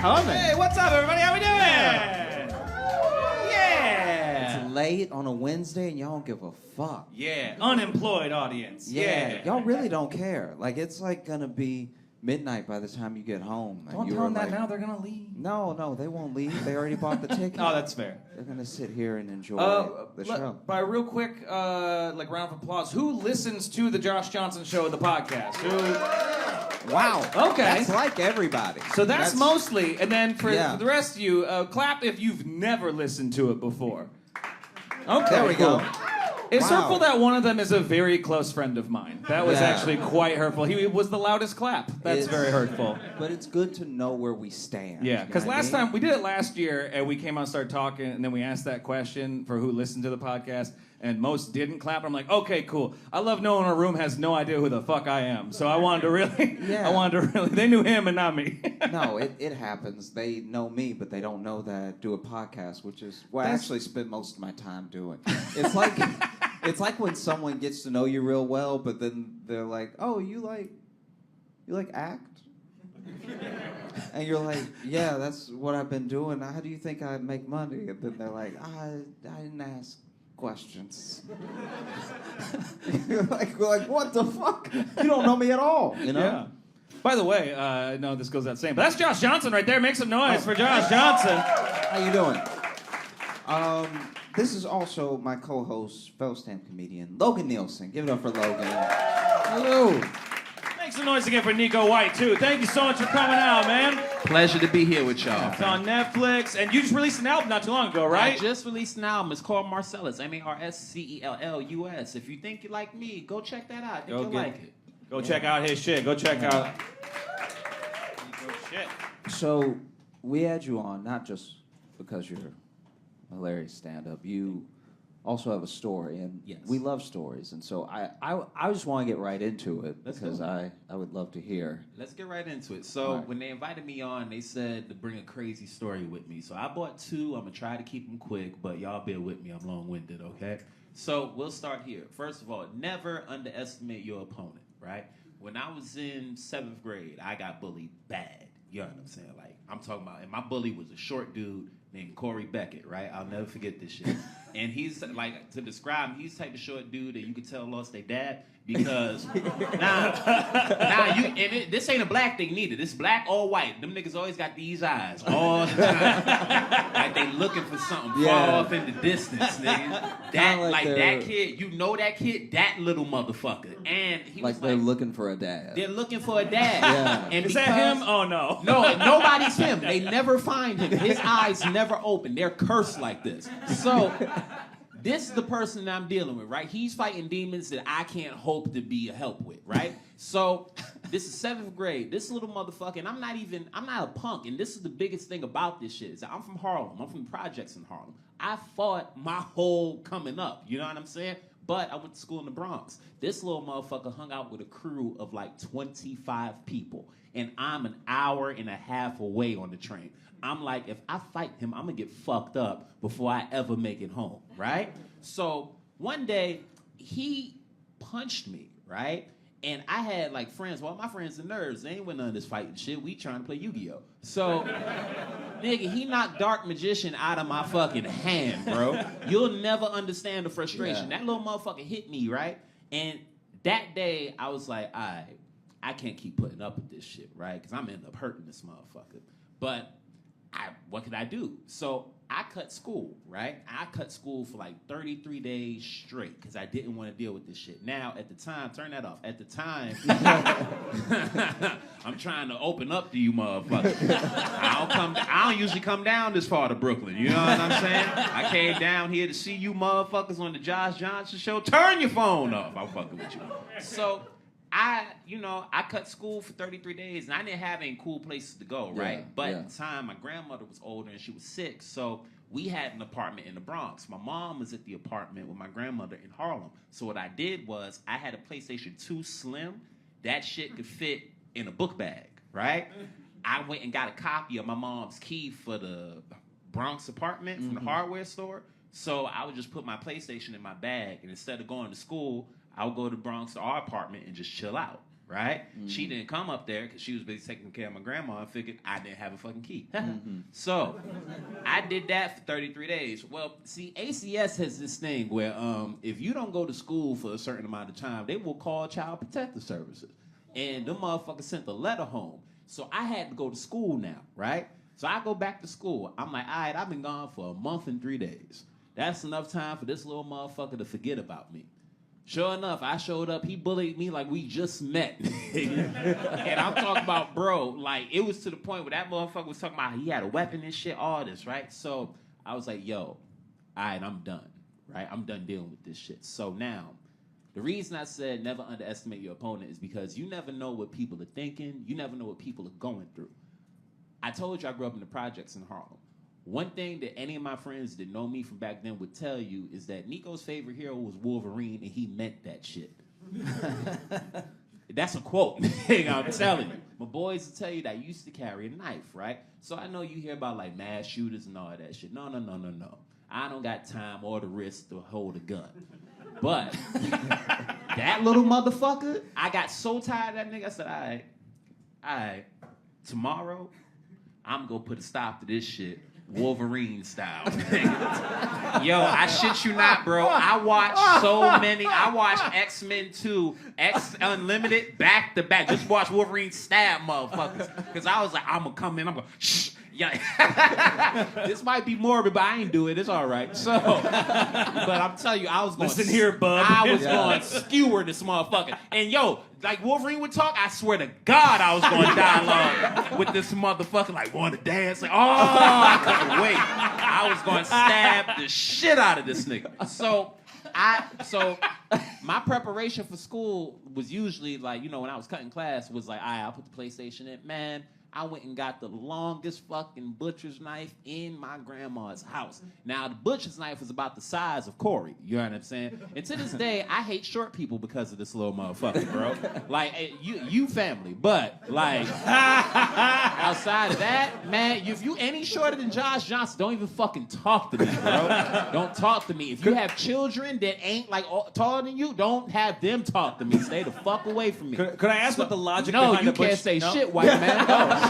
coming. Hey, what's up, everybody? How we doing? Yeah. It's late on a Wednesday and y'all don't give a fuck. Yeah. Unemployed audience. Yeah. Y'all really don't care. Like, it's like gonna be midnight by the time you get home. Don't tell them that now. They're gonna leave. No, they won't leave. They already bought the ticket. Oh, that's fair. They're gonna sit here and enjoy the show. By real quick, round of applause. Who listens to the Josh Johnson Show, the podcast? Who? Wow. Okay. That's like everybody. So that's mostly, and then for the rest of you, clap if you've never listened to it before. Okay. There we go. It's hurtful that one of them is a very close friend of mine. That was actually quite hurtful. He was the loudest clap. That's very hurtful. But it's good to know where we stand. Yeah, because last time, we did it last year, and we came on and started talking, and then we asked that question for who listened to the podcast, and most didn't clap. I'm like, okay, cool. I love knowing our room has no idea who the fuck I am. So I wanted to really, they knew him and not me. No, it happens. They know me, but they don't know that I do a podcast, which is what I actually spend most of my time doing. It's like... It's like when someone gets to know you real well, but then they're like, "Oh, you like act?" And you're like, "Yeah, that's what I've been doing. How do you think I make money?" And then they're like, "I didn't ask questions." You're like, what the fuck? You don't know me at all, you know? Yeah. By the way, I know this goes without saying, but that's Josh Johnson right there. Make some noise for Josh Johnson. How you doing? This is also my co-host, fellow stand comedian, Logan Nielsen. Give it up for Logan. Hello. Make some noise again for Nico White, too. Thank you so much for coming out, man. Pleasure to be here with y'all. It's on Netflix, and you just released an album not too long ago, right? I just released an album. It's called Marcellus, Marscellus. If you think you like me, go check that out. I think you'll like it. Go check out his shit. Go check out Nico's shit. So, we had you on, not just because you're hilarious stand-up. You also have a story, and we love stories. And so I just want to get right into it because I would love to hear. Let's get right into it. So when they invited me on, they said to bring a crazy story with me. So I bought two. I'm going to try to keep them quick, but y'all bear with me. I'm long-winded, okay? So we'll start here. First of all, never underestimate your opponent, right? When I was in 7th grade, I got bullied bad. You know what I'm saying? Like, I'm talking about, and my bully was a short dude named Corey Beckett, right? I'll never forget this shit. And he's, like, to describe him, he's the type of short dude that you could tell lost their dad because, this ain't a black thing neither. This black or white. Them niggas always got these eyes all the time. Like they looking for something far off in the distance, nigga. That kid, you know that kid, that little motherfucker. And he was they're looking for a dad. They're looking for a dad. Yeah. And is that him? Oh, no. No, nobody's him. They never find him. His eyes never open. They're cursed like this. So, this is the person that I'm dealing with, right? He's fighting demons that I can't hope to be a help with, right? So, this is 7th grade. This little motherfucker, and I'm not a punk, and this is the biggest thing about this shit, is that I'm from Harlem. I'm from the projects in Harlem. I fought my whole coming up, you know what I'm saying? But I went to school in the Bronx. This little motherfucker hung out with a crew of like 25 people, and I'm an hour and a half away on the train. I'm like, if I fight him, I'm going to get fucked up before I ever make it home, right? So one day, he punched me, right? And I had, like, friends. Well, my friends are nerds. They ain't with none of this fighting shit. We trying to play Yu-Gi-Oh! So, nigga, he knocked Dark Magician out of my fucking hand, bro. You'll never understand the frustration. Yeah. That little motherfucker hit me, right? And that day, I was like, all right, I can't keep putting up with this shit, right? Because I'm end up hurting this motherfucker. But what could I do? So I cut school, right? I cut school for like 33 days straight because I didn't want to deal with this shit. Now, at the time, turn that off. At the time, I'm trying to open up to you motherfuckers. I don't usually come down this far to Brooklyn. You know what I'm saying? I came down here to see you motherfuckers on the Josh Johnson Show. Turn your phone off. I'm fucking with you. So I cut school for 33 days, and I didn't have any cool places to go, right? But at the time, my grandmother was older, and she was sick, so we had an apartment in the Bronx. My mom was at the apartment with my grandmother in Harlem. So what I did was I had a PlayStation 2 Slim. That shit could fit in a book bag, right? I went and got a copy of my mom's key for the Bronx apartment from the hardware store. So I would just put my PlayStation in my bag, and instead of going to school, I would go to Bronx to our apartment and just chill out. right? She didn't come up there because she was busy taking care of my grandma and figured I didn't have a fucking key. So I did that for 33 days. Well, see, ACS has this thing where if you don't go to school for a certain amount of time, they will call Child Protective Services. And them motherfuckers sent a letter home. So I had to go to school now, right? So I go back to school. I'm like, all right, I've been gone for a month and 3 days. That's enough time for this little motherfucker to forget about me. Sure enough, I showed up. He bullied me like we just met. And I'm talking about, bro, like, it was to the point where that motherfucker was talking about he had a weapon and shit, all this, right? So I was like, yo, all right, I'm done, right? I'm done dealing with this shit. So now, the reason I said never underestimate your opponent is because you never know what people are thinking. You never know what people are going through. I told you I grew up in the projects in Harlem. One thing that any of my friends that know me from back then would tell you is that Nico's favorite hero was Wolverine, and he meant that shit. That's a quote. I'm telling you. My boys will tell you that I used to carry a knife, right? So I know you hear about, like, mass shooters and all that shit. No. I don't got time or the risk to hold a gun. But that little motherfucker, I got so tired of that nigga, I said, all right, tomorrow, I'm going to put a stop to this shit. Wolverine style. Yo, I shit you not, bro. I watched so many. I watched X-Men 2, X Unlimited, back to back. Just watch Wolverine stab motherfuckers. Because I was like, I'm going to come in, I'm going to shh. Yeah. This might be morbid, but I ain't do it. It's all right. So, but I'm telling you, I was going. Listen here, bub. I was going to skewer this motherfucker. And yo, like Wolverine would talk, I swear to God, I was going to dialogue with this motherfucker. Like, want to dance? Like, oh, I couldn't wait. I was going to stab the shit out of this nigga. So my preparation for school was usually like, you know, when I was cutting class, was like, all right, I'll put the PlayStation in, man. I went and got the longest fucking butcher's knife in my grandma's house. Now, the butcher's knife was about the size of Corey. You know what I'm saying? And to this day, I hate short people because of this little motherfucker, bro. Like, you family. But, like, outside of that, man, if you any shorter than Josh Johnson, don't even fucking talk to me, bro. Don't talk to me. If you have children that ain't, like, taller than you, don't have them talk to me. Stay the fuck away from me. Could I ask what the logic behind you the butcher... can't say shit, white man. No.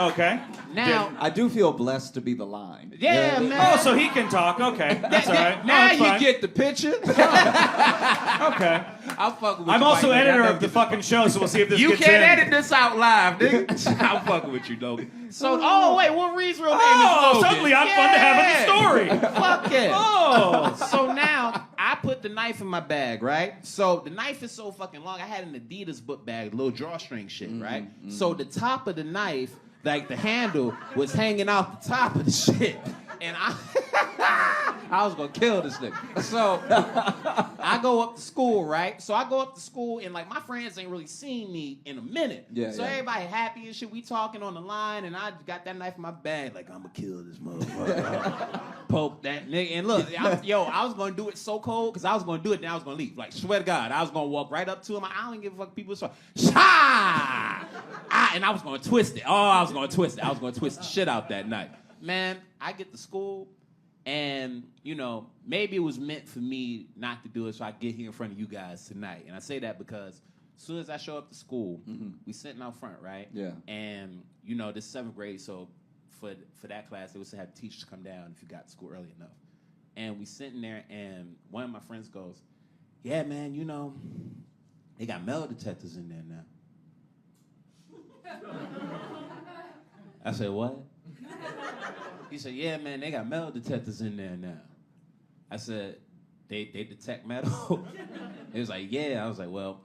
Okay. Now, I do feel blessed to be the line. yeah, man. Oh, so he can talk. Okay, that's all right. Now that's you fine. get the picture. Okay. I'll fuck with you. I'm also white man. editor I of the get fucking show, so we'll see if this You gets can't in. edit this out live, nigga. I'm fucking with you, Logan. So, wait, Wolverine's real name is Oh, Logan. suddenly I'm fun to have in the story. Fuck it. Oh. So now, I put the knife in my bag, right? So the knife is so fucking long. I had an Adidas book bag, little drawstring shit, right? So the top of the knife, like the handle, was hanging out the top of the shit. And I was gonna kill this nigga. So I go up to school, right? So I go up to school and like my friends ain't really seen me in a minute. So everybody happy and shit. We talking on the line and I got that knife in my bag, like I'm gonna kill this motherfucker. Poke that nigga. And look, I was gonna do it so cold because I was gonna do it and I was gonna leave. Like swear to God, I was gonna walk right up to him. I don't give a fuck people so and I was gonna twist it. I was gonna twist the shit out that night. Man, I get to school, and, you know, maybe it was meant for me not to do it so I get here in front of you guys tonight. And I say that because as soon as I show up to school, we sitting out front, right? Yeah. And, you know, this 7th grade, so for that class, they would have teachers come down if you got to school early enough. And we sitting there, and one of my friends goes, yeah, man, you know, they got metal detectors in there now. I said, what? He said, yeah, man, they got metal detectors in there now. I said, they detect metal? He was like, yeah. I was like, well,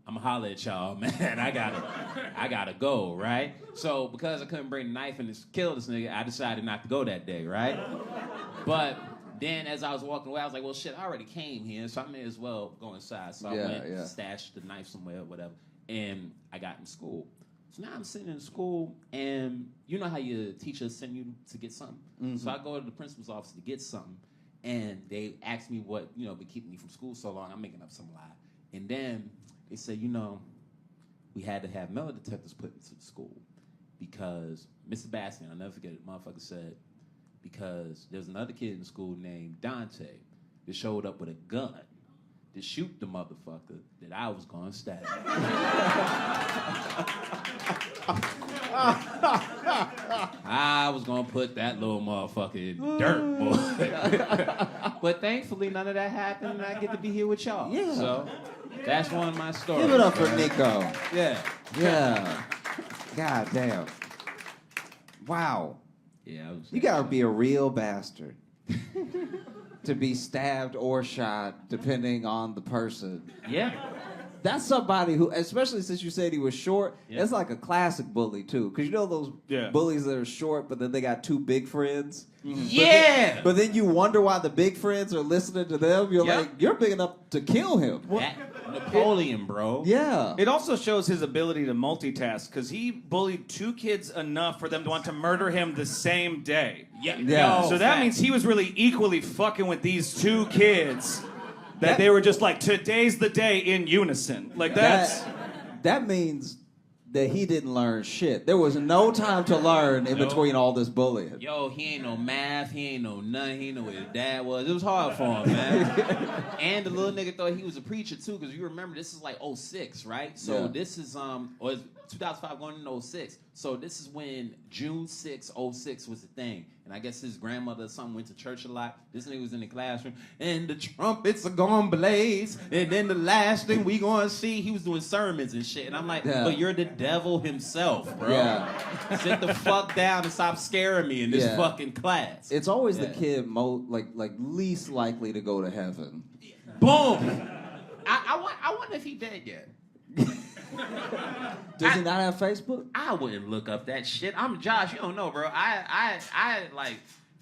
I'm gonna holler at y'all, man. I gotta go, right? So because I couldn't bring the knife and kill this nigga, I decided not to go that day, right? But then as I was walking away, I was like, well, shit, I already came here, so I may as well go inside. So I went, stashed the knife somewhere or whatever, and I got in school. So now I'm sitting in school, and you know how your teacher send you to get something? So I go to the principal's office to get something, and they ask me what, you know, been keeping me from school so long. I'm making up some lie. And then they say, you know, we had to have metal detectors put into the school because Mr. Bastian, I'll never forget it, motherfucker said, because there's another kid in the school named Dante that showed up with a gun to shoot the motherfucker that I was gonna stab. I was gonna put that little motherfucker in dirt, boy. But thankfully, none of that happened, and I get to be here with y'all. Yeah. So that's one of my stories. Give it up for Nico. Yeah. Yeah. God damn. Wow. Yeah. You gotta be a real bastard to be stabbed or shot, depending on the person. Yeah. That's somebody who, especially since you said he was short, Yeah. it's like a classic bully, too. Because you know those bullies that are short, but then they got two big friends? Mm-hmm. Yeah! But then you wonder why the big friends are listening to them. You're like, you're big enough to kill him. That Napoleon, bro. Yeah. It also shows his ability to multitask, because he bullied 2 kids enough for them to want to murder him the same day. Yeah. So that means he was really equally fucking with these 2 kids. That they were just like, today's the day in unison. Like, that's... That means that he didn't learn shit. There was no time to learn in between all this bullying. Yo, he ain't no math, he ain't no nothing, he ain't know where his dad was. It was hard for him, man. And the little nigga thought he was a preacher, too, because you remember, this is like 06, right? So this is, or it's 2005 going into 06. So this is when June 6, 06 was the thing. And I guess his grandmother or something went to church a lot. This nigga was in the classroom. And the trumpets are gonna blaze. And then the last thing we gonna see, he was doing sermons and shit. And I'm like, but you're the devil himself, bro. Yeah. Sit the fuck down and stop scaring me in this fucking class. It's always the kid like least likely to go to heaven. Boom! I wonder if he dead yet. Does he not have Facebook? I wouldn't look up that shit. I'm Josh. You don't know, bro. I like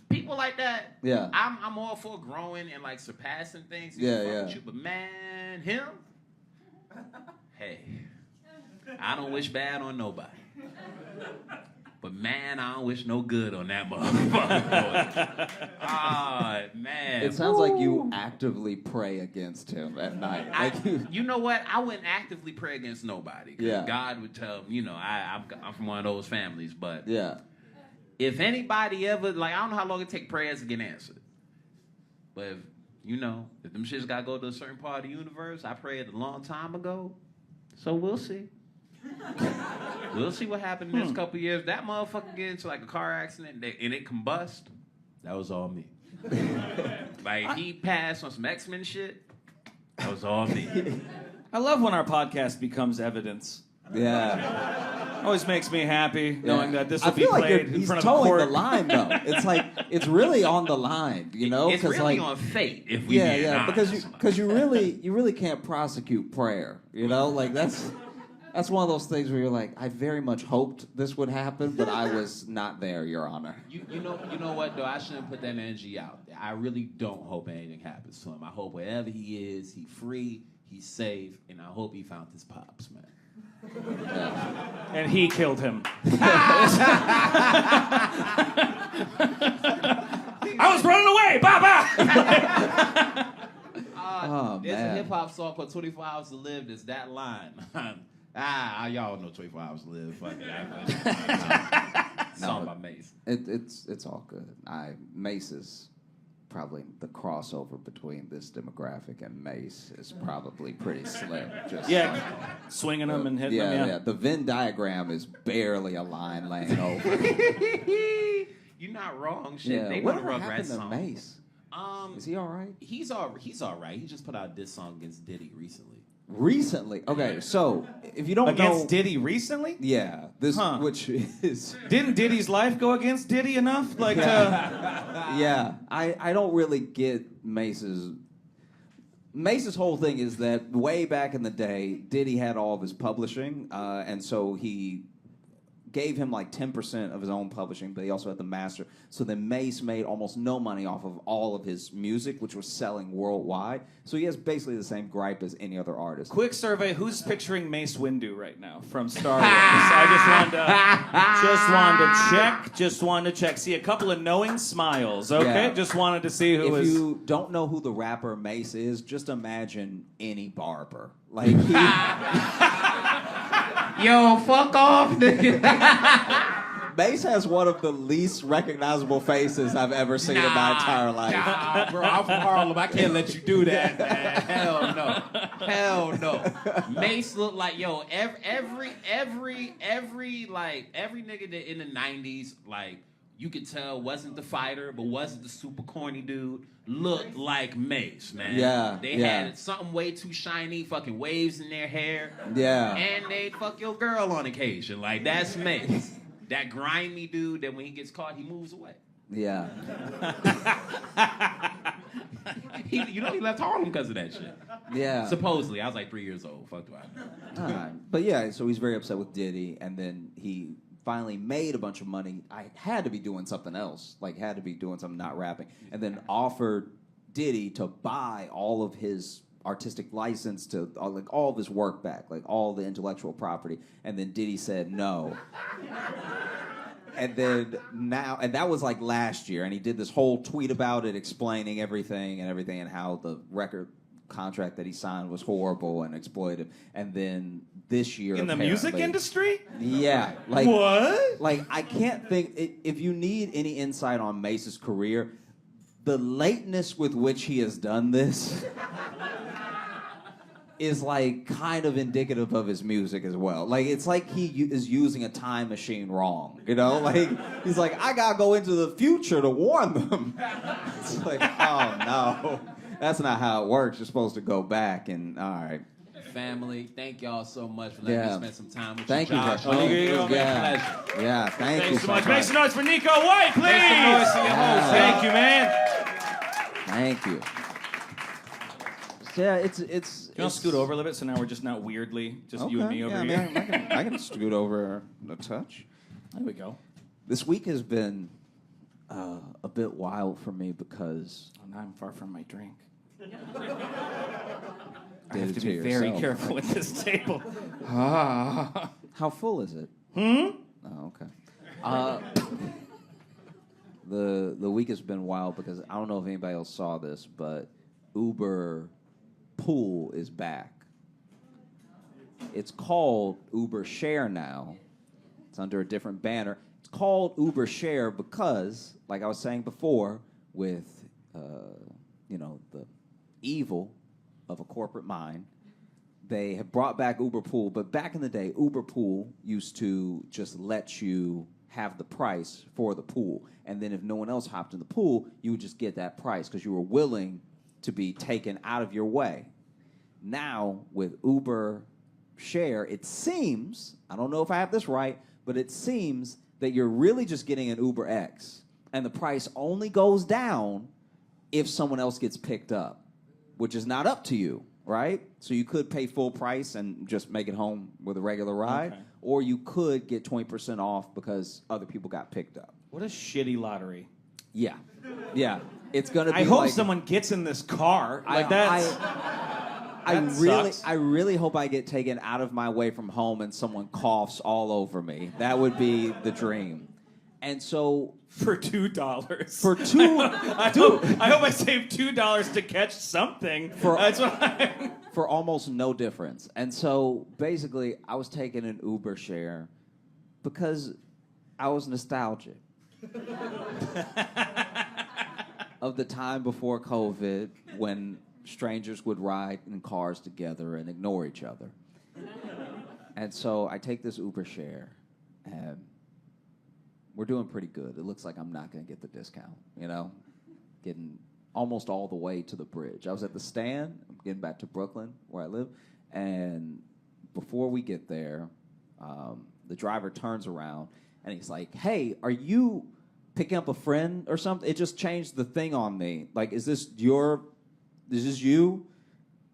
people like that. Yeah. I'm all for growing and like surpassing things. With you, but man, him. Hey, I don't wish bad on nobody. But man, I don't wish no good on that motherfucker. Ah, man. It sounds like you actively pray against him at night. You know what? I wouldn't actively pray against nobody. Yeah. God would tell me, I'm from one of those families. But if anybody ever, like, I don't know how long it takes prayers to get answered. But if them shits got to go to a certain part of the universe, I prayed a long time ago. So we'll see. We'll see what happened in the next couple of years. That motherfucker get into like a car accident and it combust. That was all me. Like he passed on some X-Men shit. That was all me. I love when our podcast becomes evidence. Yeah. Always makes me happy knowing that this will be like played in he's front of towing court. the line though. It's like it's really on the line, It's really like, on fate if we be honest. because you really can't prosecute prayer. Like that's one of those things where you're like, I very much hoped this would happen, but I was not there, Your Honor. You know what though? I shouldn't put that energy out there. I really don't hope anything happens to him. I hope wherever he is, he's free, he's safe, and I hope he found his pops, man. Yeah. And he killed him. I was running away, Baba. There's a hip hop song called 24 Hours to Live. There's that line. Y'all know 24 Hours to Live. Fuck it. Song by Mace. It's all good. Mace is probably the crossover between this demographic and Mace is probably pretty slim. Just swinging them and hitting them. Yeah. The Venn diagram is barely a line laying over. You're not wrong. Shit, Yeah. they Whatever want a happened Rugrats to song. Mace? Is he all right? He's all right. He just put out this song against Diddy recently. Recently? Okay, so if you don't know... Against Diddy recently? Yeah. Which is... Didn't Diddy's life go against Diddy enough? Like, Yeah. I don't really get Mace's whole thing is that way back in the day, Diddy had all of his publishing, and so he gave him like 10% of his own publishing, but he also had the master. So then Mace made almost no money off of all of his music, which was selling worldwide. So he has basically the same gripe as any other artist. Quick survey, who's picturing Mace Windu right now from Star Wars? I just wanted to check. See a couple of knowing smiles, okay? Yeah. Just wanted to see who was... If you don't know who the rapper Mace is, just imagine any barber. Like he... Yo, fuck off, nigga. Mace has one of the least recognizable faces I've ever seen in my entire life. Nah, bro, I'm from Harlem. I can't let you do that, man. Hell no. Mace looked like every nigga that in the '90s, like you could tell wasn't the fighter, but wasn't the super corny dude. Looked like Mace, man. Yeah. They had something way too shiny, fucking waves in their hair. Yeah. And they'd fuck your girl on occasion. Like, that's Mace. That grimy dude that when he gets caught, he moves away. Yeah. He left Harlem because of that shit. Yeah. Supposedly. I was like 3 years old. Fuck do I know. All right. But yeah, so he's very upset with Diddy, and then he finally made a bunch of money. I had to be doing something else, had to be doing something not rapping, and then offered Diddy to buy all of his artistic license to all of his work back, all the intellectual property, and then Diddy said no. And then and that was last year, and he did this whole tweet about it, explaining everything and how the record contract that he signed was horrible and exploitive. And then this year, in the music industry, yeah, what? I can't think. If you need any insight on Mace's career, the lateness with which he has done this is kind of indicative of his music as well. It's like he is using a time machine wrong, he's like, I gotta go into the future to warn them. It's like, oh no, that's not how it works. You're supposed to go back and, all right. Family, thank y'all so much for letting me spend some time with thank you, Josh. You, Josh. Pleasure. Yeah, thank you so much. Make some noise for Nico White, please. Make some noise for your host. Thank you, man. Thank you. Yeah, it's. Can you scoot over a little bit so now we're just not weirdly just you and me over here? I can scoot over a touch. There we go. This week has been a bit wild for me because now I'm far from my drink. I have to be very careful with this table. How full is it? Oh, okay. The week has been wild because I don't know if anybody else saw this, but Uber Pool is back. It's called Uber Share now. It's under a different banner. It's called Uber Share because, like I was saying before, with the evil of a corporate mind, they have brought back Uber Pool. But back in the day, Uber Pool used to just let you have the price for the pool, and then if no one else hopped in the pool, you would just get that price because you were willing to be taken out of your way. Now, with Uber Share, it seems, I don't know if I have this right, but it seems that you're really just getting an Uber X, and the price only goes down if someone else gets picked up, which is not up to you, right? So you could pay full price and just make it home with a regular ride, or you could get 20% off because other people got picked up. What a shitty lottery. Yeah. It's gonna be. I hope someone gets in this car. I really hope I get taken out of my way from home and someone coughs all over me. That would be the dream. And so for $2. For two, I hope I saved $2 to catch something. For almost no difference. And so basically, I was taking an Uber Share because I was nostalgic of the time before COVID when strangers would ride in cars together and ignore each other. And so I take this Uber Share, and we're doing pretty good. It looks like I'm not going to get the discount, getting almost all the way to the bridge. I was at the stand. I'm getting back to Brooklyn, where I live, and before we get there, the driver turns around, and he's like, hey, are you picking up a friend or something? It just changed the thing on me. Is this you?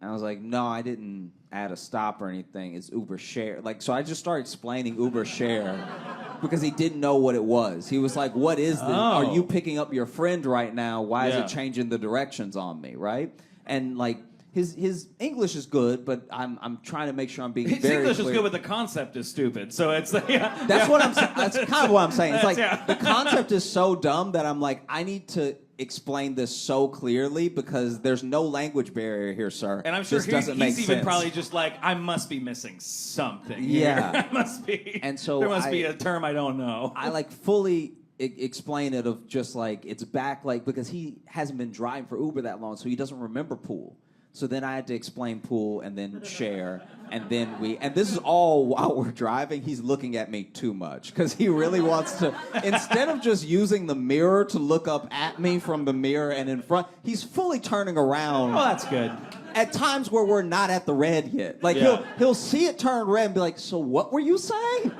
And I was like, no, I didn't add a stop or anything. It's Uber Share. So I just started explaining Uber Share because he didn't know what it was. He was like, what is this? Are you picking up your friend right now? Why is it changing the directions on me, right? And his English is good, but I'm trying to make sure I'm being very clear. His English is good, but the concept is stupid. So it's That's what I'm saying. That's kind of what I'm saying. It's the concept is so dumb that I'm like, I need to explain this so clearly because there's no language barrier here, sir. And I'm sure this doesn't make he's even sense. probably just like, I must be missing something. Yeah. Here. I must be. And so there must be a term I don't know. I like fully explain it of just like it's back like because he hasn't been driving for Uber that long, so he doesn't remember pool. So then I had to explain pool and then share, and then and this is all while we're driving. He's looking at me too much because he really wants to, instead of just using the mirror to look up at me from the mirror and in front, he's fully turning around. Oh, that's good. At times where we're not at the red yet. Like he'll see it turn red and be like, so what were you saying?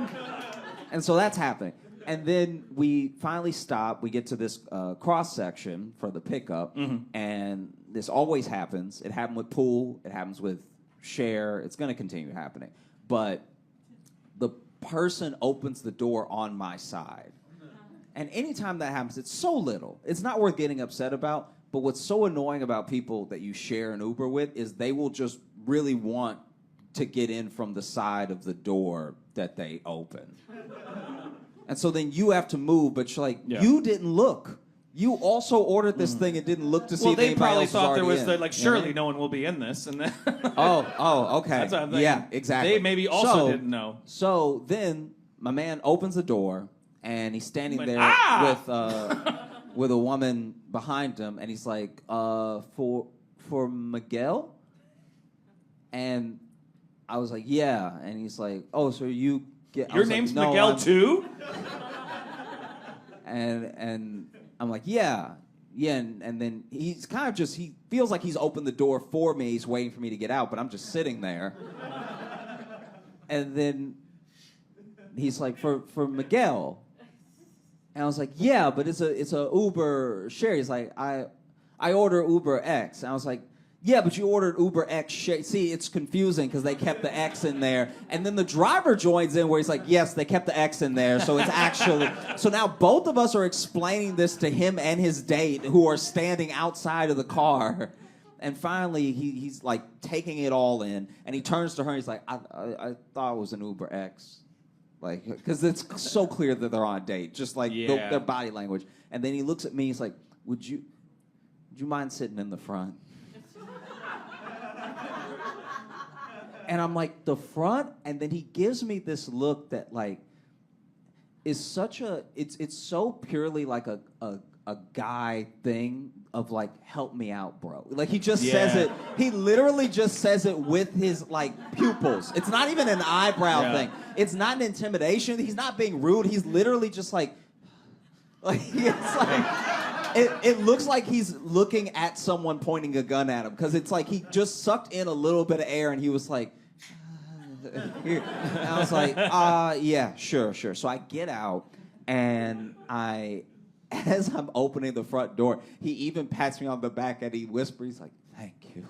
And so that's happening. And then we finally stop. We get to this cross section for the pickup, and this always happens. It happened with pool. It happens with share. It's going to continue happening. But the person opens the door on my side. And anytime that happens, it's so little. It's not worth getting upset about. But what's so annoying about people that you share an Uber with is they will just really want to get in from the side of the door that they open. And so then you have to move, but you're like, you didn't look. You also ordered this thing and didn't look to see if anybody else was already in. Well, they probably thought there was, surely no one will be in this. And then okay. That's what I'm thinking. Yeah, exactly. They maybe also didn't know. So then my man opens the door, and he's standing there with a woman behind him, and he's like, for Miguel? And I was like, yeah. And he's like, oh, so you... Your name's like, no, Miguel too? And I'm like, yeah. And then he's kind of just, he feels like he's opened the door for me. He's waiting for me to get out, but I'm just sitting there. And then he's like, for Miguel. And I was like, yeah, but it's a Uber share. He's like, I order Uber X. And I was like, yeah, but you ordered Uber X share. See, it's confusing because they kept the X in there. And then the driver joins in where he's like, yes, they kept the X in there. So it's actually... So now both of us are explaining this to him and his date who are standing outside of the car. And finally, he's like taking it all in. And he turns to her and he's like, I thought it was an Uber X. Like, because it's so clear that they're on a date. Just like their body language. And then he looks at me. He's like, would you mind sitting in the front? And I'm like, the front? And then he gives me this look that, like, is such a... It's so purely like a guy thing of, like, help me out, bro. Like, he just says it... He literally just says it with his, like, pupils. It's not even an eyebrow thing. It's not an intimidation. He's not being rude. He's literally just, like... Like, it's like... It looks like he's looking at someone pointing a gun at him because it's like he just sucked in a little bit of air and he was like, and I was like, yeah, sure. So I get out and as I'm opening the front door, he even pats me on the back and he whispers, he's like, thank you.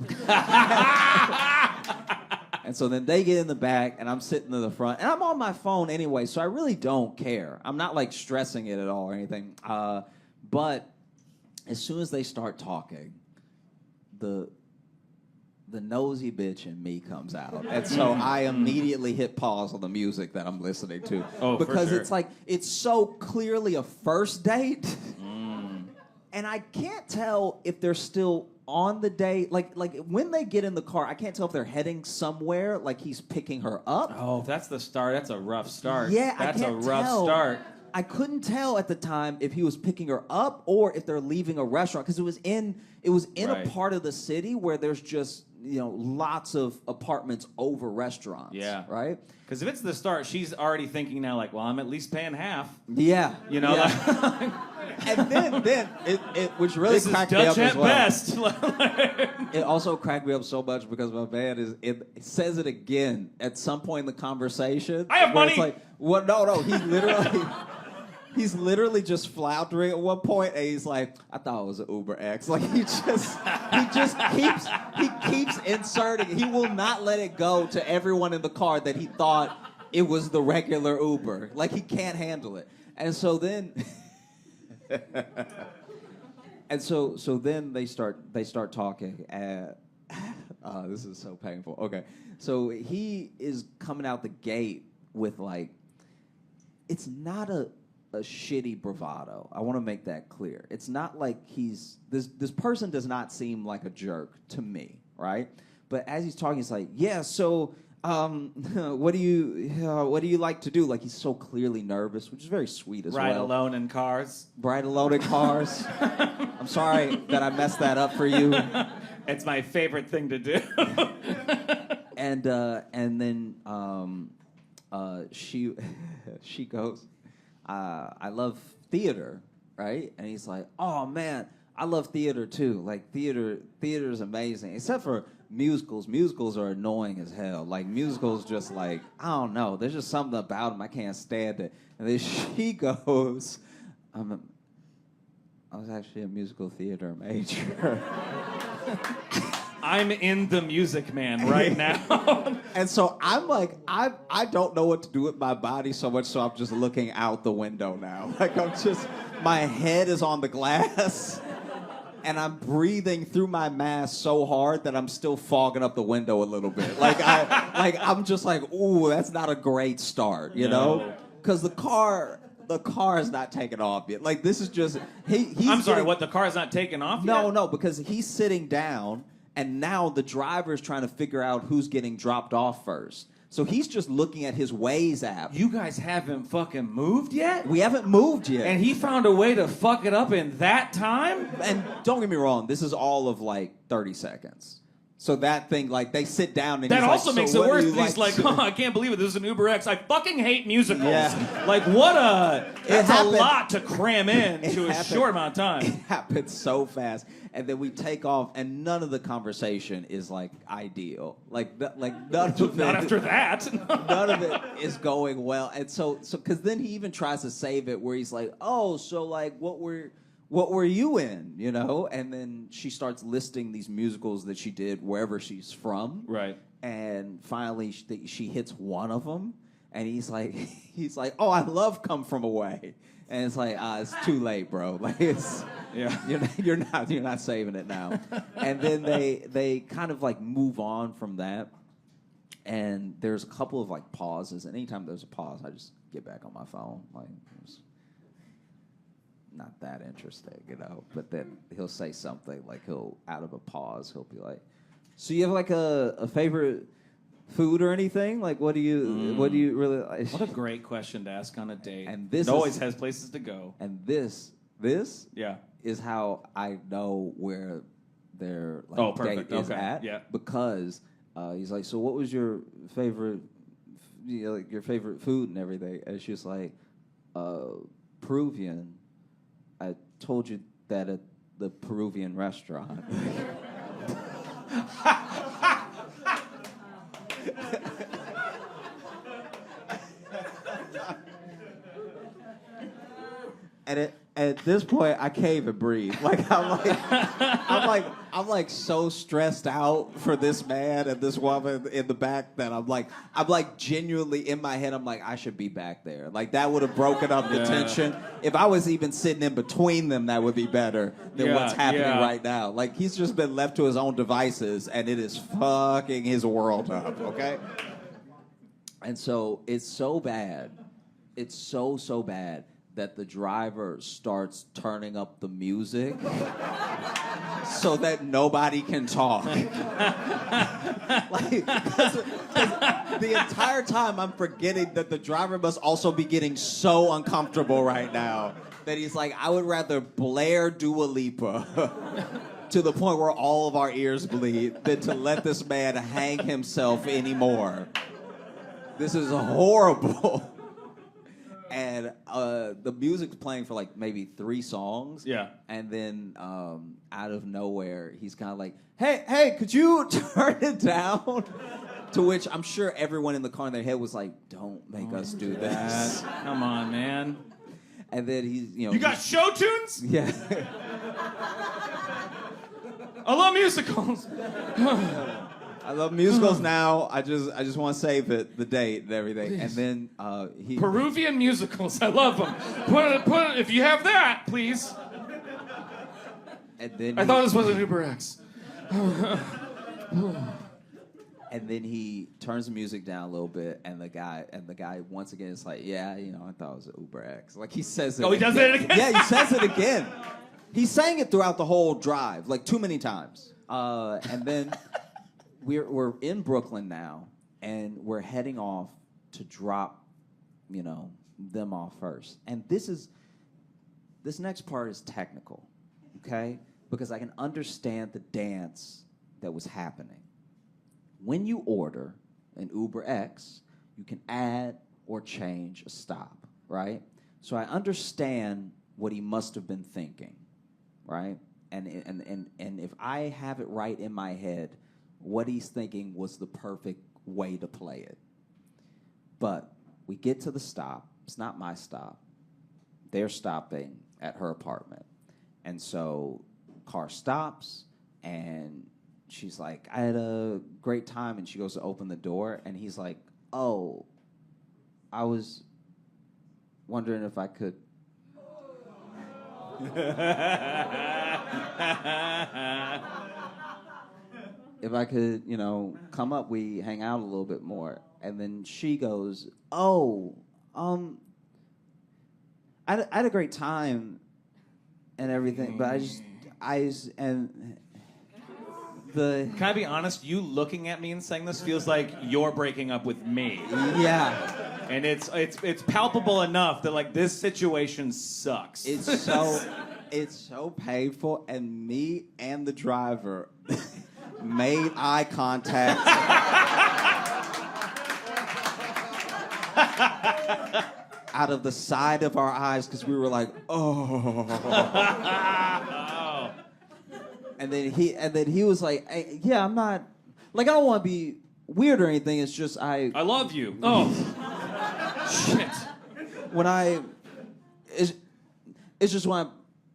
And so then they get in the back and I'm sitting in the front and I'm on my phone anyway, so I really don't care. I'm not like stressing it at all or anything. But as soon as they start talking, the nosy bitch in me comes out. And so I immediately hit pause on the music that I'm listening to. Oh, because for sure. it's like, it's so clearly a first date. And I can't tell if they're still on the date. Like when they get in the car, I can't tell if they're heading somewhere, like he's picking her up. Oh, that's the start. That's a rough start. Yeah, that's I can't a rough tell. start. I couldn't tell at the time if he was picking her up or if they're leaving a restaurant because it was in Right. a part of the city where there's just lots of apartments over restaurants. Yeah. Right. Because if it's the start, she's already thinking now, like, well, I'm at least paying half. Yeah. Yeah. And then it which really this cracked is me Dutch up as at well. best. It also cracked me up so much because my man it says it again at some point in the conversation. I have where money. It's like, what? No. He's literally just floundering at one point, and he's like, "I thought it was an Uber X." Like he keeps inserting. He will not let it go to everyone in the car that he thought it was the regular Uber. Like he can't handle it, and so then. And so then they start talking. This is so painful. Okay, so he is coming out the gate with like, it's not a a shitty bravado. I want to make that clear. It's not like this person does not seem like a jerk to me, right? But as he's talking, he's like, yeah, so what do you like to do? Like, he's so clearly nervous, which is very sweet as well. Ride alone in cars. Ride alone in cars. I'm sorry that I messed that up for you. It's my favorite thing to do. And then she goes, I love theater, right? And he's like, oh man, I love theater too. Like theater is amazing, except for musicals. Musicals are annoying as hell. Like musicals, just like, I don't know. There's just something about them I can't stand it. And then she goes, I was actually a musical theater major. I'm in the Music Man right now. And so I'm like, I don't know what to do with my body so much, so I'm just looking out the window now. Like my head is on the glass, and I'm breathing through my mask so hard that I'm still fogging up the window a little bit. I'm just like, ooh, that's not a great start, you know? Because the car is not taking off yet. Like, this is just, he's I'm sorry, what, the car is not taking off yet? No, because he's sitting down, and now the driver is trying to figure out who's getting dropped off first. So he's just looking at his Waze app. You guys haven't fucking moved yet? We haven't moved yet. And he found a way to fuck it up in that time? And don't get me wrong, this is all of like 30 seconds. So that thing, like, they sit down and that he's also like, makes so it worse. he's Like, oh, I can't believe it. This is an Uber X. I fucking hate musicals. Yeah. Like, that's a lot to cram in to a short amount of time. It happened so fast. And then we take off, and none of the conversation is, like, ideal. Like none of it. Not after that. None of it is going well. And so, because then he even tries to save it where he's like, oh, so, like, what were you in, you know? And then she starts listing these musicals that she did wherever she's from. Right. And finally, she hits one of them, and he's like, oh, I love Come From Away. And it's like, it's too late, bro. Like, it's, yeah, you're not saving it now. And then they kind of like move on from that. And there's a couple of like pauses, and anytime there's a pause, I just get back on my phone. Like, it's not that interesting, you know. But then he'll say something like, out of a pause, he'll be like, so you have like a favorite food or anything? Like, what do you really like? What a great question to ask on a date. And this always has places to go. And this yeah, is how I know where their date is at. Yeah. Because he's like, so what was your favorite, like your favorite food and everything? And she's like, Peruvian. I told you that at the Peruvian restaurant. And at this point, I can't even breathe. Like I'm like so stressed out for this man and this woman in the back that I'm like genuinely in my head. I'm like, I should be back there. Like, that would have broken up the tension. If I was even sitting in between them, that would be better than what's happening right now. Like, he's just been left to his own devices, and it is fucking his world up. Okay. And so it's so bad. It's so bad that the driver starts turning up the music so that nobody can talk. Like, 'cause the entire time I'm forgetting that the driver must also be getting so uncomfortable right now that he's like, I would rather blare Dua Lipa to the point where all of our ears bleed than to let this man hang himself anymore. This is horrible. And the music's playing for like maybe 3 songs. Yeah. And then out of nowhere, he's kind of like, hey, could you turn it down? To which I'm sure everyone in the car in their head was like, don't make us do this. Come on, man. And then he's, You got show tunes? Yeah. I love musicals. I love musicals now. I just want to save the date and everything. Please. And then Peruvian musicals. I love them. Put it, if you have that, please. And then I thought this was an Uber X. And And then he turns the music down a little bit, and the guy once again is like, yeah, I thought it was an Uber X. Like he says it. Oh, he does it again? Yeah, he says it again. He sang it throughout the whole drive, like too many times. And then we're in Brooklyn now, and we're heading off to drop, them off first. And this next part is technical, okay? Because I can understand the dance that was happening. When you order an Uber X, you can add or change a stop, right? So I understand what he must have been thinking, right? And if I have it right in my head, what he's thinking was the perfect way to play it. But we get to the stop. It's not my stop. They're stopping at her apartment. And so car stops, and she's like, I had a great time, and she goes to open the door, and he's like, oh, I was wondering if I could. If I could, come up, we hang out a little bit more. And then she goes, oh, I had a great time and everything, but Can I be honest? You looking at me and saying this feels like you're breaking up with me. Yeah. And it's palpable enough that like this situation sucks. It's so painful, and me and the driver made eye contact. Out of the side of our eyes, because we were like, oh. And then he was like, hey, yeah, I'm not, like, I don't want to be weird or anything. It's just I love you. Oh, shit. It's just when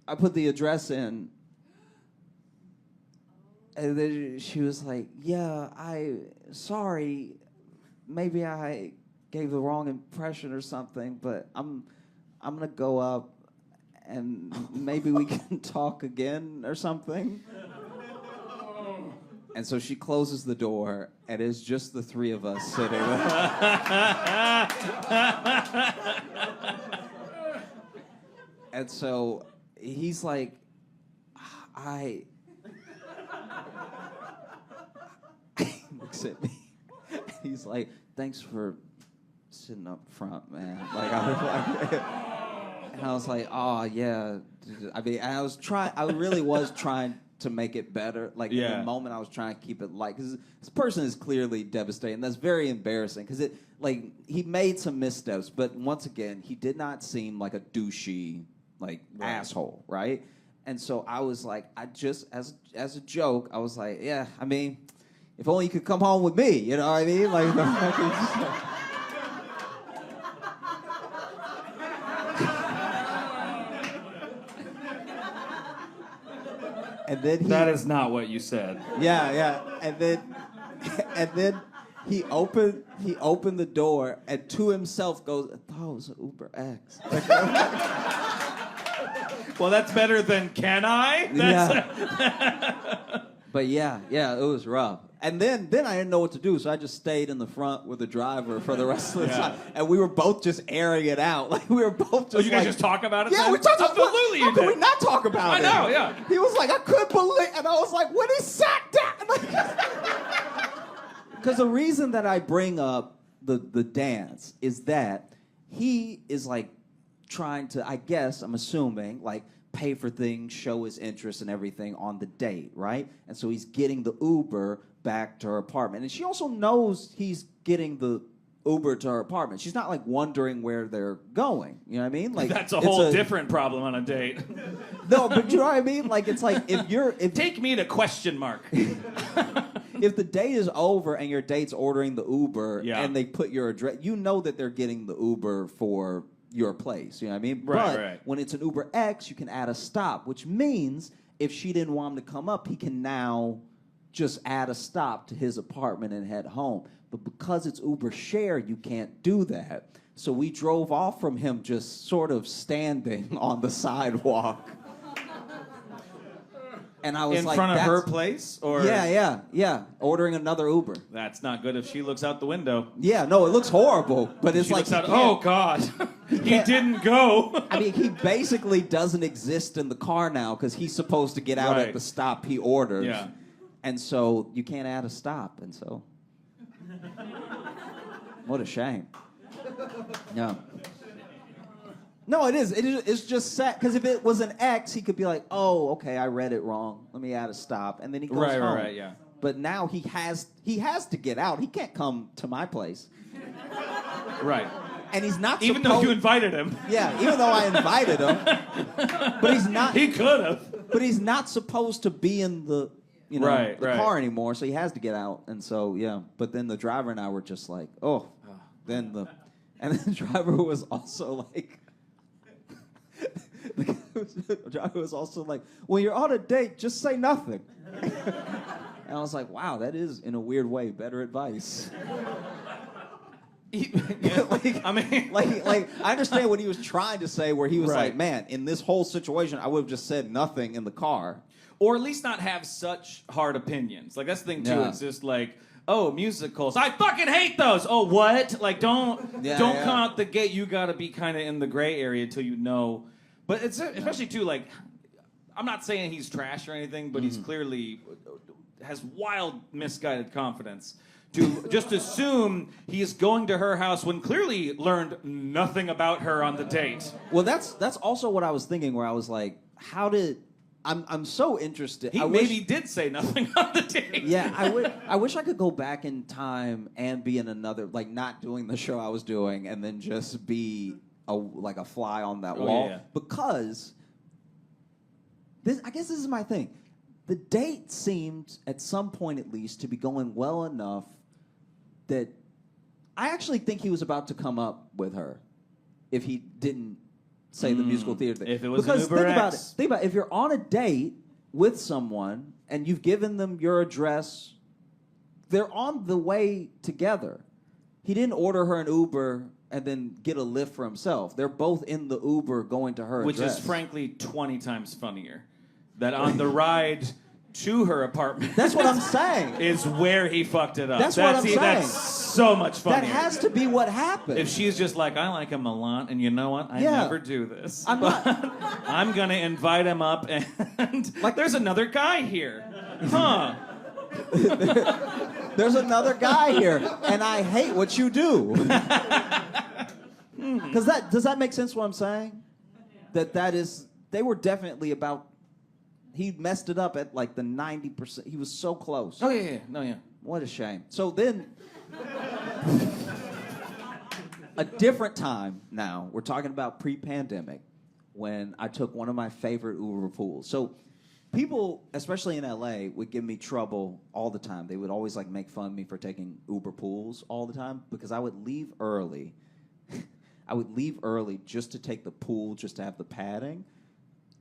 I put the address in, and then she was like, yeah, sorry, maybe I gave the wrong impression or something, but I'm gonna go up and maybe we can talk again or something. And so she closes the door, and it's just the three of us sitting there. And so he's like, he looks at me. He's like, thanks for sitting up front, man. Like, I was like, and I was like, oh yeah. I mean, I really was trying to make it better. Like, in the moment, I was trying to keep it light, because this person is clearly devastated, and that's very embarrassing, because he made some missteps, but once again, he did not seem like a douchey, asshole, right? And so I was like, as a joke, I was like, yeah, I mean, if only you could come home with me, you know what I mean? Like, and then that is not what you said. Yeah. And then he opened the door, and to himself goes, I thought it was an Uber X. Well, that's better than can I? Yeah. But yeah, it was rough. And then I didn't know what to do, so I just stayed in the front with the driver for the rest of the time. And we were both just airing it out. Like, we were both just you guys just talk about it? Yeah, then? we talked about it. Absolutely, How could we not talk about it? I know, yeah. He was like, I couldn't believe, and I was like, when he sat down. Because the reason that I bring up the dance is that he is like trying to, I guess, I'm assuming, like, pay for things, show his interest and everything on the date, right? And so he's getting the Uber back to her apartment. And she also knows he's getting the Uber to her apartment. She's not like wondering where they're going. You know what I mean? Like, that's a whole different problem on a date. No, but you know what I mean? Like, it's like if take me to question mark. If the date is over and your date's ordering the Uber and they put your address, you know that they're getting the Uber for your place. You know what I mean? Right. When it's an Uber X, you can add a stop, which means if she didn't want him to come up, he can now just add a stop to his apartment and head home. But because it's Uber share, you can't do that. So we drove off from him just sort of standing on the sidewalk. And I was in like, front of her place, or yeah, ordering another Uber. That's not good if she looks out the window. Yeah, no, it looks horrible, but it's She like looks out, oh God, he didn't go. I mean, he basically doesn't exist in the car now because he's supposed to get out at the stop he orders. Yeah. And so you can't add a stop, and so what a shame. Yeah. No, it is. It's just sad because if it was an X, he could be like, "Oh, okay, I read it wrong. Let me add a stop," and then he goes home. Right, yeah. But now he has to get out. He can't come to my place. Right. And he's not even though you invited him. Yeah, even though I invited him, but he's not. He could have. But he's not supposed to be in the car anymore. So he has to get out, and so yeah. But then the driver and I were just like, oh. Then the driver was also like. The driver was also like, when you're on a date, just say nothing. And I was like, wow, that is, in a weird way, better advice. I understand what he was trying to say, where he was like, man, in this whole situation, I would have just said nothing in the car. Or at least not have such hard opinions. Like, that's the thing, too. Yeah. It's just like, oh, musicals. I fucking hate those. Oh, what? Like, don't come out the gate. You got to be kind of in the gray area until you know. But it's especially, too, like, I'm not saying he's trash or anything, but he's clearly has wild misguided confidence to just assume he is going to her house when clearly learned nothing about her on the date. Well, that's also what I was thinking, where I was like, how did... I'm so interested. He maybe did say nothing on the date. Yeah, I wish I could go back in time and be in another, like, not doing the show I was doing, and then just be a fly on that wall. Yeah. Because I guess this is my thing. The date seemed, at some point at least, to be going well enough that I actually think he was about to come up with her if he didn't say the musical theater thing. If it was because an Uber think about it. If you're on a date with someone and you've given them your address, they're on the way together. He didn't order her an Uber and then get a lift for himself. They're both in the Uber going to her address. Which is frankly 20 times funnier. That on the ride to her apartment. That's what I'm saying. Is where he fucked it up. That's what I'm saying. That's so much funnier. That has to be what happened. If she's just like, I like him a lot, and you know what? I never do this. I'm going to invite him up, and like, there's another guy here. Huh. There's another guy here, and I hate what you do. Does that make sense what I'm saying? That is, they were definitely about... He messed it up at like the 90%. He was so close. Oh, yeah. No, yeah. What a shame. So then, a different time now, we're talking about pre-pandemic, when I took one of my favorite Uber pools. So people, especially in LA, would give me trouble all the time. They would always like make fun of me for taking Uber pools all the time because I would leave early. I would leave early just to take the pool, just to have the padding,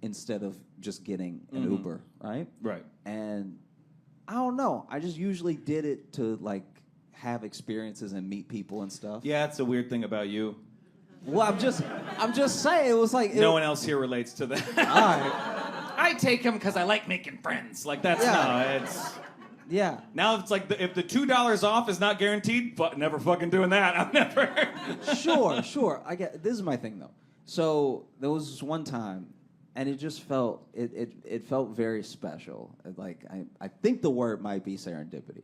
instead of just getting an Uber, right? Right. And I don't know. I just usually did it to, like, have experiences and meet people and stuff. Yeah, that's a weird thing about you. Well, I'm just saying, it was like... No one else here relates to that. All right. I take him because I like making friends. Like, that's... Yeah. No, it's... Yeah. Now it's like, if the $2 off is not guaranteed, never fucking doing that. I'm never... Sure. This is my thing, though. So, there was this one time... And it just felt, it felt very special. Like, I think the word might be serendipity.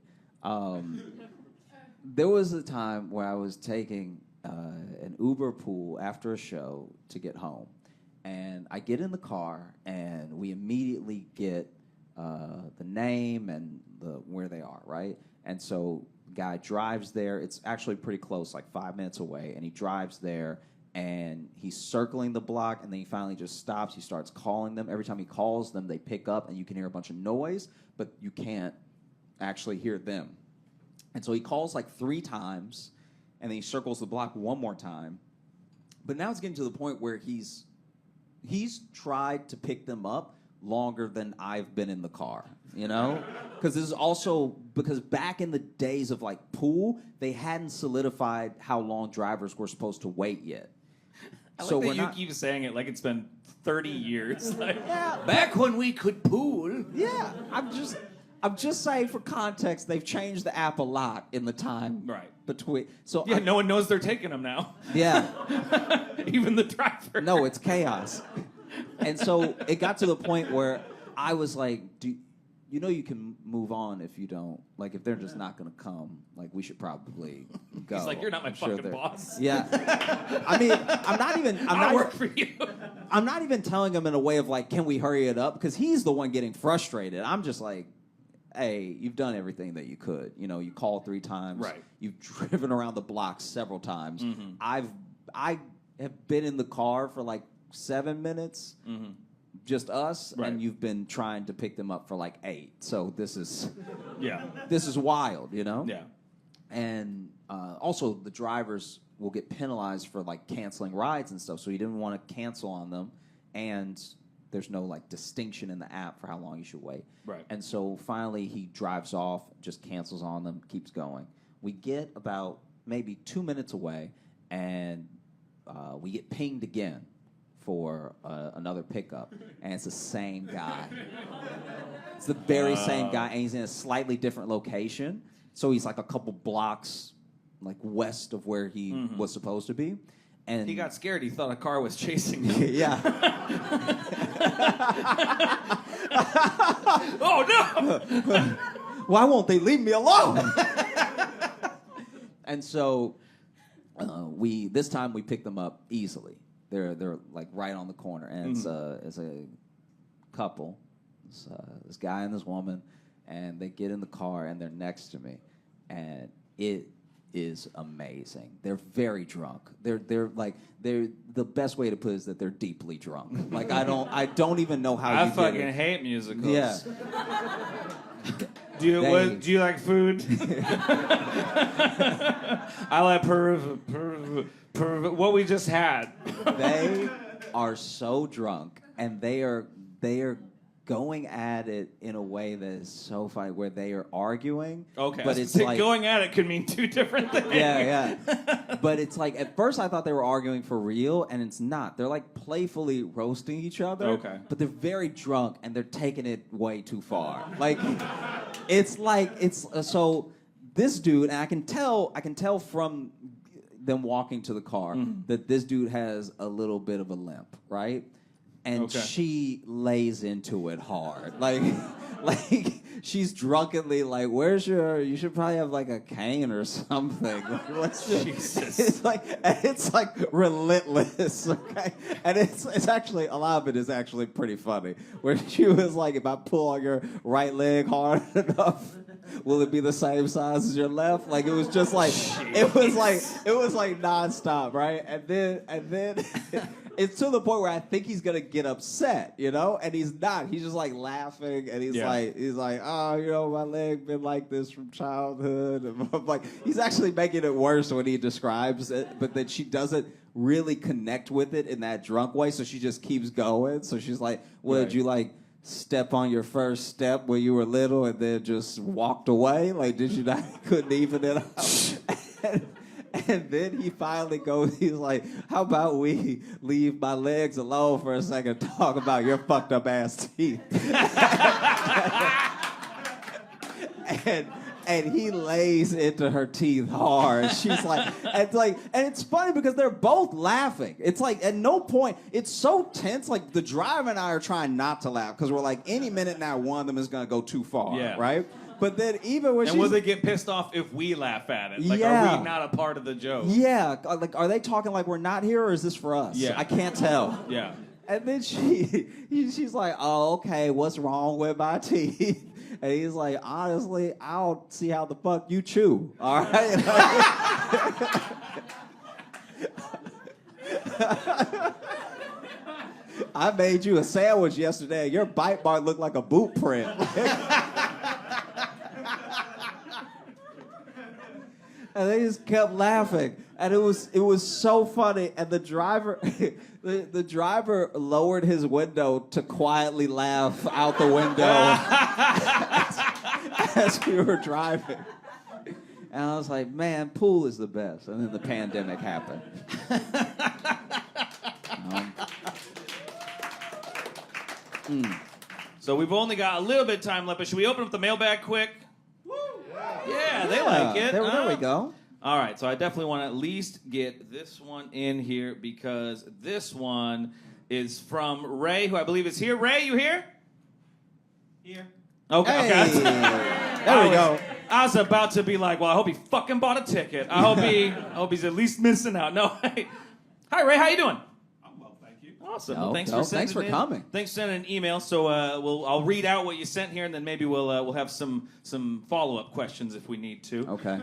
There was a time where I was taking an Uber pool after a show to get home. And I get in the car, and we immediately get the name and where they are, right? And so the guy drives there. It's actually pretty close, like 5 minutes away. And he drives there. And he's circling the block, and then he finally just stops. He starts calling them. Every time he calls them, they pick up, and you can hear a bunch of noise, but you can't actually hear them. And so he calls like 3 times, and then he circles the block one more time. But now it's getting to the point where he's tried to pick them up longer than I've been in the car, you know? Because this is also, because back in the days of like pool, they hadn't solidified how long drivers were supposed to wait yet. I like that you keep saying it like it's been 30 years. Like, Yeah. back when we could pool. Yeah, I'm just saying for context, they've changed the app a lot in the time Right. between. So Yeah, no one knows they're taking them now. yeah, Even the driver. no, it's chaos. And so it got to the point where I was like, you know you can move on if you don't, like if they're just not going to come, like we should probably go. He's like, you're not my fucking boss. Yeah. I mean, I work for you. I'm not even telling him in a way of like, can we hurry it up? Because he's the one getting frustrated. I'm just like, hey, you've done everything that you could. You know, you called 3 times. Right. You've driven around the block several times. Mm-hmm. I have been in the car for like 7 minutes. Mm-hmm. Just us, Right. and you've been trying to pick them up for like 8. So this is wild, you know? Yeah. And also the drivers will get penalized for like canceling rides and stuff. So he didn't want to cancel on them, and there's no like distinction in the app for how long you should wait. Right. And so finally he drives off, just cancels on them, keeps going. We get about maybe 2 minutes away, and we get pinged again for another pickup, and it's the same guy. It's the very same guy, and he's in a slightly different location. So he's like a couple blocks like west of where he was supposed to be. And He got scared. He thought a car was chasing him. yeah. Oh, no! Why won't they leave me alone? And so this time we picked them up easily. They're like right on the corner, and it's a couple, this guy and this woman, and they get in the car and they're next to me, and it is amazing. They're very drunk. They're the best way to put it is that they're deeply drunk. Like I don't even know how I you fucking get it. hate musicals. Yeah. Do you like food? I like what we just had. They are so drunk, and they are going at it in a way that is so funny, where they are arguing. Okay, but it's so like going at it could mean 2 different things. yeah. But it's like at first I thought they were arguing for real, and it's not. They're like playfully roasting each other. Okay. But they're very drunk, and they're taking it way too far. Like it's so this dude, and I can tell from them walking to the car that this dude has a little bit of a limp, right? And Okay. she lays into it hard. Like she's drunkenly like, you should probably have like a cane or something. Like, what's your, Jesus. it's like relentless, okay? And it's actually, a lot of it is actually pretty funny. Where she was like, if I pull on your right leg hard enough, will it be the same size as your left? Like it was just like it was like nonstop, right? And then it's to the point where I think he's gonna get upset, you know, and he's not. He's just like laughing, and he's like, oh, you know, my leg been like this from childhood. And I'm like, he's actually making it worse when he describes it, but then she doesn't really connect with it in that drunk way, so she just keeps going. So she's like, well, did you like step on your first step when you were little and then just walked away? Like, did you not, couldn't even it out? And then he finally goes, he's like, how about we leave my legs alone for a second, talk about your fucked up ass teeth. And he lays into her teeth hard. She's like, and it's funny because they're both laughing. It's like at no point, it's so tense. Like the driver and I are trying not to laugh because we're like, any minute now, one of them is gonna go too far, right? But then even when And will they get pissed off if we laugh at it? Like, are we not a part of the joke? Yeah, like are they talking like we're not here, or is this for us? Yeah. I can't tell. Yeah. And then she's like, oh, okay, what's wrong with my teeth? And he's like, honestly, I don't see how the fuck you chew. All right? I made you a sandwich yesterday. Your bite mark looked like a boot print. And they just kept laughing, and it was so funny. And the driver, the driver lowered his window to quietly laugh out the window as we were driving. And I was like, man, pool is the best. And then the pandemic happened. So we've only got a little bit of time left, but should we open up the mailbag quick? Yeah, they like it. There we go. All right, so I definitely want to at least get this one in here because this one is from Ray, who I believe is here. Ray, you here? Here. Okay. Hey. There we go. I was about to be like, well, I hope he fucking bought a ticket. I hope he's at least missing out. No. Hi, Ray. How you doing? I'm well, thank you. Awesome. No, Well, thanks no, for sending thanks for it in. coming. Thanks for sending an email. So I'll read out what you sent here, and then maybe we'll have some follow-up questions if we need to. Okay.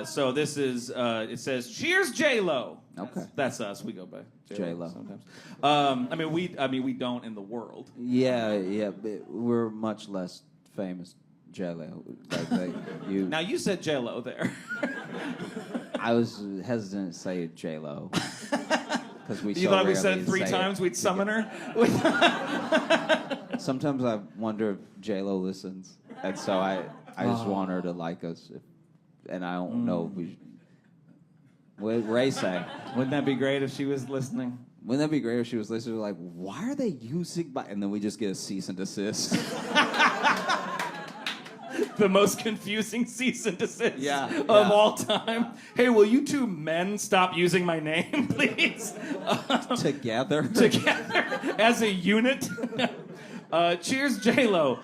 So this is it says, "Cheers, J-Lo." Okay. That's us. We go by J-Lo. sometimes. We don't in the world. Yeah, but we're much less famous. Jello. You. Now you said J-Lo there. I was hesitant to say J-Lo. Because we You thought we said it 3 times, we'd summon her? Sometimes I wonder if J-Lo listens. And so I just want her to like us. And I don't know if we... What did Ray say? Wouldn't that be great if she was listening? Wouldn't that be great if she was listening? Like, why are they using my... And then we just get a cease and desist. The most confusing cease and desist of Yeah. all time. Hey, will you 2 men stop using my name, please? Together. Together as a unit. Cheers, J-Lo.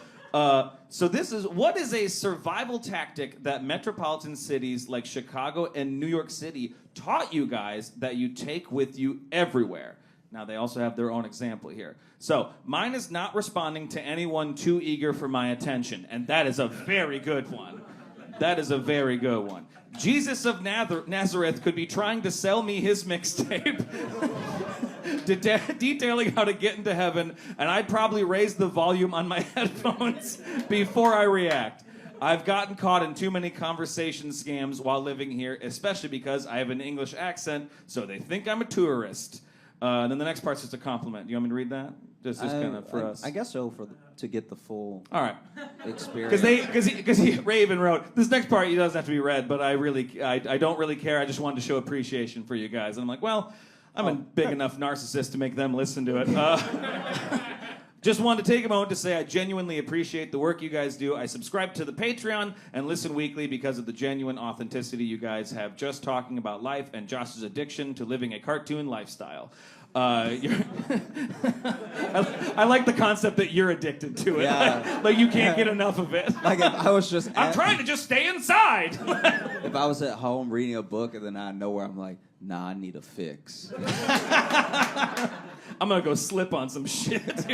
So what is a survival tactic that metropolitan cities like Chicago and New York City taught you guys that you take with you everywhere? Now, they also have their own example here. So, mine is not responding to anyone too eager for my attention, and that is a very good one. That is a very good one. Jesus of Nazareth could be trying to sell me his mixtape, detailing how to get into heaven, and I'd probably raise the volume on my headphones before I react. I've gotten caught in too many conversation scams while living here, especially because I have an English accent, so they think I'm a tourist. And then the next part's just a compliment. Do you want me to read that? Just kind of for us. I guess so, to get the full All right. experience. Because Raven wrote, this next part, he doesn't have to be read, but I don't really care. I just wanted to show appreciation for you guys. And I'm like, well, I'm a big enough narcissist to make them listen to it. Just wanted to take a moment to say I genuinely appreciate the work you guys do. I subscribe to the Patreon and listen weekly because of the genuine authenticity you guys have just talking about life and Josh's addiction to living a cartoon lifestyle. I like the concept that you're addicted to it. Yeah. Like you can't get enough of it. Like if I was just... I'm trying to just stay inside. If I was at home reading a book and then I know where I'm like, nah, I need a fix. I'm going to go slip on some shit.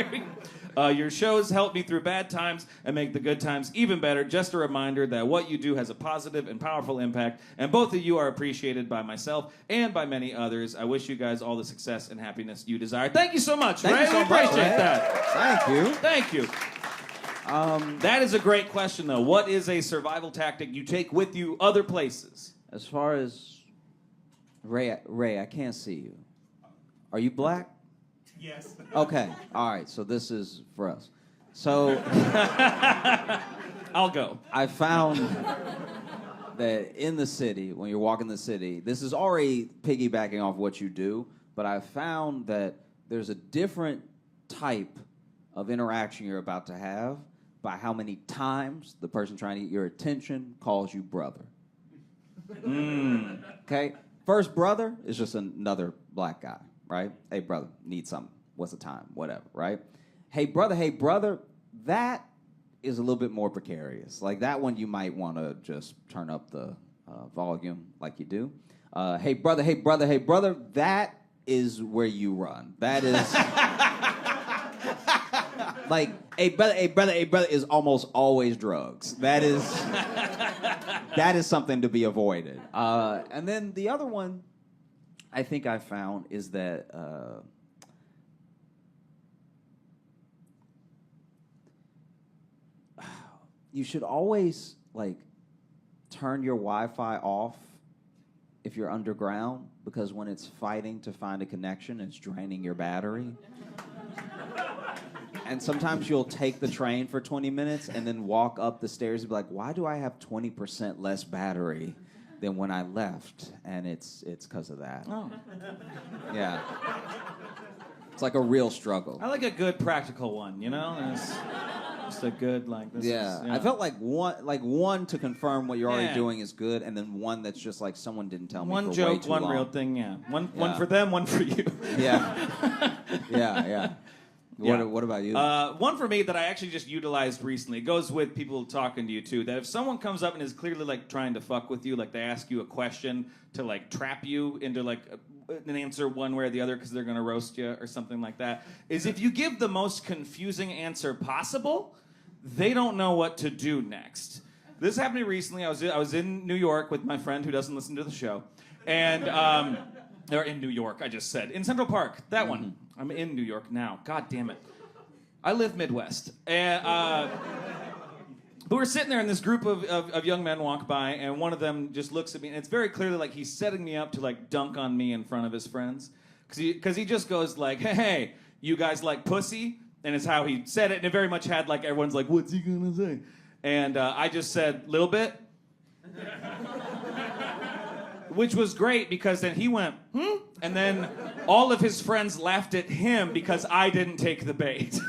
Your shows help me through bad times and make the good times even better. Just a reminder that what you do has a positive and powerful impact, and both of you are appreciated by myself and by many others. I wish you guys all the success and happiness you desire. Thank you so much, Ray. Thank you so We much, appreciate Ray. that. Thank you. Thank you. That is a great question, though. What is a survival tactic you take with you other places? As far as... Ray, I can't see you. Are you black? Yes. Okay. All right. So this is for us. So I'll go. I found that in the city, when you're walking the city, this is already piggybacking off what you do, but I found that there's a different type of interaction you're about to have by how many times the person trying to get your attention calls you brother. Okay? First brother is just another black guy, right? Hey, brother, need something. What's the time? Whatever, right? Hey, brother, that is a little bit more precarious. Like, that one you might want to just turn up the volume like you do. Hey, brother, that is where you run. That is... like, hey, brother is almost always drugs. That is something to be avoided. And then the other one I think I found is that you should always, like, turn your Wi-Fi off if you're underground, because when it's fighting to find a connection, it's draining your battery. And sometimes you'll take the train for 20 minutes and then walk up the stairs and be like, why do I have 20% less battery than when I left? And it's because of that. Oh. Yeah. It's like a real struggle. I like a good practical one, you know? And it's just a good, like, this Yeah. is, I felt like one to confirm what you're already doing is good, and then one that's just like someone didn't tell me one for way joke, too one long. real thing, yeah. One for them, one for you. Yeah. Yeah. Yeah. What about you? One for me that I actually just utilized recently. It goes with people talking to you too. That if someone comes up and is clearly like trying to fuck with you, like they ask you a question to like trap you into like an answer one way or the other because they're gonna roast you or something like that, is if you give the most confusing answer possible, they don't know what to do next. This happened to me recently. I was in New York with my friend who doesn't listen to the show, and or in New York, I just said in Central Park. That one. I'm in New York now. God damn it. I live Midwest. And but we're sitting there, and this group of young men walk by, and one of them just looks at me, and it's very clearly like he's setting me up to like dunk on me in front of his friends. Because he just goes like, hey, you guys like pussy? And it's how he said it, and it very much had like everyone's like, what's he gonna say? And I just said, little bit. Which was great because then he went, and then all of his friends laughed at him because I didn't take the bait.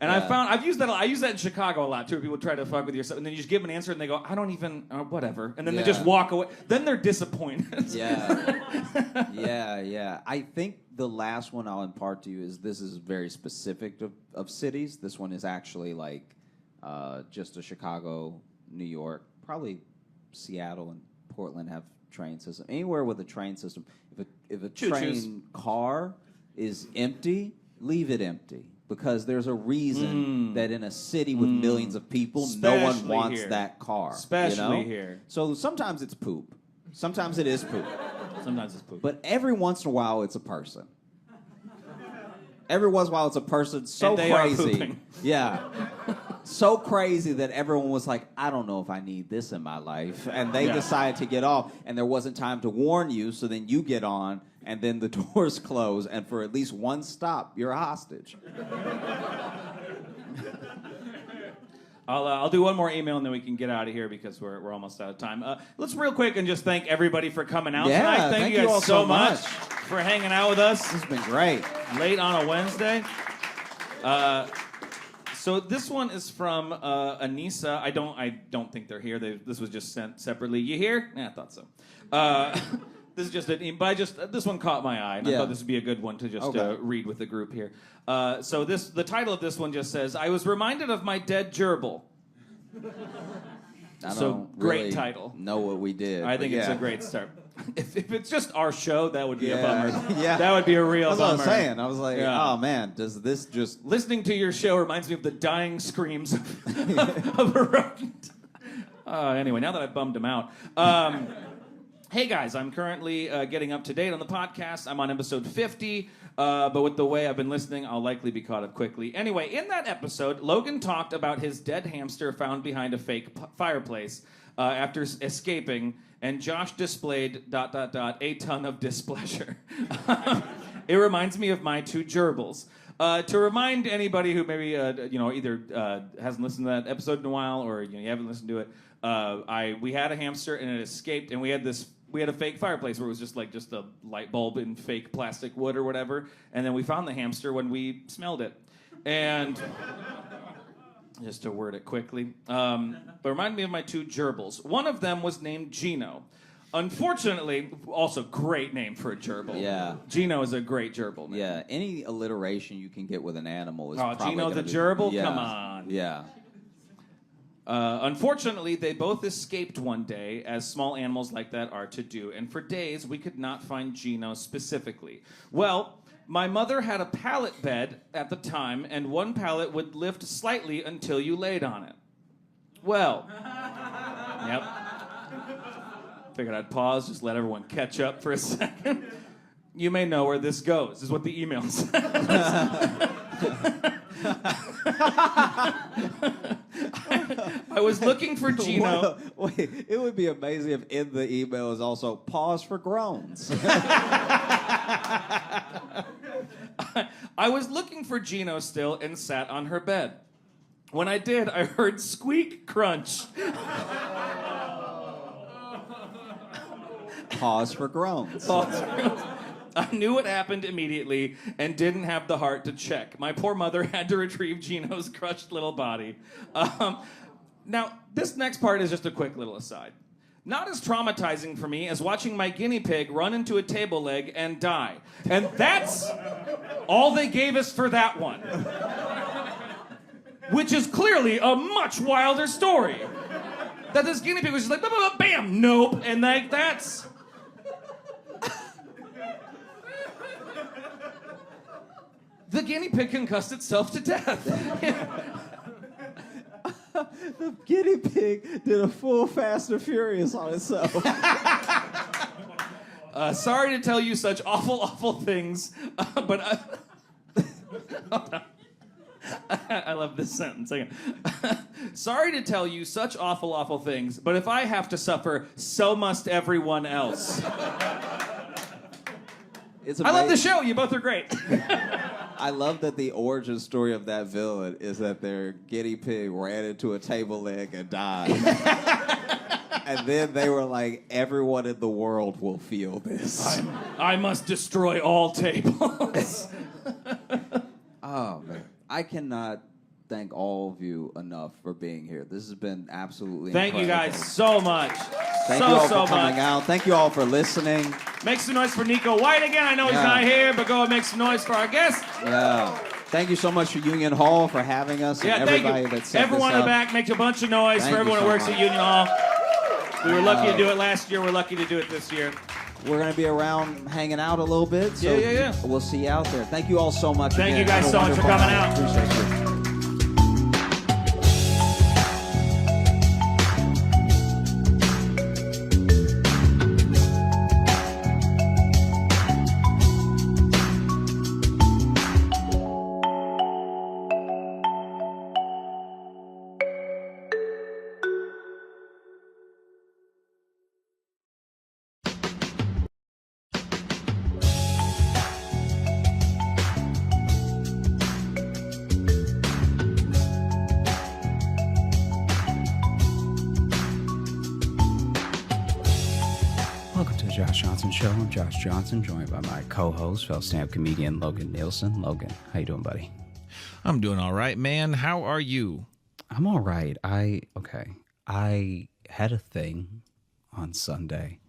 And I use that in Chicago a lot too. People try to fuck with you, and then you just give them an answer, and they go, I don't even, whatever, and then they just walk away. Then they're disappointed. Yeah. I think the last one I'll impart to you is this is very specific of cities. This one is actually like just a Chicago, New York, probably Seattle and Portland have train system. Anywhere with a train system, if a train car is empty, leave it empty. Because there's a reason that in a city with millions of people, no one wants that car. Especially here. So sometimes it's poop. Sometimes it is poop. Sometimes it's poop. But every once in a while, it's a person. Every once in a while, it's a person so and they crazy. Are pooping. Yeah. So crazy that everyone was like, I don't know if I need this in my life. And they decided to get off, and there wasn't time to warn you, so then you get on, and then the doors close, and for at least one stop, you're a hostage. I'll do one more email and then we can get out of here because we're almost out of time. Let's real quick and just thank everybody for coming out tonight. Thank you guys all so much for hanging out with us. This has been great. Late on a Wednesday. So this one is from Anissa. I don't think they're here. This was just sent separately. You here? Yeah, I thought so. This is just this one caught my eye, and I thought this would be a good one to just read with the group here. So the title of this one just says, "I was reminded of my dead gerbil." Great title. Know what we did. I think it's a great start. If it's just our show, that would be a bummer. Yeah. That would be a real bummer. That's what I was saying. I was like, oh man, does this just... Listening to your show reminds me of the dying screams of a rodent. Anyway, now that I've bummed him out. Hey guys, I'm currently getting up to date on the podcast. I'm on episode 50, but with the way I've been listening, I'll likely be caught up quickly. Anyway, in that episode, Logan talked about his dead hamster found behind a fake fireplace after escaping, and Josh displayed ... a ton of displeasure. It reminds me of my two gerbils. To remind anybody who maybe either hasn't listened to that episode in a while or you haven't listened to it, we had a hamster and it escaped, and we had a fake fireplace where it was just a light bulb in fake plastic wood or whatever, and then we found the hamster when we smelled it, and just to word it quickly, but reminded me of my two gerbils. One of them was named Gino. Unfortunately, also great name for a gerbil. Yeah. Gino is a great gerbil name. Yeah, any alliteration you can get with an animal is probably Gino the gonna gerbil? Yeah. Come on. Yeah. Unfortunately, they both escaped one day, as small animals like that are to do, and for days we could not find Gino specifically. Well, my mother had a pallet bed at the time, and one pallet would lift slightly until you laid on it. Well, yep. Figured I'd pause, just let everyone catch up for a second. You may know where this goes, is what the email says. I was looking for Gino. Wait, it would be amazing if in the email is also pause for groans. I was looking for Gino still and sat on her bed. When I did, I heard squeak crunch. Pause for groans. I knew what happened immediately and didn't have the heart to check. My poor mother had to retrieve Gino's crushed little body. Now, this next part is just a quick little aside. Not as traumatizing for me as watching my guinea pig run into a table leg and die. And that's all they gave us for that one. Which is clearly a much wilder story. That this guinea pig was just like, bam, nope, and like, that's... The guinea pig concussed itself to death. The guinea pig did a full Fast and Furious on itself. Sorry to tell you such awful, awful things, but... I love this sentence. Sorry to tell you such awful, awful things, but if I have to suffer, so must everyone else. I love the show. You both are great. I love that the origin story of that villain is that their guinea pig ran into a table leg and died. And then they were like, everyone in the world will feel this. I must destroy all tables. Oh, man. I cannot thank all of you enough for being here. This has been absolutely Thank incredible. you guys so much. Thank you all for coming out. Thank you all for listening. Make some noise for Nico White again. I know he's not here, but go and make some noise for our guest. Yeah. Thank you so much for Union Hall for having us and everybody that set Everyone this in up. the back, make a bunch of noise Thank for everyone you who so works much. at Union Hall. We were lucky to do it last year. We're lucky to do it this year. We're going to be around hanging out a little bit. So Yeah. We'll see you out there. Thank you all so much. Thank again. you guys Have a so much for wonderful coming night. out. Appreciate you. Welcome to the Josh Johnson Show. I'm Josh Johnson, joined by my co-host, fellow stand-up comedian Logan Nielsen. Logan, how you doing, buddy? I'm doing all right, man. How are you? I'm all right. I had a thing on Sunday.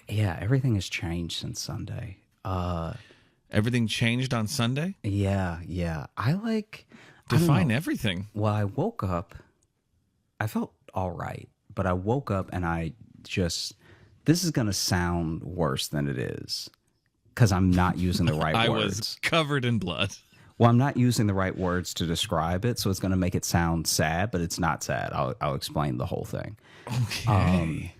Everything has changed since Sunday. Everything changed on Sunday? Yeah. Define everything. Well, I woke up. I felt all right, but I woke up and this is going to sound worse than it is because I'm not using the right I words. was covered in blood. Well, I'm not using the right words to describe it, so it's going to make it sound sad, but it's not sad. I'll explain the whole thing. Okay.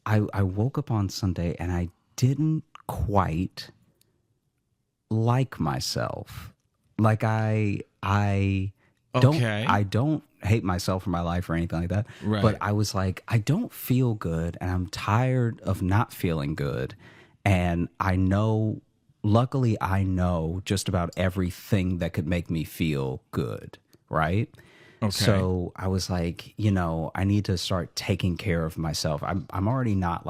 I woke up on Sunday and I didn't quite like myself. Like I don't hate myself for my life or anything like that. Right. But I was like, I don't feel good and I'm tired of not feeling good. And luckily I know just about everything that could make me feel good. Right. Okay. So I was like, I need to start taking care of myself. I'm already not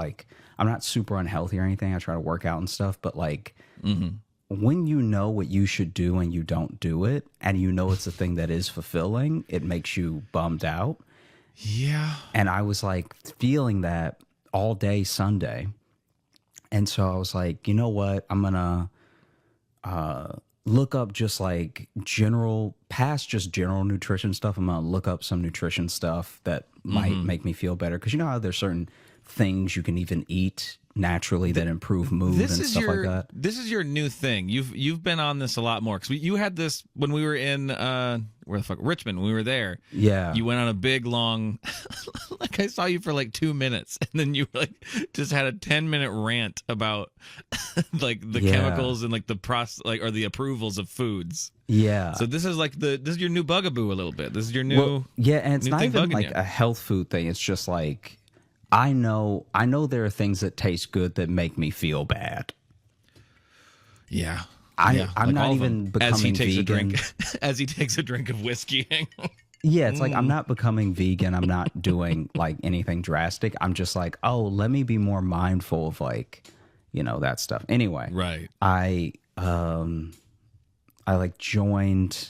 I'm not super unhealthy or anything. I try to work out and stuff, but when you know what you should do and you don't do it, and it's the thing that is fulfilling, it makes you bummed out. Yeah. And I was feeling that all day Sunday. And so I was like, you know what? I'm going to look up just general nutrition stuff. I'm going to look up some nutrition stuff that might make me feel better. Because you know how there's certain things you can even eat naturally that improve mood and stuff like that. This is your new thing. You've been on this a lot more because you had this when we were in Richmond. When we were there, yeah. You went on a big long, I saw you for 2 minutes, and then you just had a 10-minute rant about the chemicals and the process or the approvals of foods. Yeah. So this is this is your new bugaboo a little bit. This is your new and it's new not thing even bugging you. a health food thing. It's just I know there are things that taste good that make me feel bad. Yeah. I'm not even becoming as he takes vegan. As he takes a drink of whiskey. Yeah, it's I'm not becoming vegan. I'm not doing anything drastic. I'm just let me be more mindful of that stuff. Anyway, Right. I like joined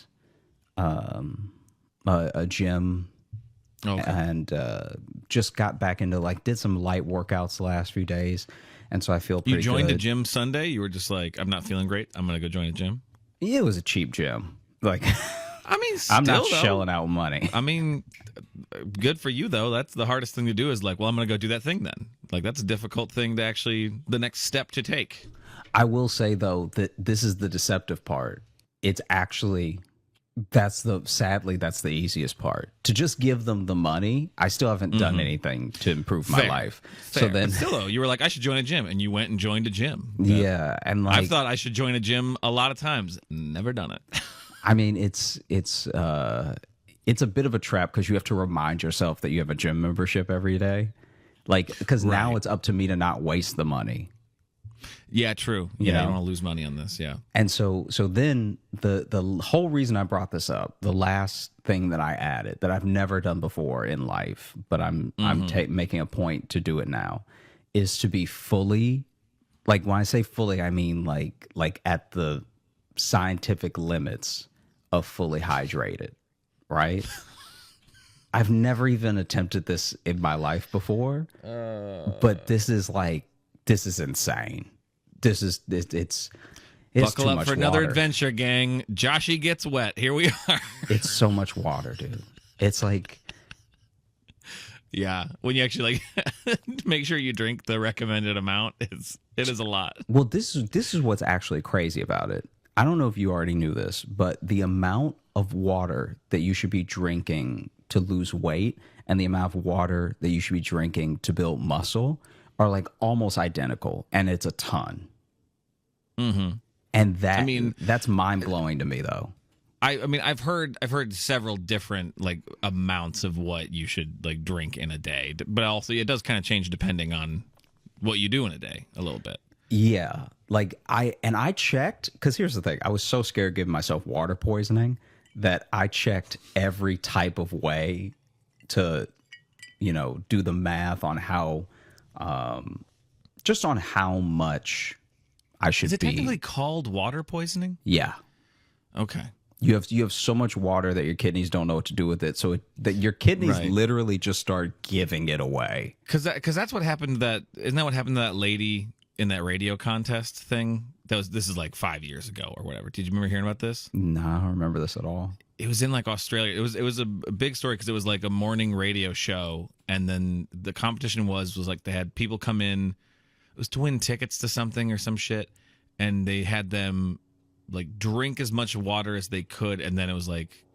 a gym Okay. and just got back into like did some light workouts the last few days, and so I feel pretty You joined good. a gym Sunday? You were just like, I'm not feeling great. I'm going to go join a gym? It was a cheap gym. Like I mean, still, I'm not though. shelling out money. I mean, good for you, though. That's the hardest thing to do is like, well, I'm going to go do that thing then. Like, that's a difficult thing to actually, the next step to take. I will say, though, that this is the deceptive part. It's actually, sadly, that's the easiest part. To just give them the money, I still haven't done anything to improve my Fair. life. Fair. So then, But still, though, you were like, I should join a gym. And you went and joined a gym. yeah. And like, I've thought I should join a gym a lot of times. Never done it. I mean, it's a bit of a trap because you have to remind yourself that you have a gym membership every day. Like, because now Right. it's up to me to not waste the money. Yeah, true. You Yeah, know? you don't want to lose money on this. Yeah. And so then the whole reason I brought this up, the last thing that I added that I've never done before in life, but I'm making a point to do it now, is to be fully, like when I say fully, I mean like at the scientific limits of fully hydrated, right? I've never even attempted this in my life before, but this is insane. It's Buckle too up much for another water. adventure, gang. Joshy gets wet. Here we are. It's so much water, dude. It's like, Yeah. When you actually like make sure you drink the recommended amount, it is a lot. well, this is what's actually crazy about it. I don't know if you already knew this, but the amount of water that you should be drinking to lose weight and the amount of water that you should be drinking to build muscle are like almost identical, and it's a ton. Mm-hmm. And that, I mean, that's mind blowing to me, though. I mean, I've heard several different like amounts of what you should like drink in a day, but also it does kind of change depending on what you do in a day a little bit. Yeah, like I checked, because here's the thing: I was so scared giving myself water poisoning that I checked every type of way to, do the math on how, just on how much I should Is it be. technically called water poisoning? Yeah, Okay. you have so much water that your kidneys don't know what to do with it, so that your kidneys Right. literally just start giving it away. Because that's what happened. Isn't that what happened to that lady in that radio contest thing? This is like 5 years ago or whatever. Did you remember hearing about this? No, I don't remember this at all. It was in like Australia. It was a big story because it was like a morning radio show, and then the competition was like they had people come in. It was to win tickets to something or some shit, and they had them like drink as much water as they could, and then it was like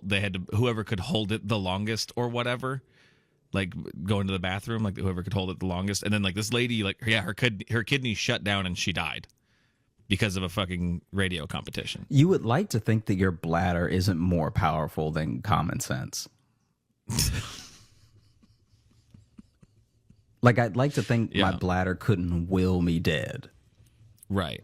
they had to, whoever could hold it the longest or whatever, like go into the bathroom, like whoever could hold it the longest, and then like this lady, like her kidneys shut down and she died because of a fucking radio competition. You would like to think that your bladder isn't more powerful than common sense. Like, I'd like to think my Yeah. bladder couldn't will me dead. Right.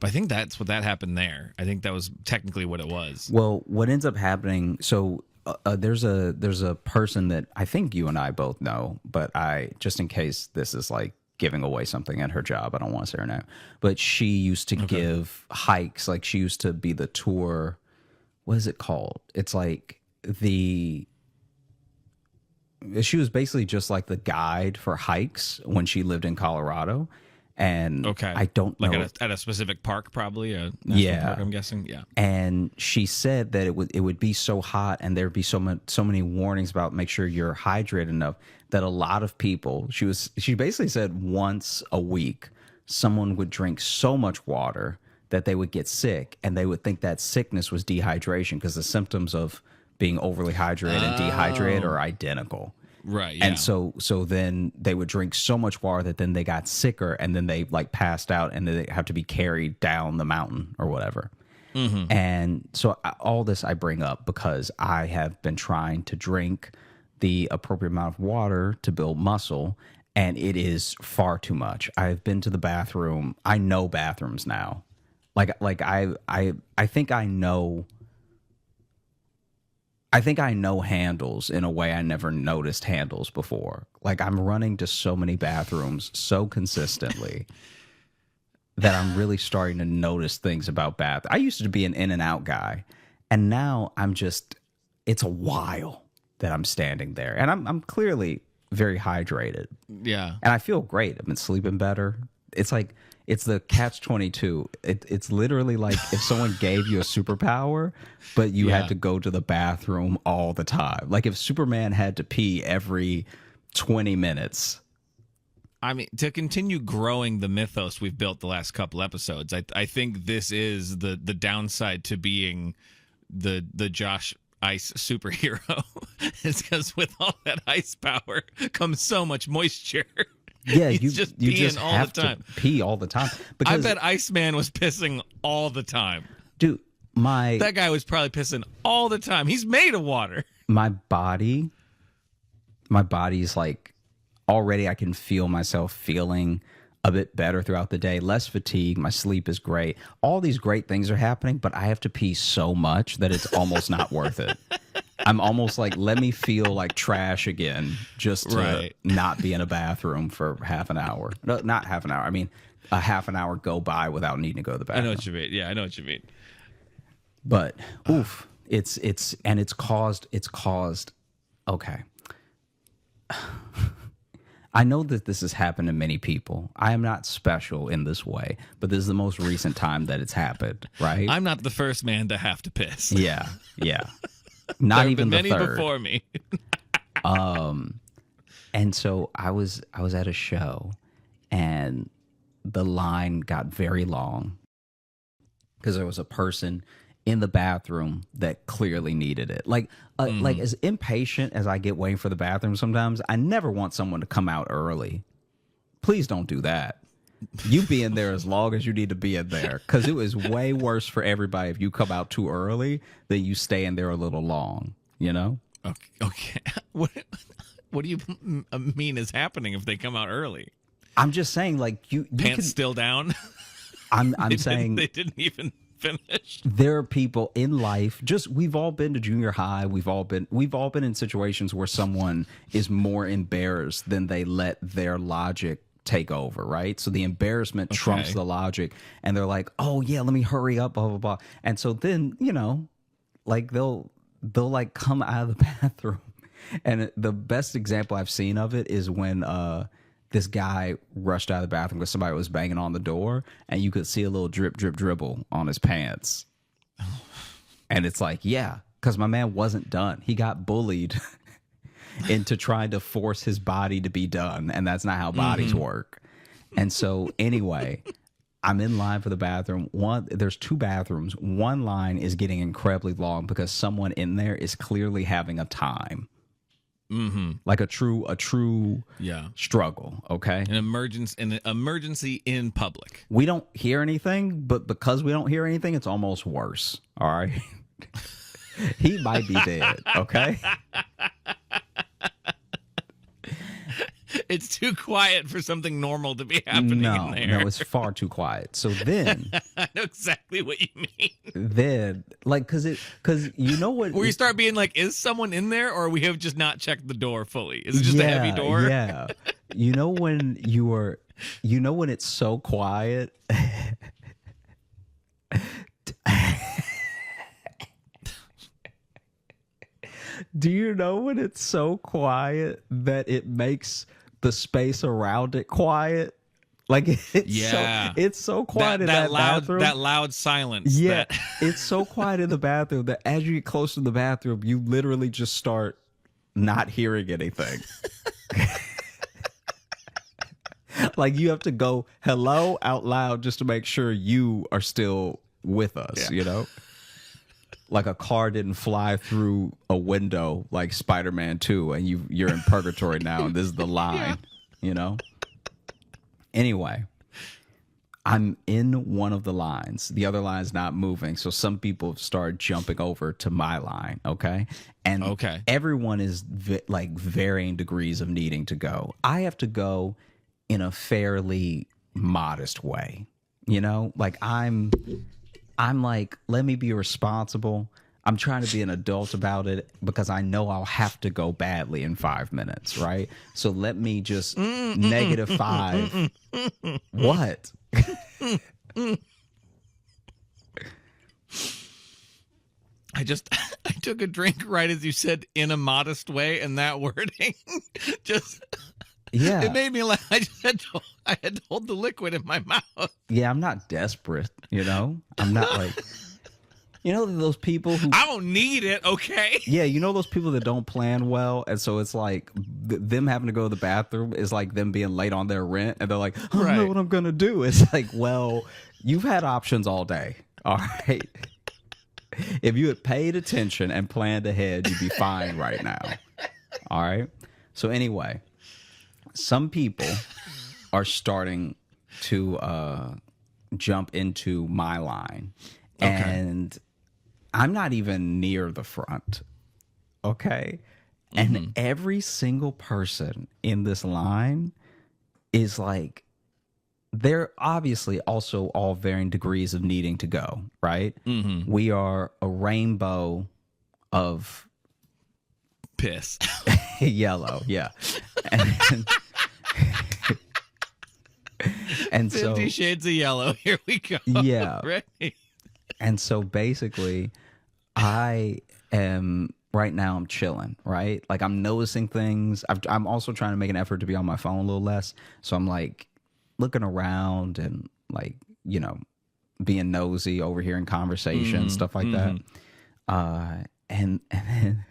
But I think that's what that happened there. I think that was technically what it was. Well, what ends up happening, so there's a person that I think you and I both know, but just in case this is like giving away something at her job, I don't want to say her name, but she used to give hikes. Like, she used to be the tour, what is it called? It's like she was basically just like the guide for hikes when she lived in Colorado. And Okay. I don't know. Like at a specific park, probably a national Yeah. park, I'm guessing. Yeah. And she said that it would be so hot and there'd be so many warnings about make sure you're hydrated enough that a lot of people, she basically said once a week someone would drink so much water that they would get sick, and they would think that sickness was dehydration because the symptoms of being overly hydrated and dehydrated are identical. Right. Yeah. And so then they would drink so much water that then they got sicker, and then they like passed out, and then they have to be carried down the mountain or whatever. Mm-hmm. And so all this I bring up because I have been trying to drink the appropriate amount of water to build muscle, and it is far too much. I've been to the bathroom. I know bathrooms now. Like I think I know I think I know handles in a way I never noticed handles before. Like I'm running to so many bathrooms so consistently that I'm really starting to notice things about bath. I used to be an in and out guy, and now I'm just, it's a while that I'm standing there, and I'm clearly very hydrated. Yeah. And I feel great. I've been sleeping better. It's like, it's the catch-22. It's literally like if someone gave you a superpower, but you had to go to the bathroom all the time. Like if Superman had to pee every 20 minutes. I mean, to continue growing the mythos we've built the last couple episodes, I think this is the downside to being the Josh Ice superhero. It's because with all that ice power comes so much moisture. Yeah, He's you just just all have the time. to pee all the time. I Because, bet Iceman was pissing all the time. dude, That guy was probably pissing all the time. He's made of water. my body's like, already I can feel myself feeling a bit better throughout the day, less fatigue, my sleep is great. All these great things are happening, but I have to pee so much that it's almost not worth it. I'm almost like, let me feel like trash again just to not be in a bathroom for half an hour. No, not half an hour. I mean, a half an hour go by without needing to go to the I bathroom. know what you mean. Yeah, I know what you mean. But oof, it's caused okay. I know that this has happened to many people. I am not special in this way, but this is the most recent time that it's happened, right? I'm not the first man to have to piss. Yeah. Not even the many third. before me. And so I was at a show, and the line got very long because there was a person in the bathroom that clearly needed it. Like as impatient as I get waiting for the bathroom sometimes, I never want someone to come out early. Please don't do that. You be in there as long as you need to be in there, because it was way worse for everybody if you come out too early than you stay in there a little long, you know? Okay. What do you mean is happening if they come out early? I'm just saying, like, you Pants can, still down? I'm saying they didn't even finish. there are people in life, we've all been to junior high, we've all been in situations where someone is more embarrassed than they let their logic take over, right? So the embarrassment trumps the logic, and they're like, oh yeah, let me hurry up, blah blah blah. And so then, you know, like they'll like come out of the bathroom, and the best example I've seen of it is when this guy rushed out of the bathroom because somebody was banging on the door, and you could see a little drip dribble on his pants. And it's like, yeah, because my man wasn't done. He got bullied into trying to force his body to be done, and that's not how bodies work. And so anyway, I'm in line for the bathroom. There's two bathrooms. One line is getting incredibly long because someone in there is clearly having a time. Like a true struggle. Okay, An emergency in public. we don't hear anything, but because we don't hear anything, it's almost worse. All right. He might be dead. Okay. It's too quiet for something normal to be happening in there. No, it's far too quiet. So then, I know exactly what you mean. like, because you know what? Where you start being like, is someone in there, or we have just not checked the door fully? Is it just a heavy door? Yeah. You know when when it's so quiet. Do you know when it's so quiet that it makes the space around it quiet? Like it's so quiet in that bathroom. That loud silence. Yeah, it's so quiet in the bathroom that as you get close to the bathroom, you literally just start not hearing anything. Like you have to go hello out loud just to make sure you are still with us, you know? Like a car didn't fly through a window like Spider-Man 2 and you're in purgatory now and this is the line, you know? Anyway, I'm in one of the lines. The other line's not moving. So some people start jumping over to my line, okay? And everyone is like varying degrees of needing to go. I have to go in a fairly modest way, you know? Like I'm like, let me be responsible. I'm trying to be an adult about it because I know I'll have to go badly in 5 minutes, right? So let me just -5. What? I took a drink right as you said in a modest way, and that wording just Yeah. it made me laugh. I had to hold the liquid in my mouth. Yeah, I'm not desperate, you know? I'm not like, you know, those people who, I don't need it, okay? yeah, you know, those people that don't plan well. And so it's like them having to go to the bathroom is like them being late on their rent. And they're like, I don't know Right. what I'm going to do. It's like, well, you've had options all day. All right. If you had paid attention and planned ahead, you'd be fine right now. All right. So anyway, some people are starting to jump into my line. Okay. And I'm not even near the front. Okay. And every single person in this line is like, they're obviously also all varying degrees of needing to go, right? We are a rainbow of Piss. yellow, yeah. And so 50 Shades of Yellow. Here we go. Yeah. Right. And so basically, I am right now. I'm chilling, right? Like I'm noticing things. I'm also trying to make an effort to be on my phone a little less. So I'm like looking around and like, you know, being nosy, overhearing conversations, stuff like that. And then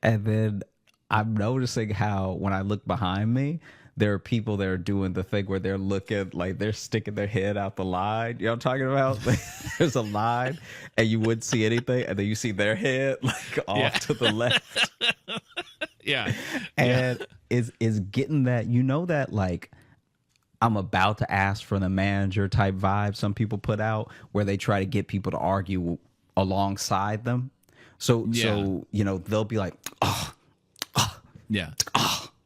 and then I'm noticing how when I look behind me, there are people that are doing the thing where they're looking like they're sticking their head out the line. You know what I'm talking about? Like, there's a line and you wouldn't see anything, and then you see their head like off to the left. Yeah. And is getting that, you know, that like I'm about to ask for the manager type vibe some people put out where they try to get people to argue alongside them. So you know, they'll be like, Yeah.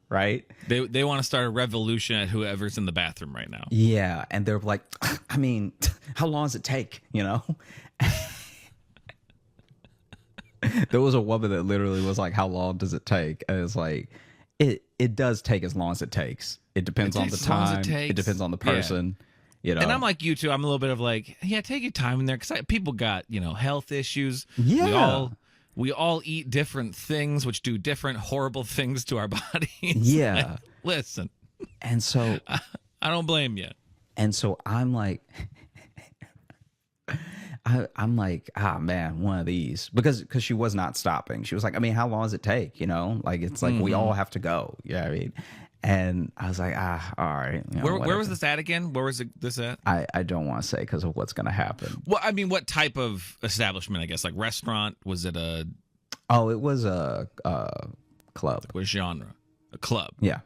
right? They want to start a revolution at whoever's in the bathroom right now. Yeah, and they're like, I mean, how long does it take, you know? There was a woman that literally was like, how long does it take? And it's like, it does take as long as it takes. It depends on the takes as long as it time. It takes. depends on the person. You know? And I'm like you too. I'm a little bit of like, yeah, take your time in there because people got, you know, health issues. Yeah. We all eat different things, which do different horrible things to our bodies. Yeah. Like, listen, And so I don't blame you. And so I'm like, I'm like, ah, man, one of these, because she was not stopping. She was like, I mean, how long does it take? You know, like it's like we all have to go. Yeah, I mean, and I was like, all right. You know, Where whatever. was this at again? Where was this at? I don't want to say because of what's going to happen. Well, I mean, what type of establishment? I guess like restaurant. Was it a Oh, it was a club. what genre? A club. Yeah,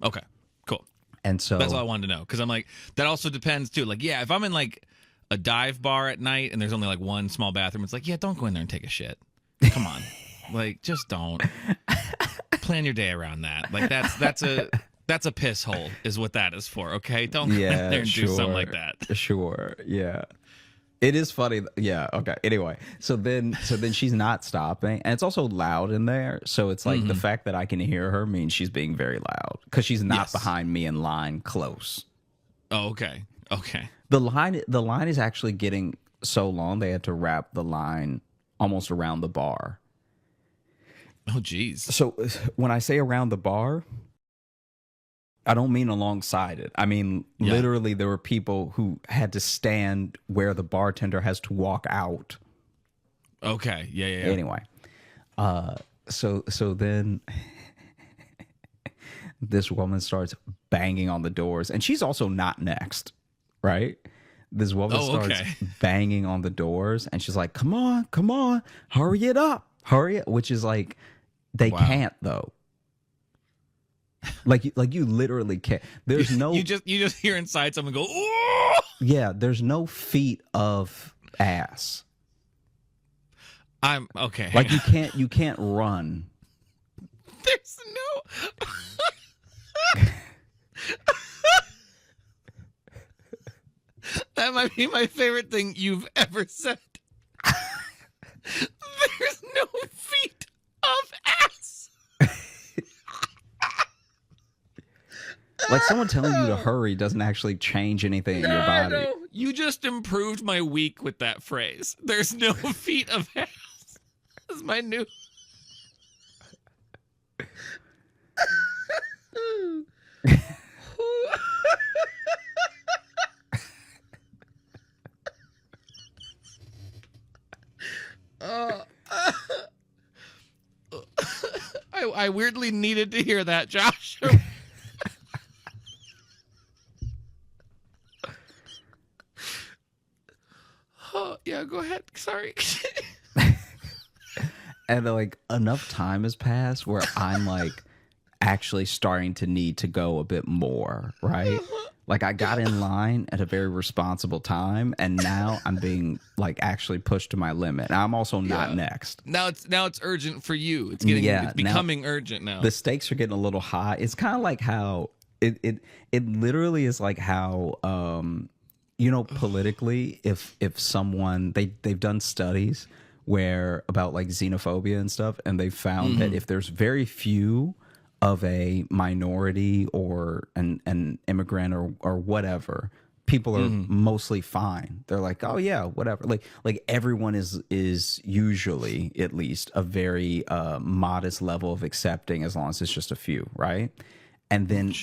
Okay, cool. and so That's all I wanted to know because I'm like that also depends too. Like, yeah, if I'm in like a dive bar at night and there's only like one small bathroom, it's like, yeah, don't go in there and take a shit. Come on, like just don't. Plan your day around that. Like that's a piss hole is what that is for. Okay, don't go in there and do something like that. Sure, yeah. It is funny. Yeah. Okay. Anyway, so then she's not stopping, and it's also loud in there. So it's like the fact that I can hear her means she's being very loud because she's not Yes. behind me in line close. Oh, okay. Okay. The line is actually getting so long they had to wrap the line almost around the bar. Oh, geez. So when I say around the bar, I don't mean alongside it. I mean, literally, there were people who had to stand where the bartender has to walk out. Okay. Yeah. Anyway, so then this woman starts banging on the doors, and she's also not next, right? This woman starts banging on the doors, and she's like, come on, hurry it up, which is like, they can't though. Like you literally can't. There's no. You just hear inside someone go, "Ooh!" Yeah, there's no feet of ass. I'm okay. Like you can't run. There's no. That might be my favorite thing you've ever said. There's no feet of ass. Like someone telling you to hurry doesn't actually change anything in your body. No. You just improved my week with that phrase. There's no feet of ass. That's my new. I weirdly needed to hear that, Josh. Oh, yeah, go ahead. Sorry. And like enough time has passed where I'm like actually starting to need to go a bit more, right? Like I got in line at a very responsible time, and now I'm being like actually pushed to my limit. And I'm also not next. Now it's urgent for you. It's becoming urgent now. The stakes are getting a little high. It's kind of like how it literally is like how politically, if someone they've done studies where about like xenophobia and stuff, and they found that if there's very few of a minority or an immigrant or whatever, people are mostly fine. They're like, oh yeah, whatever. Like everyone is usually at least a very modest level of accepting, as long as it's just a few, right? And then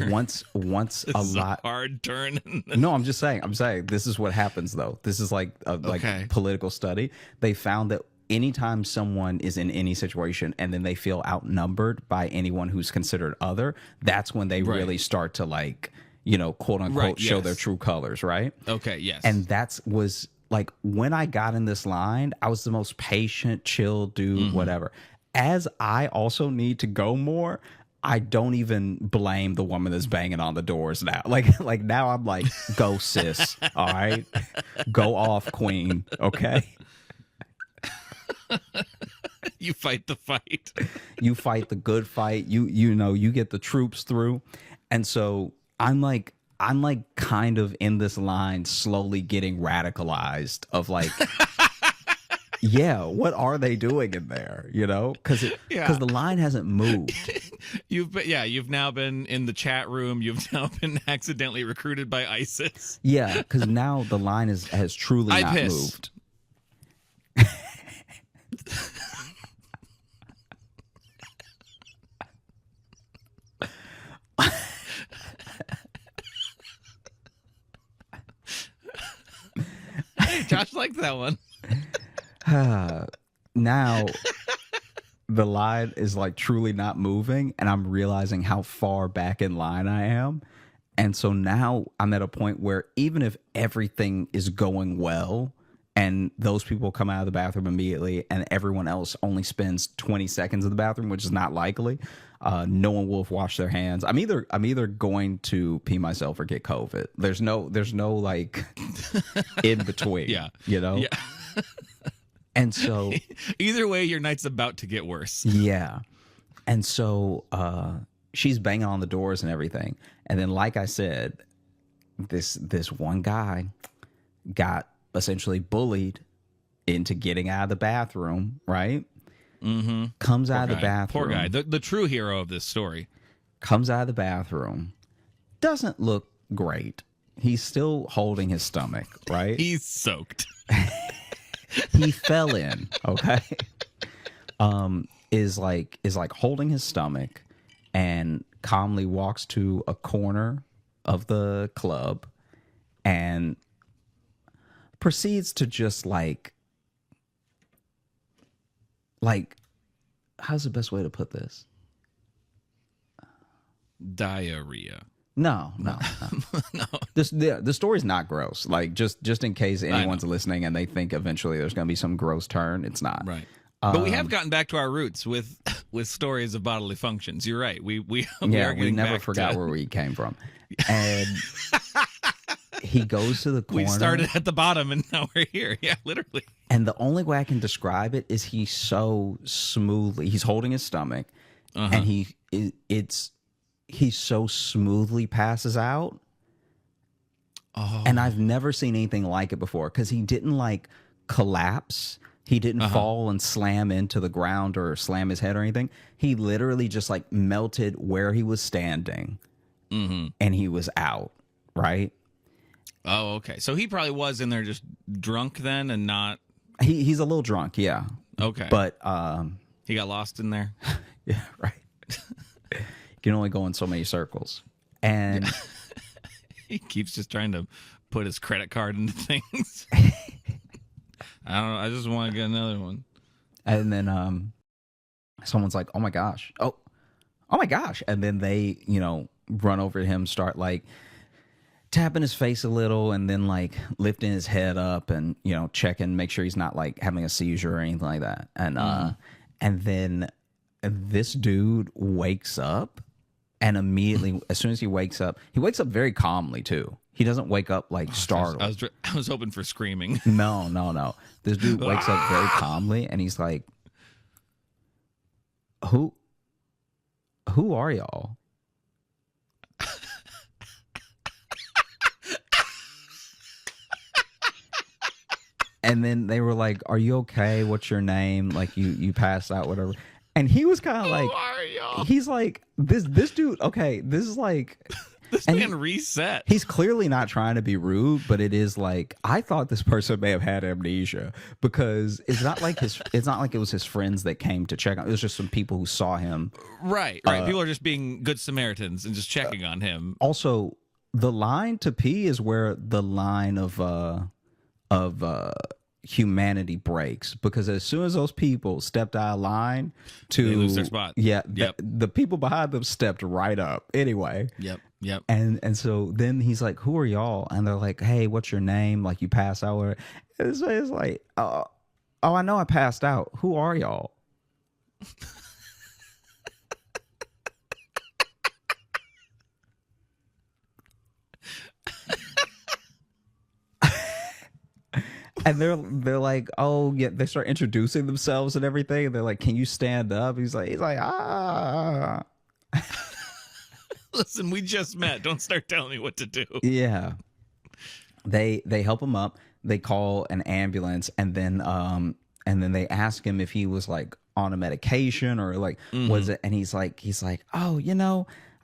once this a is lot a hard turn. No, I'm saying this is what happens though. This is like a political study. They found that anytime someone is in any situation and then they feel outnumbered by anyone who's considered other, that's when they really start to like, quote unquote show their true colors, right? Okay, yes. And was like when I got in this line, I was the most patient, chill dude, whatever. As I also need to go more, I don't even blame the woman that's banging on the doors now. Like now I'm like, go sis, all right? Go off, queen, okay? You fight the fight. You fight the good fight. You get the troops through. And so I'm like kind of in this line slowly getting radicalized of like yeah, what are they doing in there? Because the line hasn't moved. You've now been in the chat room. You've now been accidentally recruited by ISIS. Yeah, because now the line has truly not moved. Josh liked that one. Now the line is like truly not moving, and I'm realizing how far back in line I am. And so now I'm at a point where even if everything is going well and those people come out of the bathroom immediately and everyone else only spends 20 seconds in the bathroom, which is not likely, no one will have washed their hands. I'm either going to pee myself or get COVID. There's no like in between. Yeah. Yeah. And so either way, your night's about to get worse. Yeah. And so she's banging on the doors and everything. And then, like I said, this one guy got essentially bullied into getting out of the bathroom, right? Mm-hmm. Comes out of the bathroom. Poor guy. The true hero of this story. Comes out of the bathroom. Doesn't look great. He's still holding his stomach, right? He's soaked. He fell in, okay? Is like holding his stomach and calmly walks to a corner of the club and proceeds to just like how's the best way to put this? Diarrhea. No. No. The story's not gross. Like just in case anyone's listening and they think eventually there's going to be some gross turn, it's not. Right. But we have gotten back to our roots with stories of bodily functions. You're right. We never forgot where we came from. And he goes to the corner. We started at the bottom and now we're here. Yeah, literally. And the only way I can describe it is he's so smoothly. He's holding his stomach, and he so smoothly passes out. And I've never seen anything like it before because he didn't like collapse. He didn't fall and slam into the ground or slam his head or anything. He literally just like melted where he was standing and he was out, right? Oh, okay. So he probably was in there just drunk then and not... He's a little drunk, yeah. Okay. But... he got lost in there? Yeah, right. You can only go in so many circles. And... He keeps just trying to put his credit card into things. I don't know. I just want to get another one. And then someone's like, oh my gosh. Oh my gosh. And then they, run over to him, start like tapping his face a little and then like lifting his head up and, checking, make sure he's not like having a seizure or anything like that. And then this dude wakes up and immediately, as soon as he wakes up very calmly too. He doesn't wake up like startled. I was hoping for screaming. No. This dude wakes up very calmly and he's like, Who are y'all? And then they were like, are you okay? What's your name? Like you passed out, whatever. And he was kind of like, Who are y'all? He's like, this dude, okay, this is like... This man reset. He's clearly not trying to be rude, but it is like I thought this person may have had amnesia because it's not like it was his friends that came to check on. It was just some people who saw him. Right. People are just being good Samaritans and just checking on him. Also, the line to pee is where the line of humanity breaks because as soon as those people stepped out of line they lose their spot. Yeah, yep. the people behind them stepped right up. Anyway. Yep. And so then he's like, who are y'all? And they're like, hey, what's your name? Like you pass out. It's like, oh, I know I passed out. Who are y'all? And they're like, oh yeah, they start introducing themselves and everything. And they're like, can you stand up? He's like, ah. Listen, we just met. Don't start telling me what to do. Yeah. They help him up. They call an ambulance and then they ask him if he was like on a medication or like was it, and he's like, oh,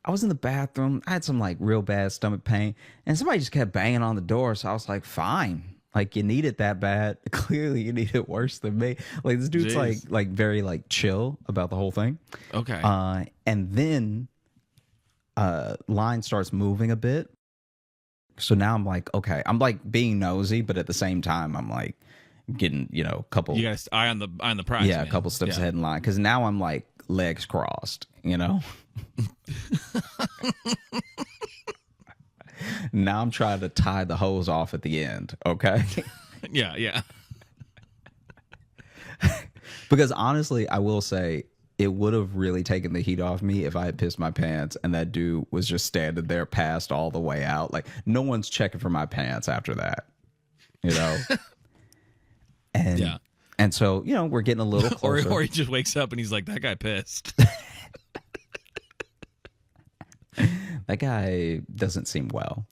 I was in the bathroom. I had some like real bad stomach pain and somebody just kept banging on the door. So I was like, fine. Like you need it that bad. Clearly you need it worse than me. Like this dude's like very like chill about the whole thing. Okay. And then line starts moving a bit. So now I'm like, okay, I'm like being nosy, but at the same time I'm like getting, a couple. You got eye on the prize. Yeah, man. a couple steps ahead in line because now I'm like legs crossed, Now I'm trying to tie the hose off at the end. Okay. Yeah. Because honestly, I will say it would have really taken the heat off me if I had pissed my pants and that dude was just standing there passed all the way out. Like no one's checking for my pants after that, And so, we're getting a little closer. or he just wakes up and he's like, that guy pissed. That guy doesn't seem well.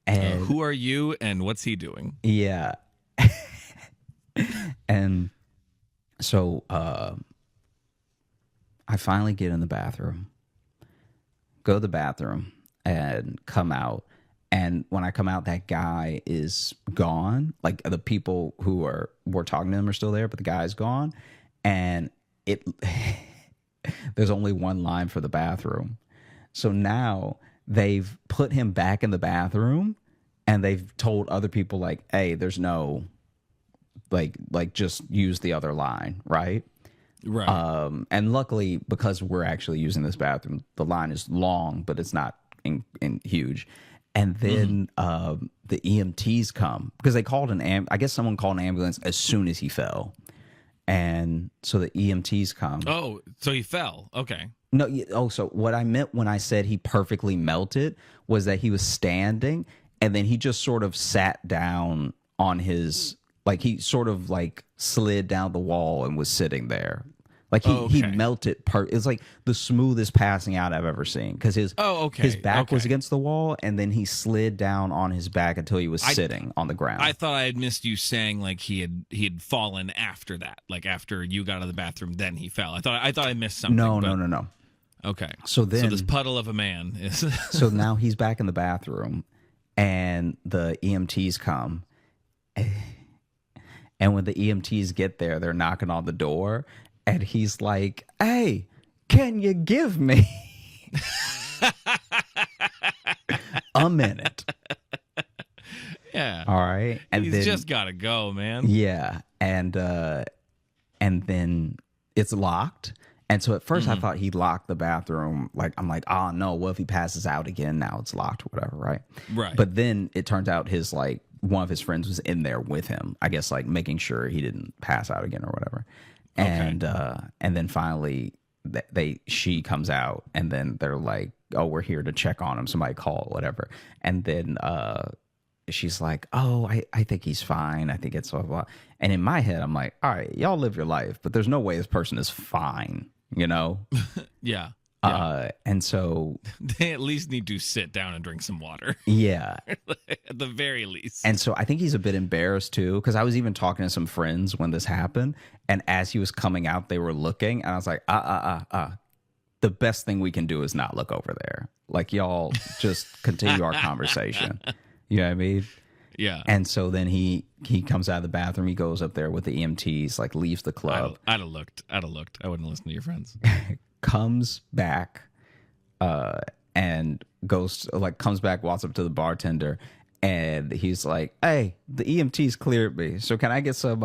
And who are you and what's he doing? Yeah. And so I finally get in the bathroom, go to the bathroom and come out. And when I come out, that guy is gone. Like the people who were talking to him are still there, but the guy's gone. And there's only one line for the bathroom. So now they've put him back in the bathroom and they've told other people like, hey, there's no like just use the other line, right? Right. And luckily, because we're actually using this bathroom, the line is long, but it's not in huge. And then the EMTs come because they called I guess someone called an ambulance as soon as he fell. And so the EMTs come. Oh, so he fell. Okay. No. So what I meant when I said he perfectly melted was that he was standing and then he just sort of sat down on his, like he sort of like slid down the wall and was sitting there. Like he melted it's like the smoothest passing out I've ever seen because his back was against the wall and then he slid down on his back until he was sitting on the ground. I thought I had missed you saying like he had fallen after that, like after you got out of the bathroom, then he fell. I thought I missed something. No. Okay. So this puddle of a man is. So now he's back in the bathroom, and the EMTs come, and when the EMTs get there, they're knocking on the door. And he's like, "Hey, can you give me a minute?" Yeah. All right. And he's just gotta go, man. Yeah. And then it's locked. And so at first I thought he locked the bathroom. Like I'm like, oh no, what if he passes out again? Now it's locked or whatever, right? Right. But then it turns out his like one of his friends was in there with him. I guess like making sure he didn't pass out again or whatever. And then finally she comes out and then they're like, oh, we're here to check on him. Somebody call, whatever. And then she's like, oh, I think he's fine. I think it's blah, blah. And in my head, I'm like, all right, y'all live your life, but there's no way this person is fine, you know? Yeah. And so they at least need to sit down and drink some water. Yeah. At the very least. And so I think he's a bit embarrassed too, because I was even talking to some friends when this happened. And as he was coming out, they were looking, and I was like, the best thing we can do is not look over there. Like, y'all just continue our conversation. You know what I mean? Yeah. And so then he comes out of the bathroom. He goes up there with the EMTs, like leaves the club. I'd have looked. I wouldn't listen to your friends. Comes back, and comes back, walks up to the bartender, and he's like, "Hey, the EMTs cleared me. So can I get some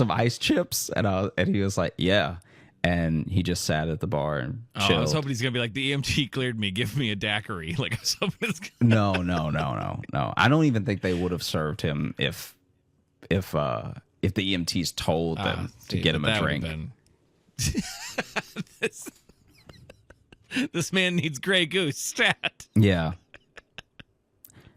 ice chips?" And he was like, "Yeah." And he just sat at the bar and chilled. I was hoping he's gonna be like, the EMT cleared me. Give me a daiquiri. Like I was hoping it's No. I don't even think they would have served him if the EMTs told them to get him a drink. This man needs Grey Goose stat. Yeah.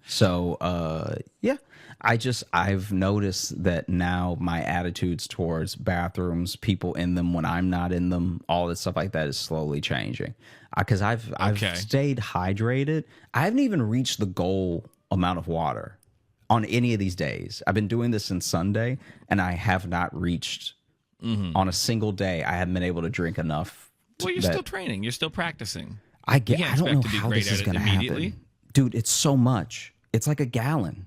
So yeah. I've noticed that now my attitudes towards bathrooms, people in them when I'm not in them, all this stuff like that is slowly changing. Because I've stayed hydrated. I haven't even reached the goal amount of water on any of these days. I've been doing this since Sunday, and I have not reached on a single day. I haven't been able to drink enough. Well, you're still training. You're still practicing. I don't know how this is going to happen. Dude, it's so much. It's like a gallon.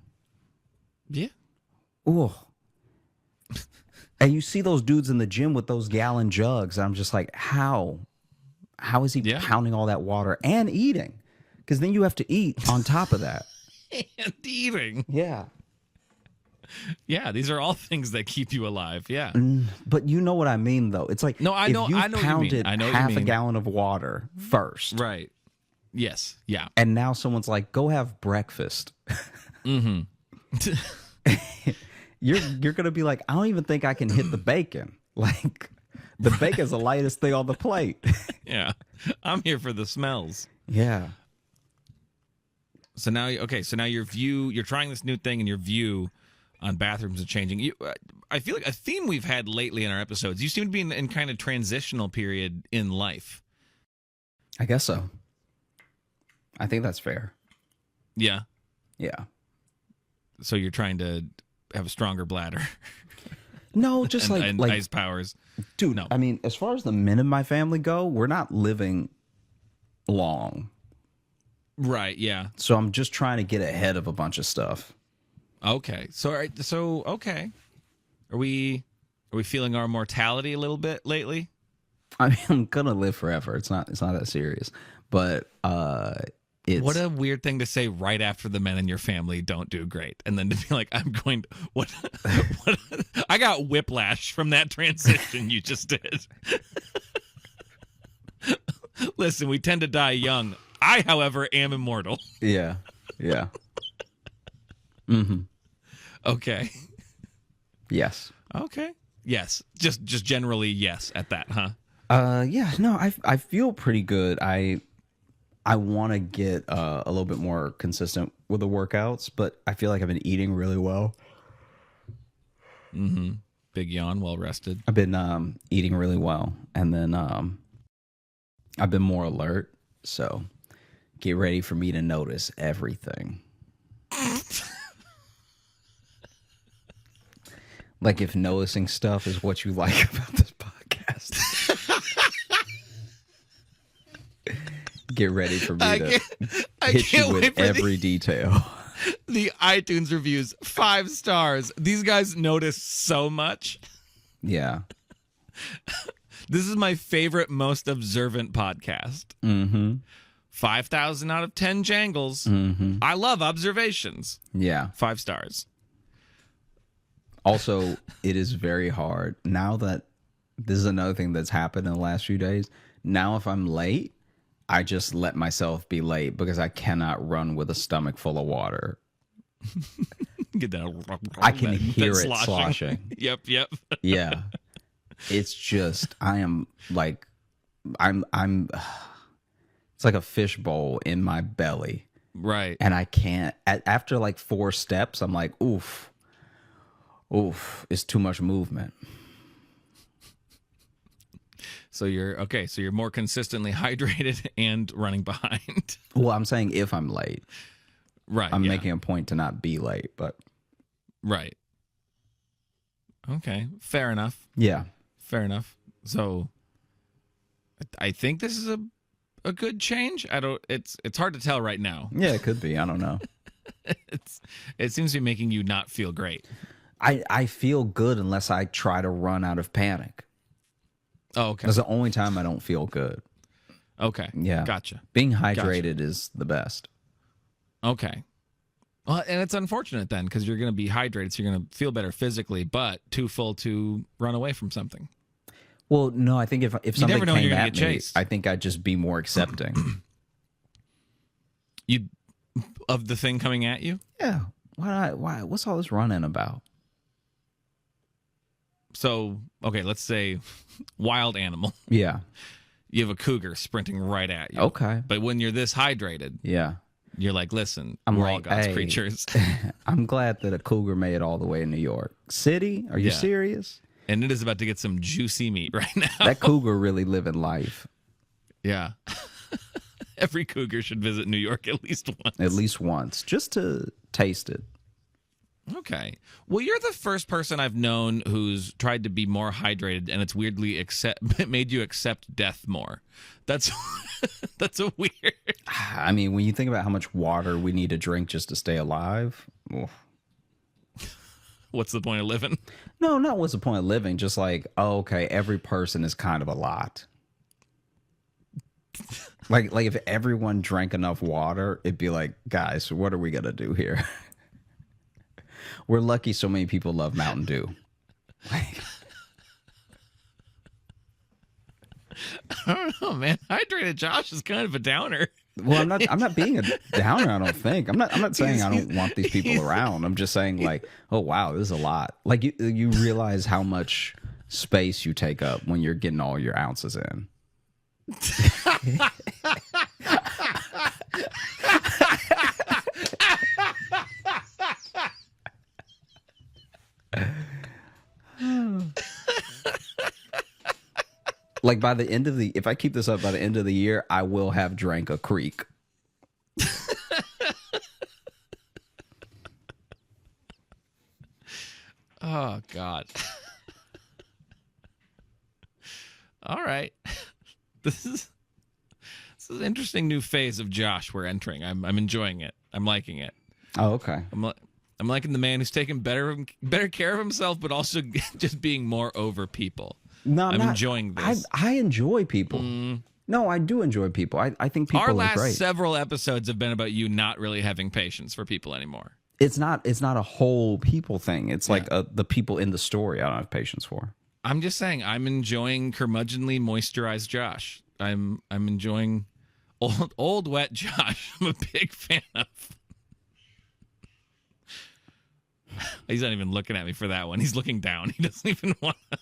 Yeah. Oh. And you see those dudes in the gym with those gallon jugs. I'm just like, how is he pounding all that water and eating? Because then you have to eat on top of that. And eating. Yeah. Yeah, these are all things that keep you alive. Yeah. But you know what I mean, though. It's like, I know pounded half a gallon of water first. Right. Yes. Yeah. And now someone's like, go have breakfast. Mm-hmm. You're gonna be like, I don't even think I can hit the bacon. Like, the bacon's the lightest thing on the plate. Yeah, I'm here for the smells. Yeah. So now your view, you're trying this new thing, and your view on bathrooms is changing. I feel like a theme we've had lately in our episodes. You seem to be in kind of transitional period in life. I guess so. I think that's fair. Yeah. Yeah. So you're trying to have a stronger bladder. No, just and like ice powers. Dude, no. I mean, as far as the men in my family go, we're not living long. Right, yeah. So I'm just trying to get ahead of a bunch of stuff. Okay. Okay. Are we feeling our mortality a little bit lately? I mean, I'm gonna live forever. It's not that serious. But what a weird thing to say right after the men in your family don't do great, and then to be like, I'm going to what I got whiplash from that transition you just did. Listen, we tend to die young. I, however, am immortal. Yeah. Mm-hmm. Okay. Yes. Okay. Yes. Just generally yes at that, huh? Yeah. No, I feel pretty good. I want to get a little bit more consistent with the workouts, but I feel like I've been eating really well. Mm-hmm. Big yawn, well rested. I've been eating really well, and then I've been more alert. So get ready for me to notice everything. Like if noticing stuff is what you like about this podcast. Get ready for me to hit you with every detail. The iTunes reviews, 5 stars. These guys notice so much. Yeah. This is my favorite, most observant podcast. Mm-hmm. 5,000 out of 10 jangles. Mm-hmm. I love observations. Yeah. 5 stars. Also, it is very hard. Now that this is another thing that's happened in the last few days. Now if I'm late, I just let myself be late because I cannot run with a stomach full of water. Get that. I can hear it sloshing. Yep. Yeah. It's just I'm it's like a fishbowl in my belly. Right. And I can't after like 4 steps, I'm like, oof, it's too much movement. So you're more consistently hydrated and running behind. Well, I'm saying if I'm late. Right. I'm making a point to not be late, but right. Okay. Fair enough. yeah. Fair enough. So I think this is a good change. It's hard to tell right now. Yeah, it could be. I don't know. It seems to be making you not feel great. I feel good unless I try to run out of panic. Oh, okay. That's the only time I don't feel good. Okay. Yeah. Gotcha. Being hydrated is the best. Okay. Well, and it's unfortunate then because you're going to be hydrated, so you're going to feel better physically, but too full to run away from something. Well, no, I think if something never know when came you're gonna at get me, chased. I think I'd just be more accepting. You of the thing coming at you? Yeah. Why? What's all this running about? So, okay, let's say wild animal. Yeah. You have a cougar sprinting right at you. Okay. But when you're this hydrated, Yeah. you're like, listen, I'm we're all like, God's hey. creatures. I'm glad that a cougar made it all the way to New York City. Are you Yeah. serious? And it is about to get some juicy meat right now. That cougar really living life. Yeah. Every cougar should visit New York at least once. At least once, just to taste it. Okay. Well, you're the first person I've known who's tried to be more hydrated, and it's weirdly made you accept death more. That's that's a weird. I mean, when you think about how much water we need to drink just to stay alive. Oof. What's the point of living? No, not what's the point of living. Just like, oh, okay, every person is kind of a lot. Like if everyone drank enough water, it'd be like, guys, what are we gonna do here? We're lucky so many people love Mountain Dew. Like, I don't know, man. Hydrated Josh is kind of a downer. well, I'm not being a downer, I don't think. I'm not saying I don't want these people around. I'm just saying like, oh wow, this is a lot. Like you realize how much space you take up when you're getting all your ounces in. Like by the end of if I keep this up by the end of the year, I will have drank a creek. Oh God. All right. This is an interesting new phase of Josh we're entering. I'm enjoying it. I'm liking it. Oh, okay. I'm liking the man who's taking better care of himself, but also just being more over people. No, I'm enjoying this. I enjoy people. No, I do enjoy people. I think people Our are last great. several episodes have been about you not really having patience for people anymore. It's not a whole people thing. It's like the people in the story I don't have patience for. I'm just saying I'm enjoying curmudgeonly moisturized Josh. I'm enjoying old wet Josh. I'm a big fan of. He's not even looking at me for that one. He's looking down. He doesn't even want to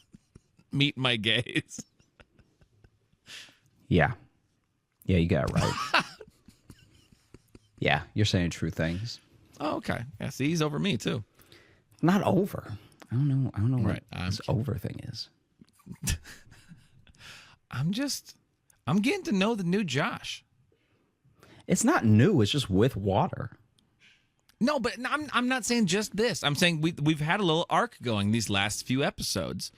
meet my gaze. Yeah. Yeah, you got it right. Yeah, you're saying true things. Oh, okay. Yeah, see, he's over me too. Not over. I don't know. Right, What this over thing is. I'm getting to know the new Josh. It's not new. It's just with water. No, but I'm not saying just this. I'm saying we've had a little arc going these last few episodes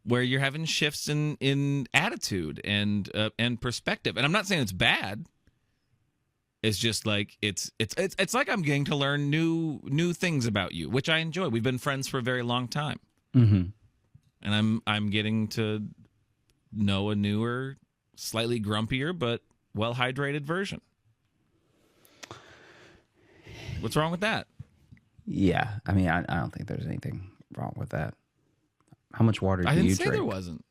where you're having shifts in attitude and perspective. And I'm not saying it's bad. It's just like it's like I'm getting to learn new things about you, which I enjoy. We've been friends for a very long time. Mm-hmm. And I'm getting to know a newer, slightly grumpier but well-hydrated version. What's wrong with that? Yeah, I mean, I don't think there's anything wrong with that. How much water do you drink? I didn't say there wasn't.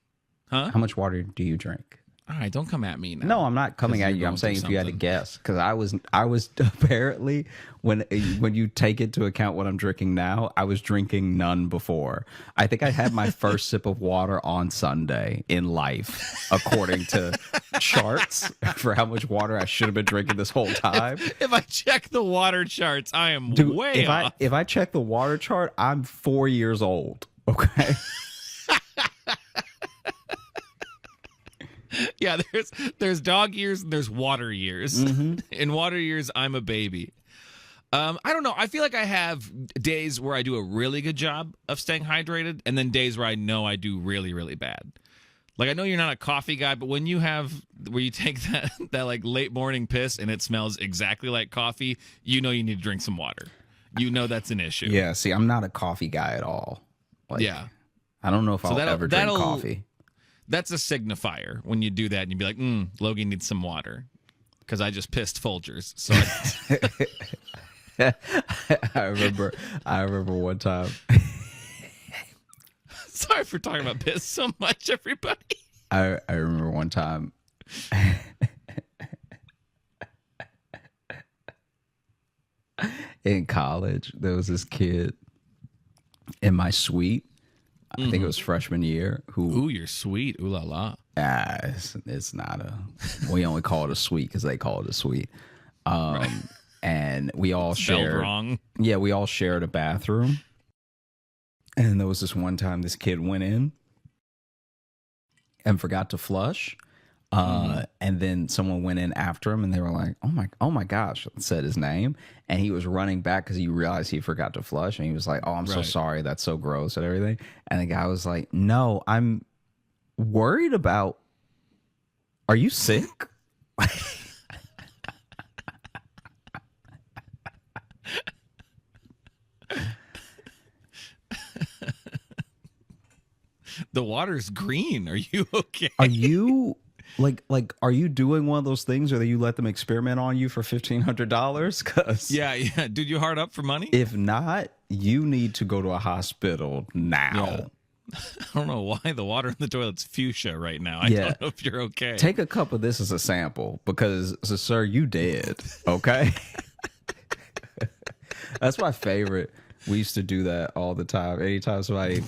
Huh? How much water do you drink? All right, don't come at me now. No, I'm not coming at you. I'm saying if you had to guess, because I was apparently when you take into account what I'm drinking now, I was drinking none before. I think I had my first sip of water on Sunday in life, according to charts for how much water I should have been drinking this whole time. If I check the water charts, I am way off. If I check the water chart, I'm 4 years old. Okay. Yeah, there's dog years and there's water years. Mm-hmm. In water years, I'm a baby. I don't know. I feel like I have days where I do a really good job of staying hydrated, and then days where I know I do really, really bad. Like, I know you're not a coffee guy, but when you take that like late morning piss and it smells exactly like coffee, you know you need to drink some water. You know that's an issue. Yeah. See, I'm not a coffee guy at all. Like, yeah. I don't know if I'll ever drink coffee. That's a signifier when you do that and you be like, Logie needs some water because I just pissed Folgers. So I remember one time. Sorry for talking about piss so much, everybody. I remember one time. In college, there was this kid in my suite. I think it was freshman year. Ooh, you're sweet. Ooh la la. It's not a. We only call it a suite because they call it a suite. And we all shared. Wrong. Yeah, we all shared a bathroom. And there was this one time this kid went in and forgot to flush. And then someone went in after him and they were like, oh my gosh, said his name. And he was running back because he realized he forgot to flush. And he was like, oh, I'm so sorry. That's so gross and everything. And the guy was like, no, I'm worried about, are you sick? The water's green. Are you okay? Are you are you doing one of those things where you let them experiment on you for $1,500? Cause yeah. Did you hard up for money? If not, you need to go to a hospital now. Yeah. I don't know why the water in the toilet's fuchsia right now. I don't know if you're okay. Take a cup of this as a sample because, sir, you dead. Okay. That's my favorite. We used to do that all the time. Anytime somebody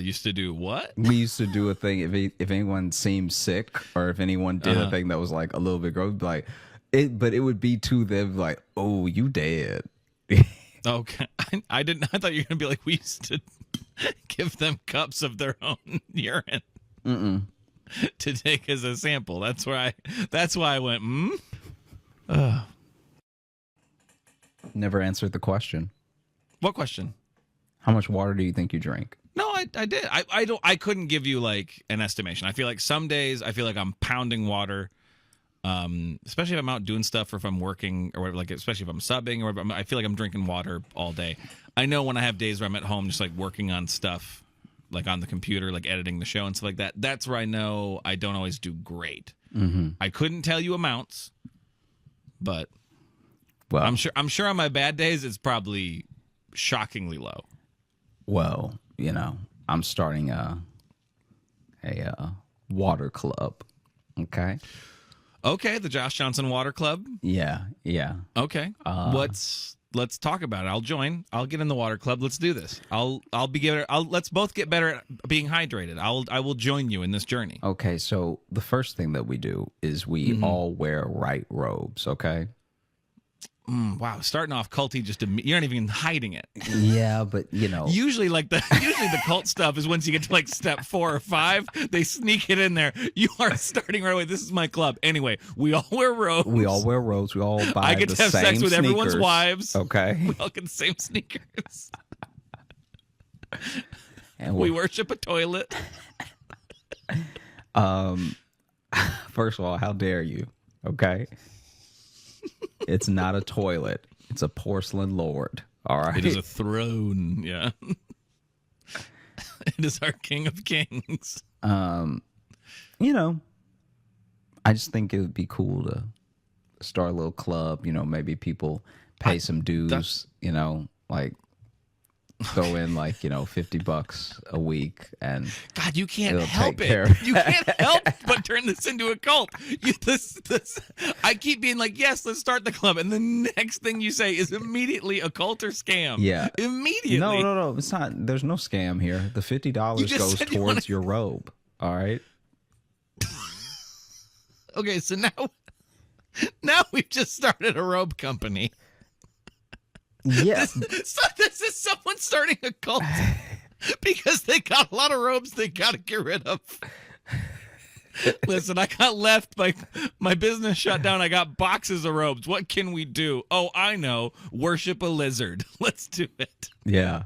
used to do what? We used to do a thing if anyone seemed sick or if anyone did a thing that was like a little bit gross, like but it would be to them like, oh, you dead. Okay, I didn't. I thought you were gonna be like, we used to give them cups of their own urine to take as a sample. That's why I went. Never answered the question. What question? How much water do you think you drink? No, I did. I couldn't give you like an estimation. I feel like some days I feel like I'm pounding water, especially if I'm out doing stuff or if I'm working or whatever. Like especially if I'm subbing or whatever, I feel like I'm drinking water all day. I know when I have days where I'm at home just like working on stuff, like on the computer, like editing the show and stuff like that. That's where I know I don't always do great. I couldn't tell you amounts, but well, I'm sure on my bad days it's probably shockingly low. Well, I'm starting a water club. Okay, the Josh Johnson Water Club. Yeah. Okay, let's talk about it. I'll join. I'll get in the water club. Let's do this. Let's both get better at being hydrated. I will join you in this journey. Okay, so the first thing that we do is we all wear white robes. Okay. wow, starting off culty, you're not even hiding it. Yeah, but Usually the cult stuff is once you get to like step 4 or 5, they sneak it in there. You are starting right away. This is my club. Anyway, we all wear robes. We all wear robes. We all buy I get the to have same sex with everyone's sneakers. wives. Okay. We all get the same sneakers. And We worship a toilet. First of all, how dare you? Okay. It's not a toilet. It's a porcelain lord. All right. It is a throne. Yeah. It is our King of Kings. I just think it would be cool to start a little club. Maybe people pay some dues. Like throw in like $50 a week, and God, you can't it'll help take care it. of- You can't help but turn this into a cult. I keep being like, yes, let's start the club, and the next thing you say is immediately a cult or scam. Yeah. Immediately. No. It's not. There's no scam here. The $50 just goes said you towards wanna- your robe. All right. Okay, so now we've just started a robe company. Yeah. So this is someone starting a cult because they got a lot of robes they got to get rid of. Listen, I got left. My business shut down. I got boxes of robes. What can we do? Oh, I know. Worship a lizard. Let's do it. Yeah.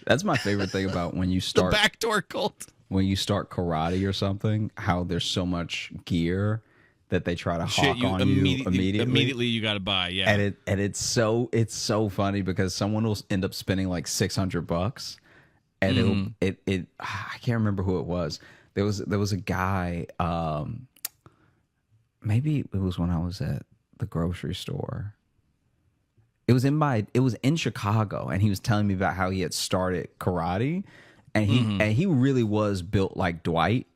That's my favorite thing about when you The start backdoor cult. when you start karate or something, how there's so much gear that they try to hawk on you immediately. Immediately you got to buy. Yeah. And it's so funny because someone will end up spending like $600, and I can't remember who it was. There was a guy. Maybe it was when I was at the grocery store. It was in Chicago, and he was telling me about how he had started karate, and he really was built like Dwight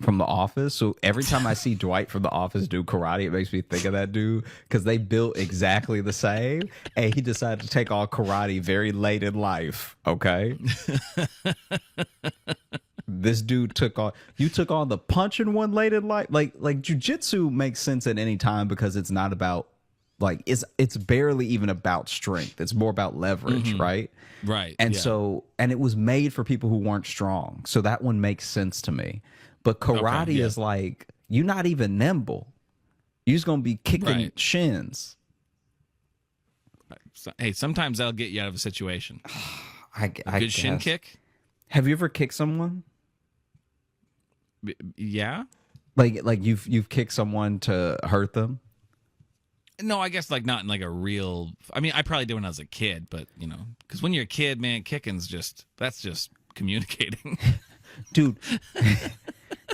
from The Office. So every time I see Dwight from The Office do karate, it makes me think of that dude because they built exactly the same. And he decided to take on karate very late in life. Okay. This dude took on the punching one late in life. Like jujitsu makes sense at any time because it's not about like it's barely even about strength. It's more about leverage, right? Right. And yeah. so it was made for people who weren't strong. So that one makes sense to me. But karate is like, you're not even nimble. You're just going to be kicking shins. Hey, sometimes that'll get you out of a situation. I Good shin guess. kick? Have you ever kicked someone? Yeah. Like you've kicked someone to hurt them? No, I guess like not in like a real. I mean, I probably did when I was a kid, but because when you're a kid, man, kicking's that's just communicating. Dude,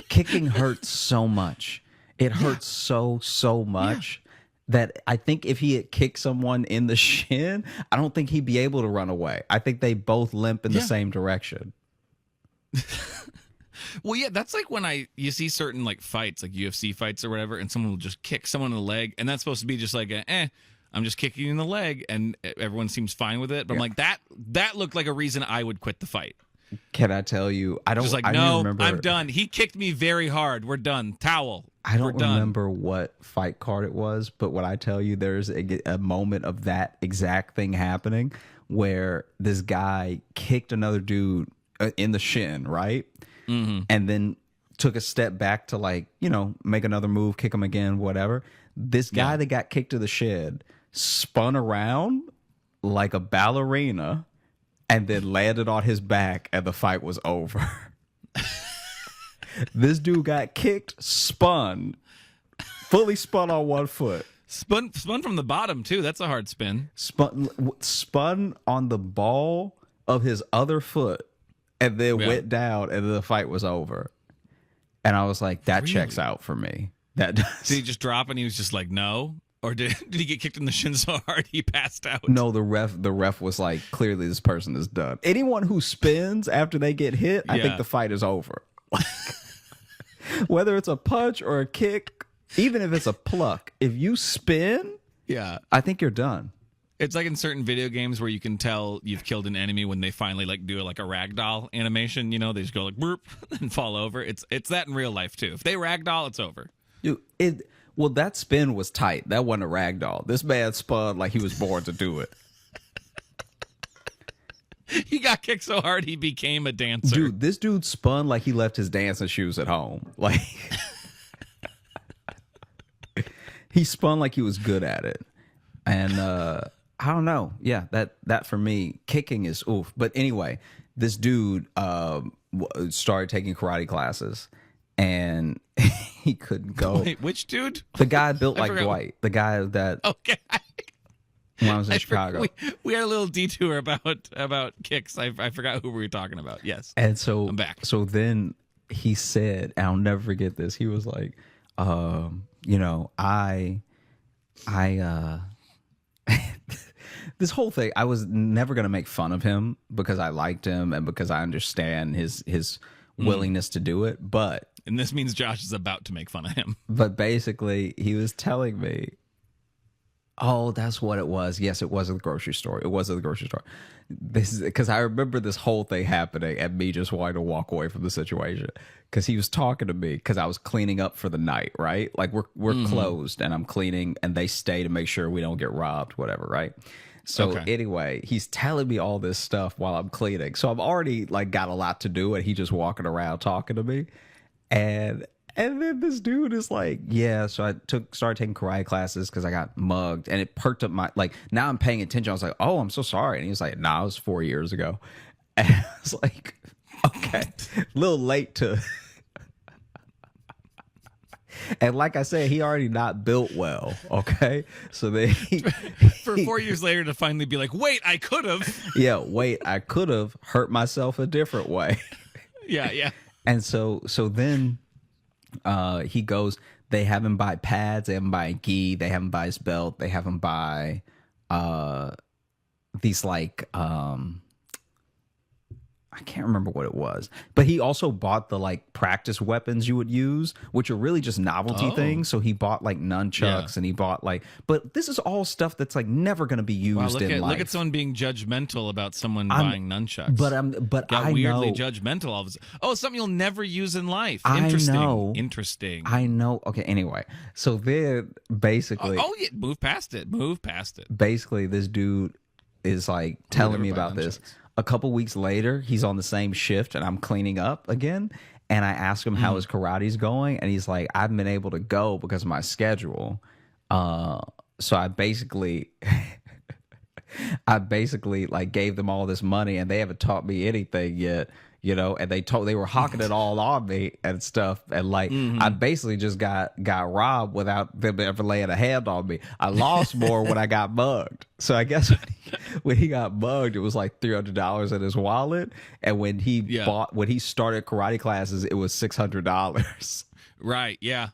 kicking hurts so much. It hurts so much that I think if he had kicked someone in the shin, I don't think he'd be able to run away. I think they both limp in the same direction. Well, yeah, that's like when you see certain like fights, like UFC fights or whatever, and someone will just kick someone in the leg, and that's supposed to be just like I'm just kicking you in the leg, and everyone seems fine with it. But I'm like, that looked like a reason I would quit the fight. Can I tell you? I don't. Just like, I don't no, remember, I'm done. He kicked me very hard. We're done. Towel. I don't We're done. remember what fight card it was, but when I tell you there's a moment of that exact thing happening where this guy kicked another dude in the shin, right? Mm-hmm. And then took a step back to make another move, kick him again, whatever. This guy that got kicked to the shin spun around like a ballerina and then landed on his back, and the fight was over. This dude got kicked, fully spun on one foot. Spun from the bottom too. That's a hard spin. Spun on the ball of his other foot, and then went down, and then the fight was over. And I was like, that checks out for me. That does. Did he just drop and he was just like, no? Or did he get kicked in the shin so hard he passed out? No, the ref was like, clearly this person is done. Anyone who spins after they get hit, I think the fight is over. Whether it's a punch or a kick, even if it's a pluck, if you spin, I think you're done. It's like in certain video games where you can tell you've killed an enemy when they finally do like a ragdoll animation. They just go like burp and fall over. It's that in real life too. If they ragdoll, it's over. Dude, Well, that spin was tight. That wasn't a ragdoll. This man spun like he was born to do it. He got kicked so hard he became a dancer. Dude, this dude spun like he left his dancing shoes at home. Like he spun like he was good at it. And I don't know. Yeah, that for me, kicking is oof. But anyway, this dude started taking karate classes, and he couldn't go. Wait, which dude? The guy built I like forgot. Dwight. The guy that Okay. when I was in Chicago. We had a little detour about kicks. I forgot who we were talking about. Yes. And so I'm back. So then he said, and I'll never forget this. He was like, I this whole thing, I was never going to make fun of him because I liked him and because I understand his willingness to do it. And this means Josh is about to make fun of him. But basically, he was telling me, oh, that's what it was. Yes, it was at the grocery store. It was at the grocery store. This is because I remember this whole thing happening and me just wanting to walk away from the situation because he was talking to me because I was cleaning up for the night, right? Like we're closed and I'm cleaning and they stay to make sure we don't get robbed, whatever, right? So anyway, he's telling me all this stuff while I'm cleaning. So I've already like got a lot to do and he just walking around talking to me. And then this dude is like, yeah, so I started taking karate classes because I got mugged and it perked up my, like, now I'm paying attention. I was like, oh, I'm so sorry. And he was like, nah, it was 4 years ago. And I was like, okay, a little late to. And like I said, he already not built well, okay? So then For 4 years later to finally be like, wait, I could have. Yeah, wait, I could have hurt myself a different way. Yeah. And so then he goes, they have him buy pads, they have him buy gi, they have him buy his belt, they have him buy these like I can't remember what it was, but he also bought the like practice weapons you would use, which are really just novelty things. So he bought like nunchucks and he bought like, but this is all stuff that's like never going to be used in life. Look at someone being judgmental about someone buying nunchucks. But Got I weirdly know, judgmental all of a sudden. Oh, something you'll never use in life. I Interesting. know. Interesting. I know. Okay. Anyway, so then basically, yeah, move past it. Basically, this dude is like telling me about this. A couple weeks later, he's on the same shift and I'm cleaning up again. And I ask him how his karate's going. And he's like, I haven't been able to go because of my schedule. So I basically like gave them all this money and they haven't taught me anything yet. You know, and they were hawking it all on me and stuff, and like I basically just got robbed without them ever laying a hand on me. I lost more when I got mugged. So I guess when he got mugged, it was like $300 in his wallet, and when he started karate classes, it was $600. Right? Yeah.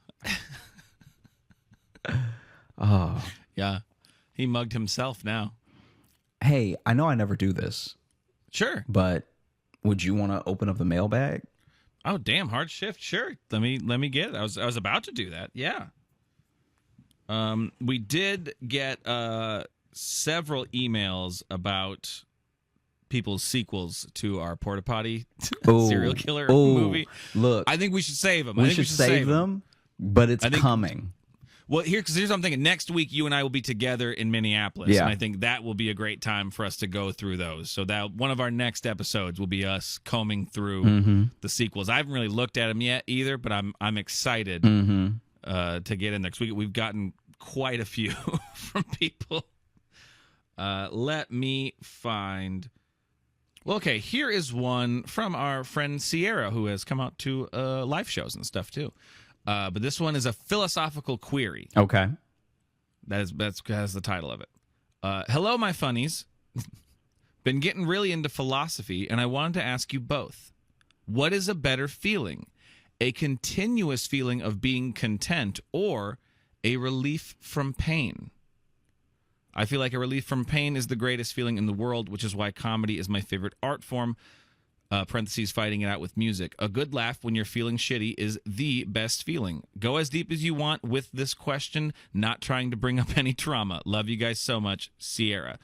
Oh, yeah. He mugged himself now. Hey, I know I never do this. Sure. But would you want to open up the mailbag? Oh, damn, hard shift. Sure. Let me get it. I was about to do that. Yeah. We did get several emails about people's sequels to our Porta Potty serial killer movie. Look, I think we should save them. We should save them, but it's coming. Well, here's what I'm thinking. Next week, you and I will be together in Minneapolis, yeah. And I think that will be a great time for us to go through those. So that one of our next episodes will be us combing through the sequels. I haven't really looked at them yet either, but I'm excited to get in there because we've gotten quite a few from people. Let me find. Well, okay, here is one from our friend Sierra, who has come out to live shows and stuff too. But this one is a philosophical query. Okay. That's the title of it. Hello, my funnies. Been getting really into philosophy, and I wanted to ask you both. What is a better feeling? A continuous feeling of being content or a relief from pain? I feel like a relief from pain is the greatest feeling in the world, which is why comedy is my favorite art form. Parentheses, fighting it out with music. A good laugh when you're feeling shitty is the best feeling. Go as deep as you want with this question, not trying to bring up any trauma. Love you guys so much, Sierra.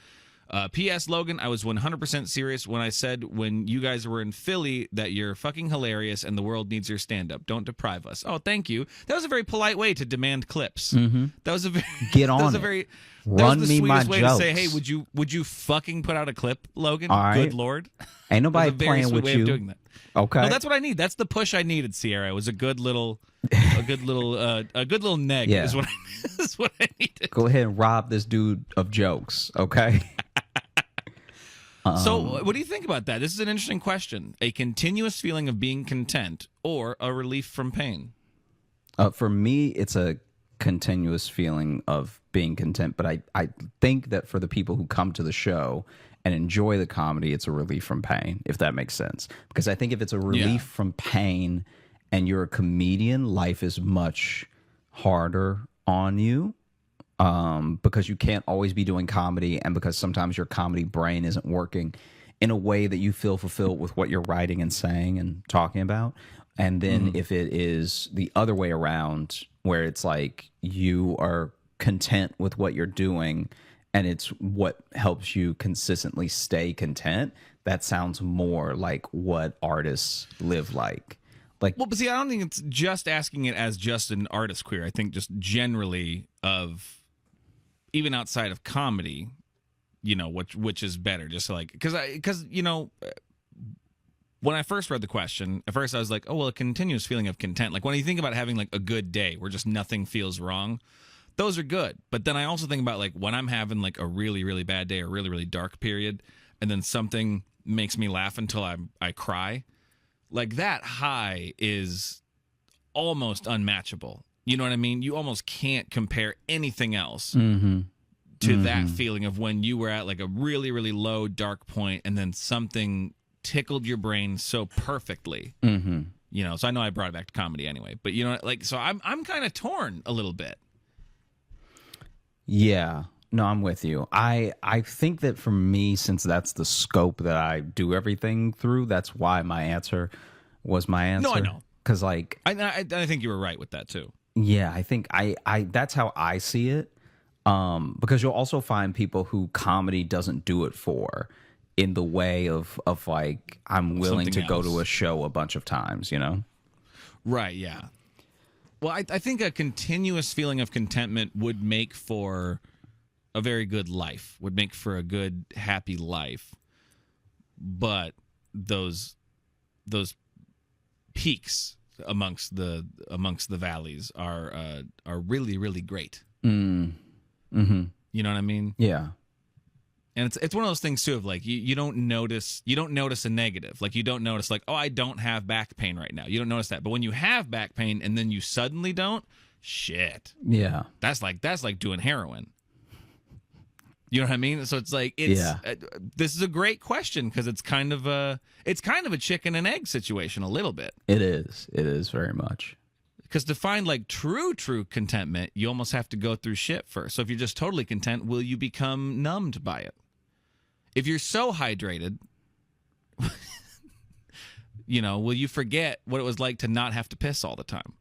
P.S. Logan, I was 100% serious when I said when you guys were in Philly that you're fucking hilarious and the world needs your stand-up. Don't deprive us. Oh, thank you. That was a very polite way to demand clips. Mm-hmm. That was a very Get that on was a it. very Run that was the me my sweetest way jokes. to say, hey, would you fucking put out a clip, Logan? All right. Good Lord. Ain't That was nobody a very playing sweet with way you. of doing that. Okay. No, that's what I need. That's the push I needed, Sierra. It was a good little neg. Yeah. Is what is what I needed. Go ahead and rob this dude of jokes, okay? So, what do you think about that? This is an interesting question. A continuous feeling of being content or a relief from pain? For me, it's a continuous feeling of being content, but I think that for the people who come to the show and enjoy the comedy, it's a relief from pain, if that makes sense. Because I think if it's a relief from pain and you're a comedian, life is much harder on you. Because you can't always be doing comedy, and because sometimes your comedy brain isn't working in a way that you feel fulfilled with what you're writing and saying and talking about. And then if it is the other way around, where it's like you are content with what you're doing and it's what helps you consistently stay content, that sounds more like what artists live like. Like, Well, but see, I don't think it's just asking it as just an artist queer. I think just generally of even outside of comedy, you know, which is better, just like because you know, when I first read the question, at first I was like, oh well, a continuous feeling of content. Like when you think about having like a good day where just nothing feels wrong, those are good. But then I also think about like when I'm having like a really really bad day or really really dark period, and then something makes me laugh until I cry, like that high is almost unmatchable. You know what I mean? You almost can't compare anything else to that feeling of when you were at like a really, really low, dark point and then something tickled your brain so perfectly. You know, so I know I brought it back to comedy anyway, but you know, like, so I'm kind of torn a little bit. yeah, no, I'm with you. I think that for me, since that's the scope that I do everything through, that's why my answer was my answer. No, I know. Because like, I think you were right with that too. yeah, I think I that's how I see it. Because you'll also find people who comedy doesn't do it for, in the way of like, I'm willing Something to go to else. a show a bunch of times, you know? Right, yeah. Well, I think a continuous feeling of contentment would make for a very good life, would make for a good, happy life. But those peaks amongst the valleys are really, really great. Mm-hmm. You know what I mean? Yeah. And it's one of those things too of like you don't notice a negative. Like you don't notice like, oh, I don't have back pain right now. You don't notice that. But when you have back pain and then you suddenly don't, shit. Yeah. That's like doing heroin. You know what I mean? So it's like this is a great question because it's kind of a chicken and egg situation a little bit. It is. It is very much. Because to find like true contentment, you almost have to go through shit first. So if you're just totally content, will you become numbed by it? If you're so hydrated, you know, will you forget what it was like to not have to piss all the time?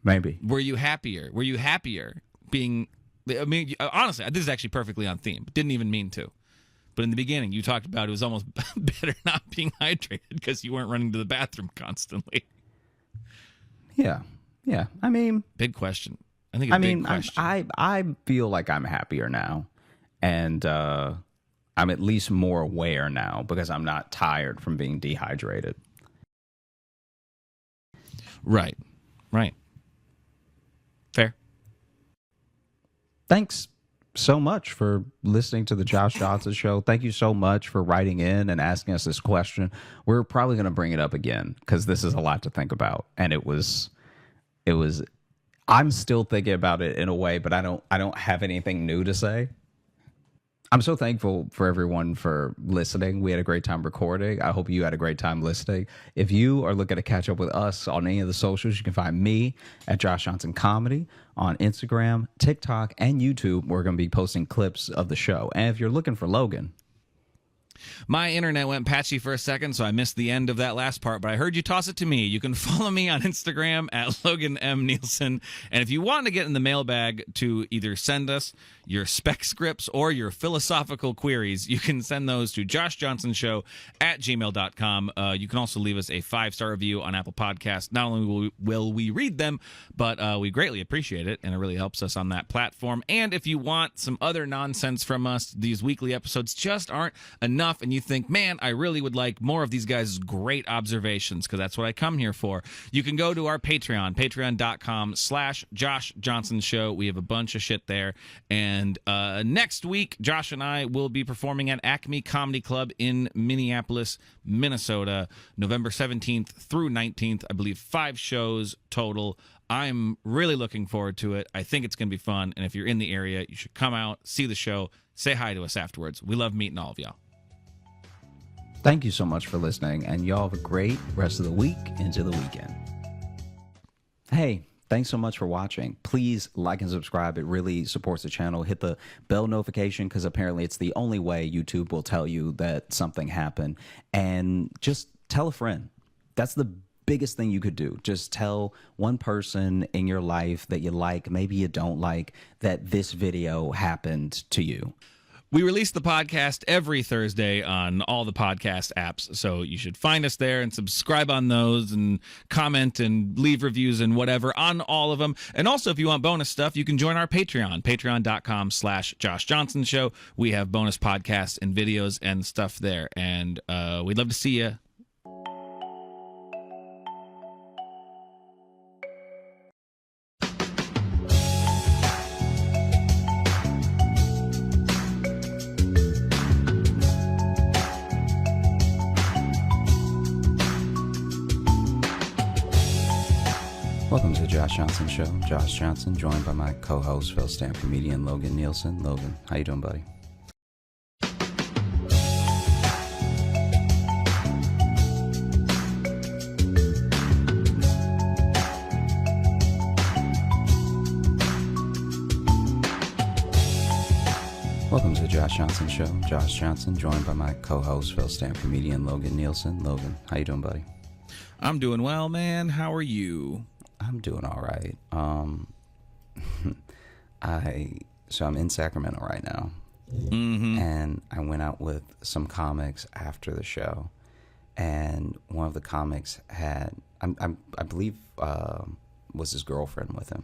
Maybe. Were you happier? Were you happier being? I mean, honestly, this is actually perfectly on theme. Didn't even mean to. But in the beginning, you talked about it was almost better not being hydrated because you weren't running to the bathroom constantly. Yeah. Yeah. I mean, Big question. I think it's a big question. I feel like I'm happier now, and I'm at least more aware now because I'm not tired from being dehydrated. Right. Fair. Thanks so much for listening to the Josh Johnson Show. Thank you so much for writing in and asking us this question. We're probably going to bring it up again because this is a lot to think about, and it was. I'm still thinking about it in a way, but I don't have anything new to say. I'm so thankful for everyone for listening. We had a great time recording. I hope you had a great time listening. If you are looking to catch up with us on any of the socials, you can find me at Josh Johnson Comedy on Instagram, TikTok, and YouTube. We're going to be posting clips of the show. And if you're looking for Logan, My internet went patchy for a second, so I missed the end of that last part, but I heard you toss it to me. You can follow me on Instagram at Logan M. Nielsen. And if you want to get in the mailbag to either send us your spec scripts or your philosophical queries, you can send those to joshjohnsonshow@gmail.com. You can also leave us a 5-star review on Apple Podcasts. Not only will we read them, but we greatly appreciate it, and it really helps us on that platform. And if you want some other nonsense from us, these weekly episodes just aren't enough, and you think, man, I really would like more of these guys' great observations, because that's what I come here for. You can go to our Patreon, patreon.com/Josh Johnson Show. We have a bunch of shit there. And next week, Josh and I will be performing at Acme Comedy Club in Minneapolis, Minnesota, November 17th through 19th. I believe 5 shows total. I'm really looking forward to it. I think it's going to be fun. And if you're in the area, you should come out, see the show, say hi to us afterwards. We love meeting all of y'all. Thank you so much for listening, and y'all have a great rest of the week into the weekend. Hey, thanks so much for watching. Please like and subscribe. It really supports the channel. Hit the bell notification, because apparently it's the only way YouTube will tell you that something happened. And just tell a friend. That's the biggest thing you could do. Just tell one person in your life that you like, maybe you don't like, that this video happened to you. We release the podcast every Thursday on all the podcast apps, so you should find us there and subscribe on those and comment and leave reviews and whatever on all of them. And also, if you want bonus stuff, you can join our Patreon, patreon.com/Josh Johnson Show. We have bonus podcasts and videos and stuff there, and we'd love to see you. Welcome to the Josh Johnson Show. Josh Johnson, joined by my co-host, fellow stand-up comedian Logan Nielsen. Logan, how you doing, buddy? Welcome to the Josh Johnson Show. Josh Johnson, joined by my co-host, fellow stand-up comedian Logan Nielsen. Logan, how you doing, buddy? I'm doing well, man. How are you? I'm doing all right. I'm in Sacramento right now, and I went out with some comics after the show, and one of the comics had, I believe, was his girlfriend with him,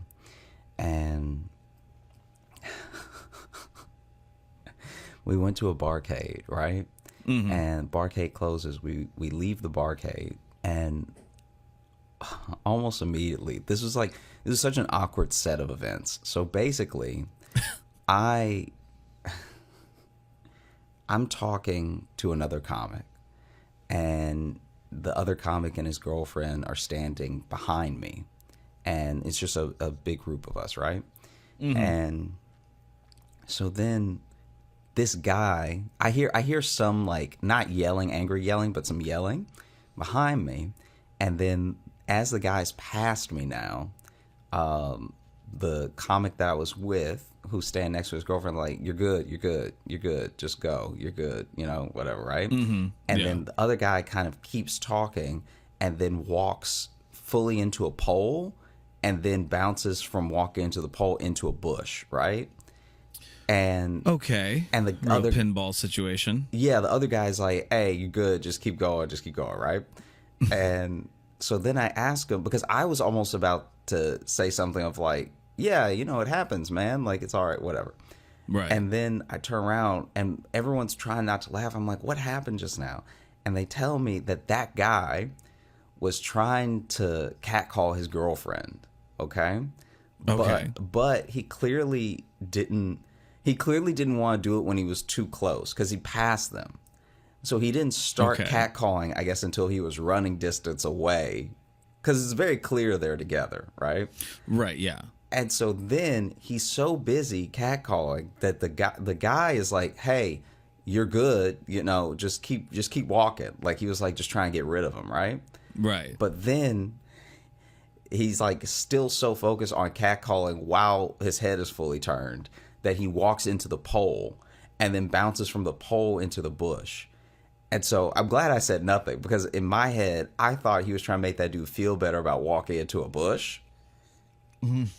and we went to a barcade, right? And barcade closes. We leave the barcade, and almost immediately, this was such an awkward set of events. So basically, I'm talking to another comic, and the other comic and his girlfriend are standing behind me, and it's just a big group of us, right? And so then this guy, I hear some, like, not yelling, angry yelling, but some yelling behind me, and then as the guy's past me now, the comic that I was with, who's standing next to his girlfriend, like, you're good, just go, you're good, whatever, right? And then the other guy kind of keeps talking and then walks fully into a pole and then bounces from walking into the pole into a bush, right? And okay, and the real other pinball situation. Yeah, the other guy's like, hey, you're good, just keep going, right? And so then I asked him, because I was almost about to say something of like, yeah, it happens, man. Like, it's all right, whatever. Right. And then I turn around and everyone's trying not to laugh. I'm like, what happened just now? And they tell me that guy was trying to catcall his girlfriend. Okay. But he clearly didn't want to do it when he was too close, because he passed them. So he didn't start catcalling, I guess, until he was running distance away, because it's very clear they're together, right? Right, yeah. And so then he's so busy catcalling that the guy is like, hey, you're good, just keep walking. Like, he was like just trying to get rid of him, right? Right. But then he's like still so focused on catcalling while his head is fully turned that he walks into the pole and then bounces from the pole into the bush. And so I'm glad I said nothing, because in my head, I thought he was trying to make that dude feel better about walking into a bush. And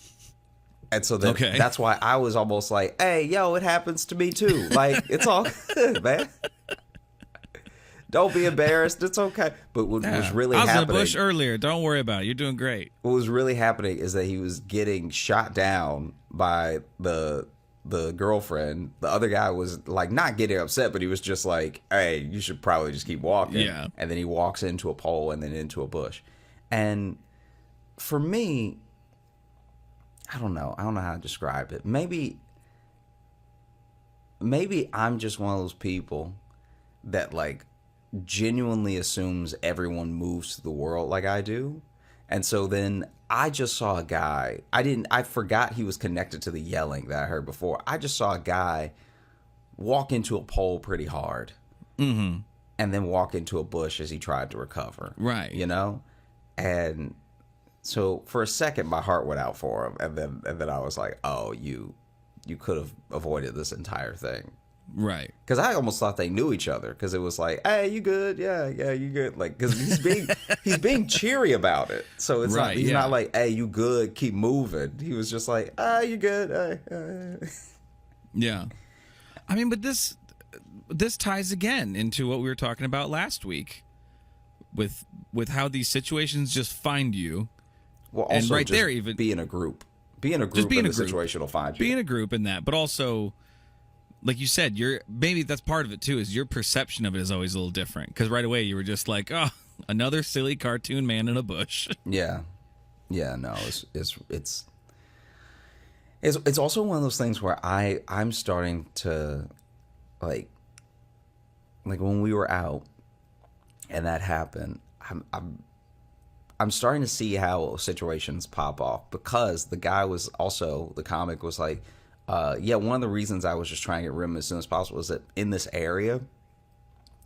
so that's why I was almost like, hey, yo, it happens to me too. Like, it's all good, man. Don't be embarrassed. It's okay. But what was really happening... I was in a bush earlier. Don't worry about it. You're doing great. What was really happening is that he was getting shot down by the girlfriend. The other guy was, like, not getting upset, but he was just like, hey, you should probably just keep walking. Yeah. And then he walks into a pole and then into a bush. And for me, I don't know how to describe it. Maybe I'm just one of those people that, like, genuinely assumes everyone moves to the world like I do. And so then I just saw a guy. I forgot he was connected to the yelling that I heard before. I just saw a guy walk into a pole pretty hard. Mm-hmm. And then walk into a bush as he tried to recover. Right. You know? And so for a second my heart went out for him, and then I was like, oh, you could have avoided this entire thing. Right. Because I almost thought they knew each other, because it was like, hey, you good? Yeah, you good? Like, because he's being cheery about it. So it's right, he's not like, hey, you good? Keep moving. He was just like, you good? Yeah. I mean, but this ties again into what we were talking about last week with how these situations just find you. Well, also and right just there, even be in a group. Be in a group, and the situation will find you. Be in a group in that, but also, like you said, maybe that's part of it too. Is your perception of it is always a little different, because right away you were just like, oh, another silly cartoon man in a bush. Yeah. No, it's also one of those things where I'm starting to like when we were out and that happened, I'm starting to see how situations pop off, because the guy was also, the comic was like, one of the reasons I was just trying to get rid of him as soon as possible is that in this area,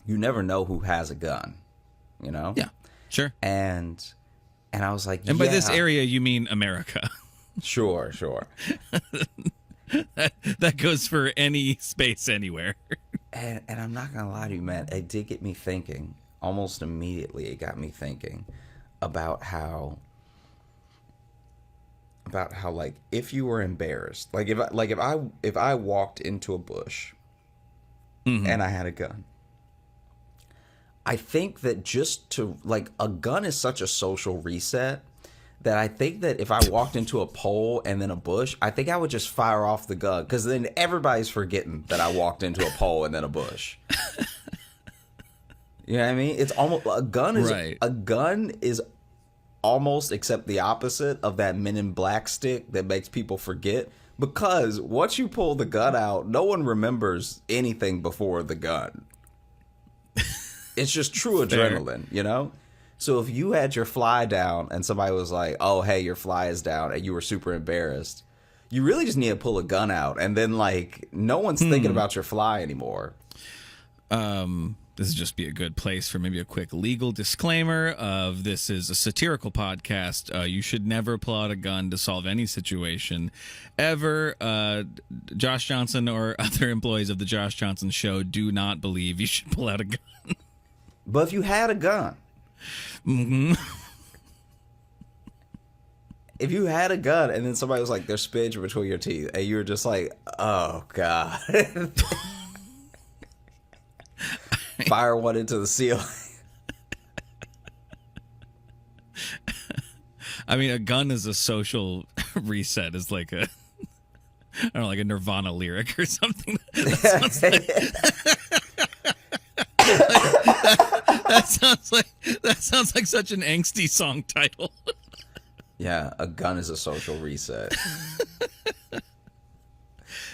you never know who has a gun, you know? Yeah, sure. And I was like, and by this area, you mean America. Sure. that goes for any space anywhere. And I'm not going to lie to you, man, it did get me thinking. Almost immediately, it got me thinking about how like, if you were embarrassed, if I walked into a bush and I had a gun, I think that just to, like, a gun is such a social reset that I think that if I walked into a pole and then a bush, I think I would just fire off the gun, because then everybody's forgetting that I walked into a pole and then a bush. You know what I mean? It's almost a gun is almost, except the opposite of that Men in Black stick that makes people forget, because once you pull the gun out, no one remembers anything before the gun. It's just true adrenaline, you know? So if you had your fly down and somebody was like, oh, hey, your fly is down, and you were super embarrassed, you really just need to pull a gun out, and then, like, no one's thinking about your fly anymore. This would just be a good place for maybe a quick legal disclaimer of this is a satirical podcast. You should never pull out a gun to solve any situation ever. Josh Johnson or other employees of the Josh Johnson Show do not believe you should pull out a gun. But if you had a gun, if you had a gun and then somebody was like, there's spinach between your teeth, and you were just like, oh, God. Fire one into the ceiling. I mean, a gun is a social reset. Is like a, I don't know, like a Nirvana lyric or something. That sounds like such an angsty song title. Yeah, a gun is a social reset.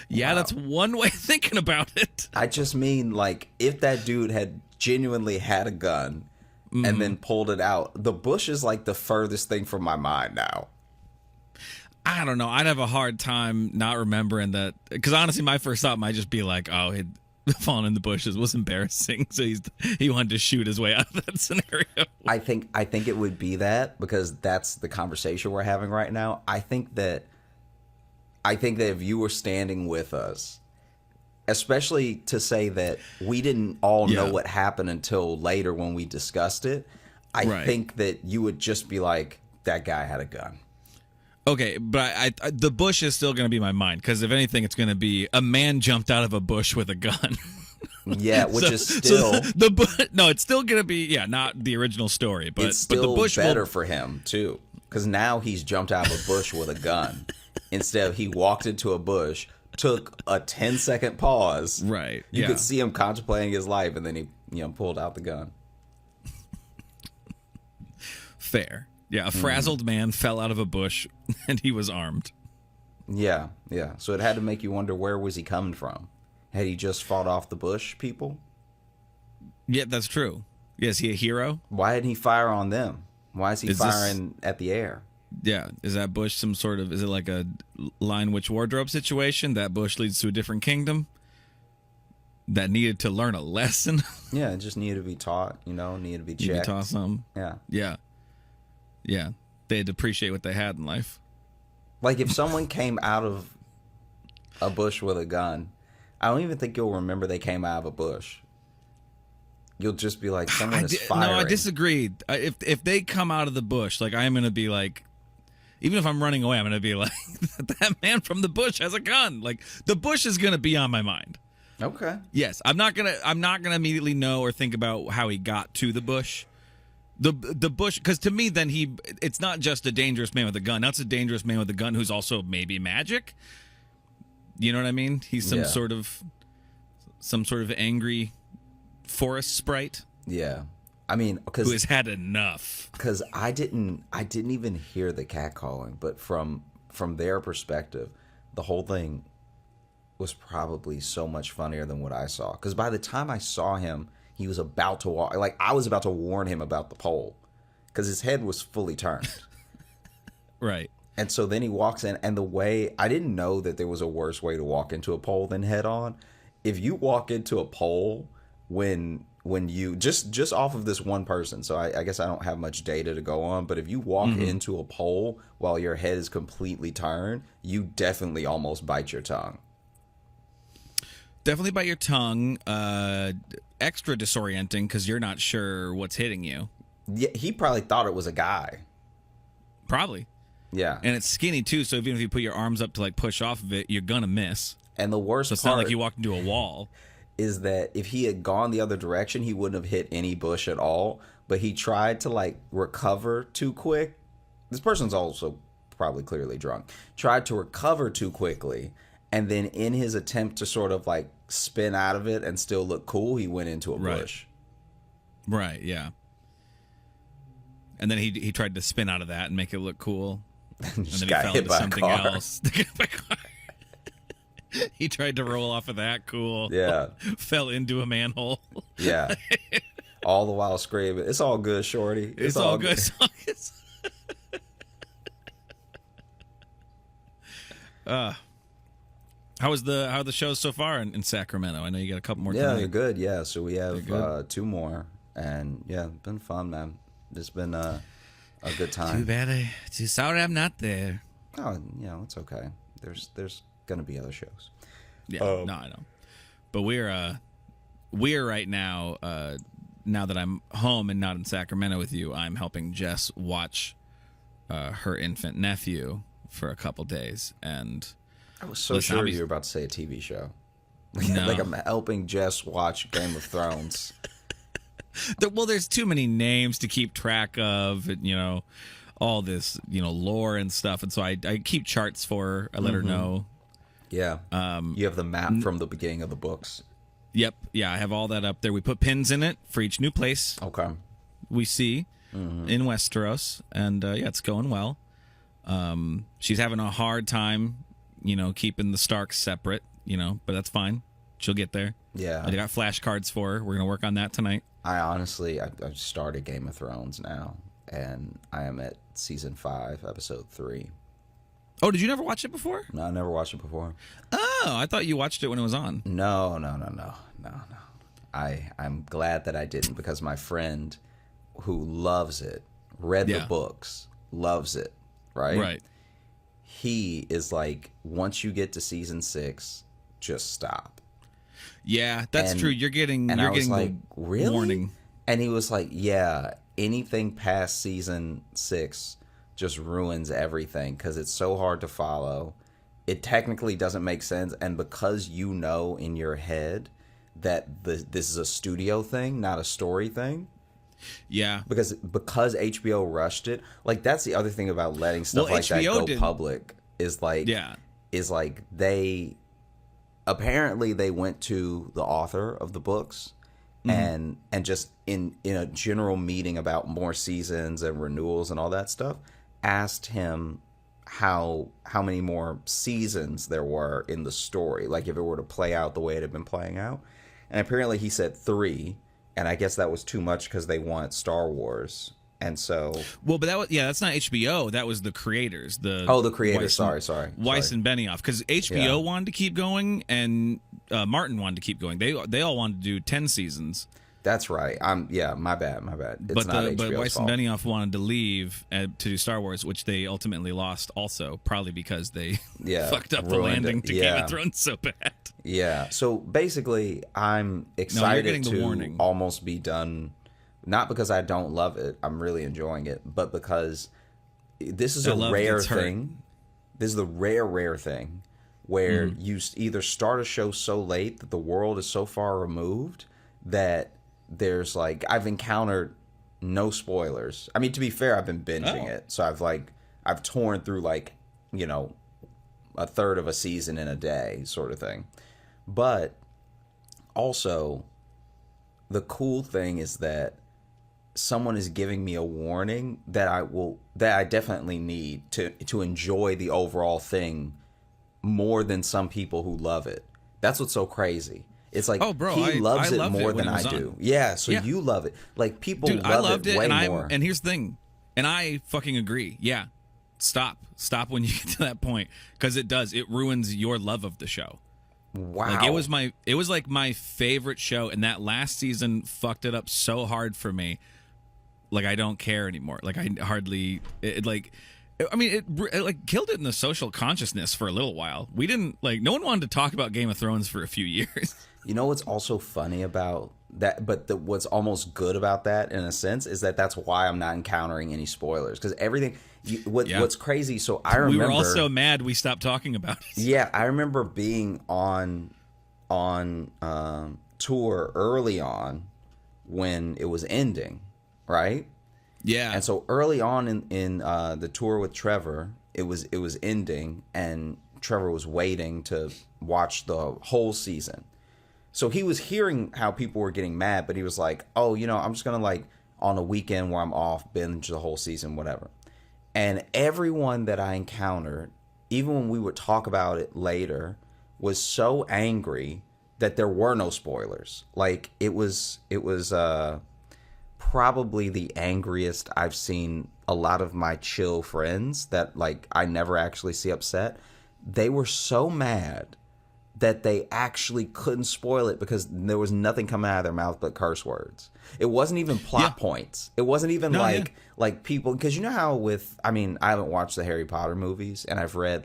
Yeah, wow. That's one way of thinking about it. I just mean, like, if that dude had genuinely had a gun and then pulled it out, the bush is, like, the furthest thing from my mind now. I don't know. I'd have a hard time not remembering that. Because, honestly, my first thought might just be like, oh, he'd fallen in the bushes was embarrassing. So he wanted to shoot his way out of that scenario. I think it would be that, because that's the conversation we're having right now. I think that if you were standing with us especially to say that we didn't all know Yeah. what happened until later when we discussed it. I Right. think that you would just be like, that guy had a gun. Okay, but I the bush is still going to be my mind because if anything, it's going to be a man jumped out of a bush with a gun. Yeah, which is still no, it's still going to be not the original story, but it's still the bush better will, for him too, because now he's jumped out of a bush with a gun instead of he walked into a bush, took a 10-second pause. Right. You yeah. could see him contemplating his life, and then he pulled out the gun. Fair. Yeah, a frazzled man fell out of a bush and he was armed. Yeah. So it had to make you wonder, where was he coming from? Had he just fought off the bush people? Yeah, that's true. Yeah, is he a hero? Why didn't he fire on them? Why is he firing at the air? Yeah, is that bush some sort of, is it like a Lion Witch wardrobe situation? That bush leads to a different kingdom that needed to learn a lesson? Yeah, it just needed to be taught, needed to be checked. You could toss something. Yeah. Yeah, they had to appreciate what they had in life. Like, if someone came out of a bush with a gun, I don't even think you'll remember they came out of a bush. You'll just be like, someone is firing. No, I disagree. If they come out of the bush, like, I'm going to be like, even if I'm running away, I'm going to be like, that man from the bush has a gun. Like, the bush is going to be on my mind. Okay. Yes, I'm not gonna immediately know or think about how he got to the bush. The bush, because to me, then it's not just a dangerous man with a gun. That's a dangerous man with a gun who's also maybe magic. You know what I mean? He's some sort of angry forest sprite. Yeah. I mean, who has had enough. Because I didn't even hear the catcalling, but from their perspective, the whole thing was probably so much funnier than what I saw. Because by the time I saw him, he was about to walk. Like, I was about to warn him about the pole, because his head was fully turned. Right. And so then he walks in, and the way, I didn't know that there was a worse way to walk into a pole than head on. If you walk into a pole when you just off of this one person, so I guess I don't have much data to go on, but if you walk into a pole while your head is completely turned, you definitely almost bite your tongue. Definitely bite your tongue. Extra disorienting because you're not sure what's hitting you. Yeah, he probably thought it was a guy. Probably. Yeah. And it's skinny too, so even if you put your arms up to like push off of it, you're gonna miss. And the worst so it's part not like you walked into a wall. Is that if he had gone the other direction, he wouldn't have hit any bush at all. But he tried to like recover too quick. This person's also probably clearly drunk. Tried to recover too quickly. And then in his attempt to sort of like spin out of it and still look cool, he went into a bush. Right, yeah. And then he tried to spin out of that and make it look cool. And then he fell into something else. He tried to roll off of that. Cool. Yeah. Fell into a manhole. Yeah. All the while screaming, "It's all good, shorty. It's all good." How are the shows so far in Sacramento? I know you got a couple more. Yeah, they're good. Yeah, so we have 2 more, and yeah, it's been fun, man. It's been a good time. Too bad. Too sorry I'm not there. Oh, it's okay. There's gonna be other shows. Yeah, no, I know. But we're right now. Now that I'm home and not in Sacramento with you, I'm helping Jess watch her infant nephew for a couple days, and I was so sure you were about to say a TV show. No. Like I'm helping Jess watch Game of Thrones. Well, there's too many names to keep track of, and, all this, lore and stuff. And so I keep charts for her. I let her know. Yeah. You have the map from the beginning of the books. Yep. Yeah, I have all that up there. We put pins in it for each new place Okay. we see in Westeros. And, it's going well. She's having a hard time, keeping the Starks separate, but that's fine. She'll get there. Yeah. I got flashcards for her. We're going to work on that tonight. I honestly, I've started Game of Thrones now, and I am at season 5, episode 3. Oh, did you never watch it before? No, I never watched it before. Oh, I thought you watched it when it was on. No. I'm glad that I didn't, because my friend who loves it, read the books, loves it, right? Right. He is like, once you get to season 6, just stop. Yeah, that's And- true. You're getting And I was the like, really? warning. And he was like, yeah, anything past season 6 just ruins everything because it's so hard to follow. It technically doesn't make sense. And because you know in your head that this is a studio thing, not a story thing. Yeah. Because HBO rushed it. Like, that's the other thing about letting stuff Well, like that HBO go did- public is like, Yeah. they apparently they went to the author of the books and just in a general meeting about more seasons and renewals and all that stuff, asked him how many more seasons there were in the story, like if it were to play out the way it had been playing out. And apparently he said 3, and I guess that was too much because they want Star Wars. And so, Well, but that's not HBO. That was the creators. the creators. Weiss Sorry. Weiss and Benioff, because HBO Yeah. wanted to keep going, and Martin wanted to keep going. They all wanted to do 10 seasons. That's right. My bad. It's But not HBO's Weiss fault. and Benioff wanted to leave to do Star Wars, which they ultimately lost. Also, probably because they fucked up the ruined landing it. to Game of Thrones so bad. Yeah. So basically, I'm you're excited getting the to warning. almost be done. Not because I don't love it. I'm really enjoying it, but because this is That a love rare gets hurt. thing. This is the rare thing where you either start a show so late that the world is so far removed that there's like, I've encountered no spoilers. I mean, to be fair, I've been binging it. So I've torn through like, a third of a season in a day sort of thing. But also, the cool thing is that someone is giving me a warning that I definitely need to enjoy the overall thing more than some people who love it. That's what's so crazy. It's like, Oh, bro, he loves I it loved more it when than it was I do. on. Yeah, so Yeah. you love it. Like, people Dude, love I loved it, way and more. and here's the thing, and I fucking agree. Yeah, stop when you get to that point, because it ruins your love of the show. Wow. Like it was like my favorite show, and that last season fucked it up so hard for me. Like, I don't care anymore. Like, I hardly it like killed it in the social consciousness for a little while. We didn't no one wanted to talk about Game of Thrones for a few years. You know what's also funny about that, but what's almost good about that in a sense is that that's why I'm not encountering any spoilers, because everything. What's crazy? So I remember We were all so mad we stopped talking about it. Yeah, I remember being on tour early on when it was ending, right? Yeah. And so early on in the tour with Trevor, it was ending, and Trevor was waiting to watch the whole season. So he was hearing how people were getting mad, but he was like, "Oh, I'm just gonna on a weekend where I'm off, binge the whole season, whatever." And everyone that I encountered, even when we would talk about it later, was so angry that there were no spoilers. Like, it was probably the angriest I've seen a lot of my chill friends that I never actually see upset. They were so mad that they actually couldn't spoil it because there was nothing coming out of their mouth but curse words. It wasn't even plot points. It wasn't even like people, because you know how I haven't watched the Harry Potter movies, and I've read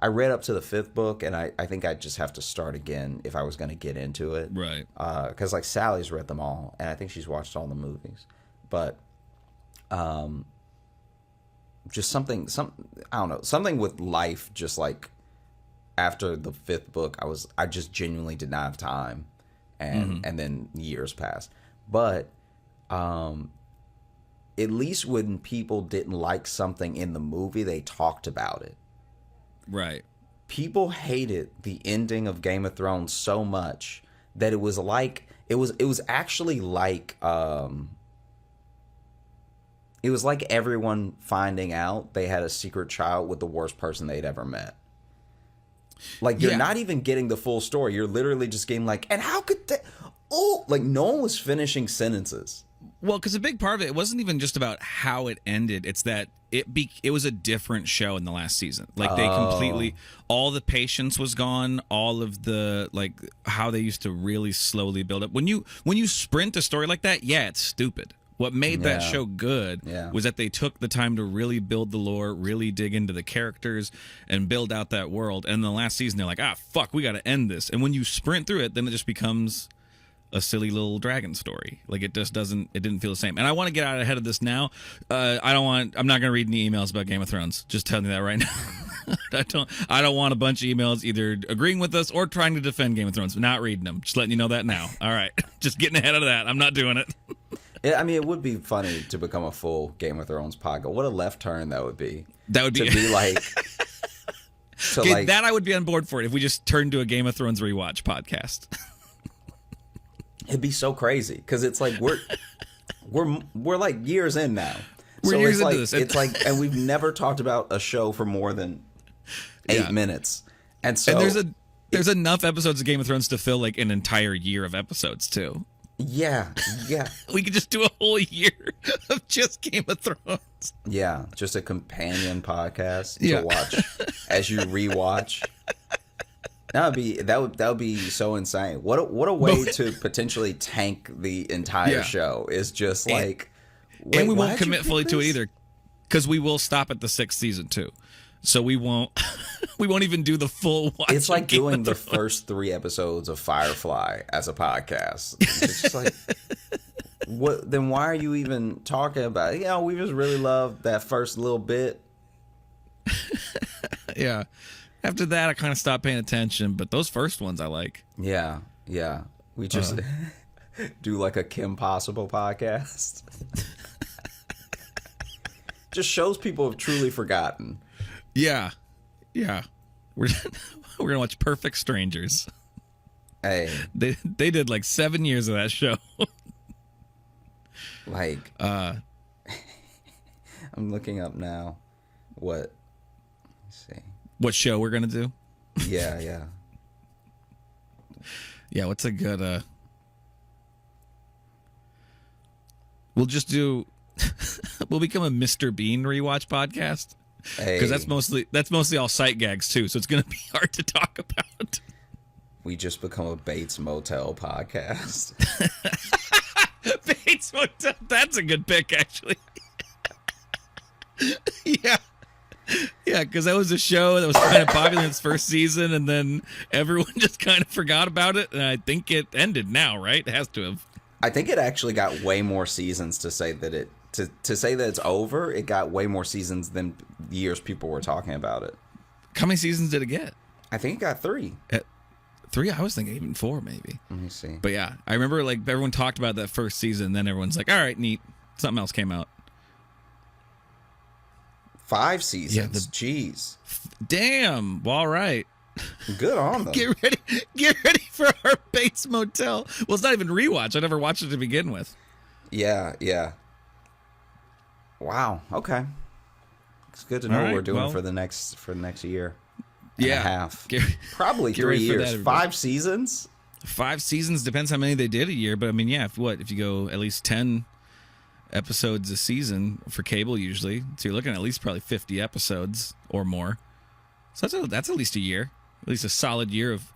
I read up to the 5th book, and I think I'd just have to start again if I was going to get into it. Right. Because Sally's read them all, and I think she's watched all the movies. But just something I don't know, something with life, just after the 5th book, I just genuinely did not have time, and then years passed. But at least when people didn't like something in the movie, they talked about it. Right. People hated the ending of Game of Thrones so much that it was actually like it was like everyone finding out they had a secret child with the worst person they'd ever met. You're not even getting the full story. You're literally just getting and how could that? Oh, no one was finishing sentences. Well, because a big part of it wasn't even just about how it ended. It's that it was a different show in the last season. They completely, all the patience was gone. All of the how they used to really slowly build up. When you sprint a story like that, yeah, it's stupid. What made that Yeah. show good Yeah. was that they took the time to really build the lore, really dig into the characters, and build out that world. And the last season, they're like, fuck, we got to end this. And when you sprint through it, then it just becomes a silly little dragon story. Like it didn't feel the same. And I want to get out ahead of this now. I'm not going to read any emails about Game of Thrones. Just telling you that right now. I don't want a bunch of emails either agreeing with us or trying to defend Game of Thrones. I'm not reading them. Just letting you know that now. All right. Just getting ahead of that. I'm not doing it. I mean, it would be funny to become a full Game of Thrones podcast. What a left turn that would be. That would be to be like. Okay, that I would be on board for it if we just turned to a Game of Thrones rewatch podcast. It'd be so crazy because it's like we're like years in now. We're so years it's like, into this. It's like, and we've never talked about a show for more than 8 minutes. And so there's enough episodes of Game of Thrones to fill like an entire year of episodes too. Yeah. We could just do a whole year of just Game of Thrones. Yeah, just a companion podcast Yeah. to watch as you rewatch. That would be so insane. What a way to potentially tank the entire show is just like. Wait, And we why'd won't you commit pick fully to it this? either, because we will stop at the 6th season too. So we won't even do the full watch. It's like of Game doing of the Thrones. first 3 episodes of Firefly as a podcast. It's just like, what? Then why are you even talking about it? We just really love that first little bit. Yeah. After that, I kind of stopped paying attention, but those first ones I like. Yeah. We just do like a Kim Possible podcast. Just shows people have truly forgotten. Yeah. We're gonna watch Perfect Strangers. Hey, They did like 7 years of that show. like, I'm looking up now. Let's see. What show we're gonna do? Yeah. Yeah, what's a good we'll just do we'll become a Mr. Bean rewatch podcast. Hey, Because that's mostly all sight gags too, so it's gonna be hard to talk about. we just become a Bates Motel podcast. Bates Motel, that's a good pick actually. Yeah, because that was a show that was kind of popular in its first season, and then everyone just kind of forgot about it, and I think it ended now, right? It has to have. I think it actually got way more seasons to say that to say that it's over. It got way more seasons than years people were talking about it. How many seasons did it get? I think it got 3. 3? I was thinking even 4, maybe. Let me see. But yeah, I remember like everyone talked about that first season, and then everyone's like, all right, neat. Something else came out. 5 seasons. Yeah, Jeez. Damn. Well, all right. Good on them. Get ready for our Bates Motel. Well, it's not even rewatch. I never watched it to begin with. Yeah. Wow. Okay. It's good to know All what we're right, doing well. for the next year and a half. Get- Probably get 3 ready for that, years. everybody. 5 seasons. 5 seasons, depends how many they did a year, but I mean, yeah, if you go at least 10 episodes a season for cable usually, so you're looking at least probably 50 episodes or more. So that's at least a year, at least a solid year of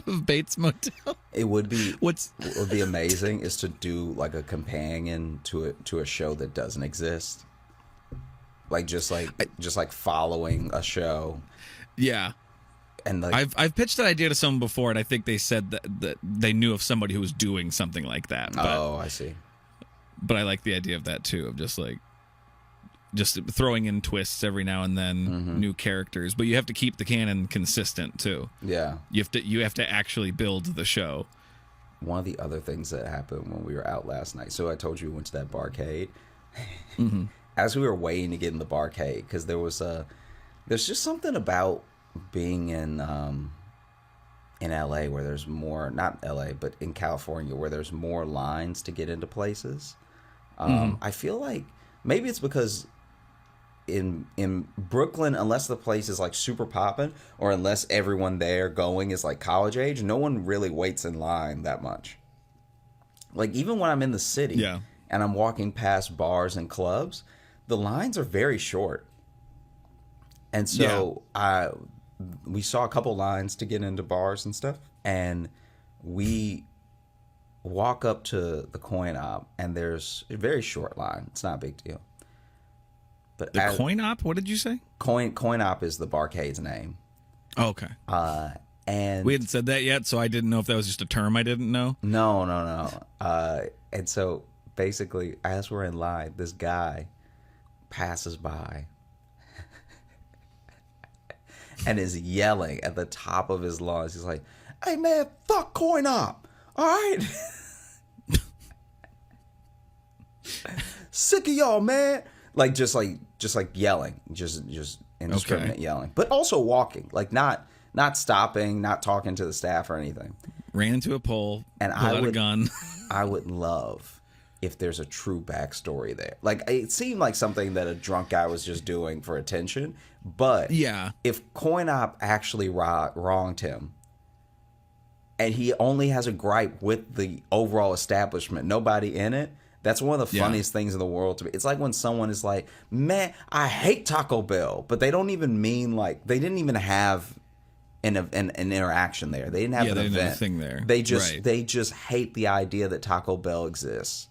of Bates Motel. It would be What would be amazing is to do like a companion to a show that doesn't exist. Like just like following a show. Yeah. And like I've pitched that idea to someone before, and I think they said that they knew of somebody who was doing something like that. But, I see. but I like the idea of that too, of just throwing in twists every now and then, new characters. But you have to keep the canon consistent too. Yeah. You have to actually build the show. One of the other things that happened when we were out last night. So I told you we went to that barcade. As we were waiting to get in the barcade, because there's just something about being in LA where there's more, not LA, but in California where there's more lines to get into places. I feel like maybe it's because in Brooklyn, unless the place is like super poppin', or unless everyone there going is like college age, no one really waits in line that much. Like even when I'm in the city and I'm walking past bars and clubs, the lines are very short. And so we saw a couple lines to get into bars and stuff, and we walk up to the coin op, and there's a very short line. It's not a big deal. But The coin op? What did you say? coin op is the barcade's name. Oh, okay. And We hadn't said that yet, so I didn't know if that was just a term I didn't know. no. And so basically, as we're in line, this guy passes by and is yelling at the top of his lungs. He's like, "Hey man, fuck coin op, all right? Sick of y'all, man." Like just yelling, just indiscriminate yelling, but also walking, like not stopping, not talking to the staff or anything. Ran into a pole, And pulled out a gun. I would love if there's a true backstory there. Like, it seemed like something that a drunk guy was just doing for attention. But Yeah. if Coin Op actually wronged him, and he only has a gripe with the overall establishment, nobody in it, that's one of the funniest things in the world to me. It's like when someone is like, "Man, I hate Taco Bell," but they don't even mean, like, they didn't even have an interaction there. They didn't have an they didn't event. have a thing there. They just Right. they just hate the idea that Taco Bell exists.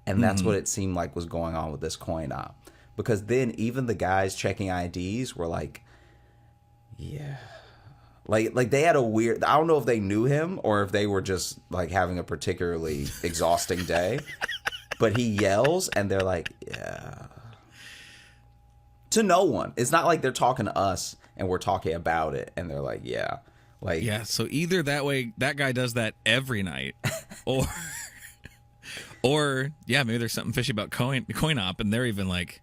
And that's what it seemed like was going on with this coin op. Because then even the guys checking IDs were like, yeah. Like they had a weird, I don't know if they knew him or if they were just like having a particularly exhausting day. But he yells and they're like, yeah. To no one. It's not like they're talking to us and we're talking about it and they're like, yeah. Like, Yeah, so either that way that guy does that every night, or yeah, maybe there's something fishy about coin op, and they're even like,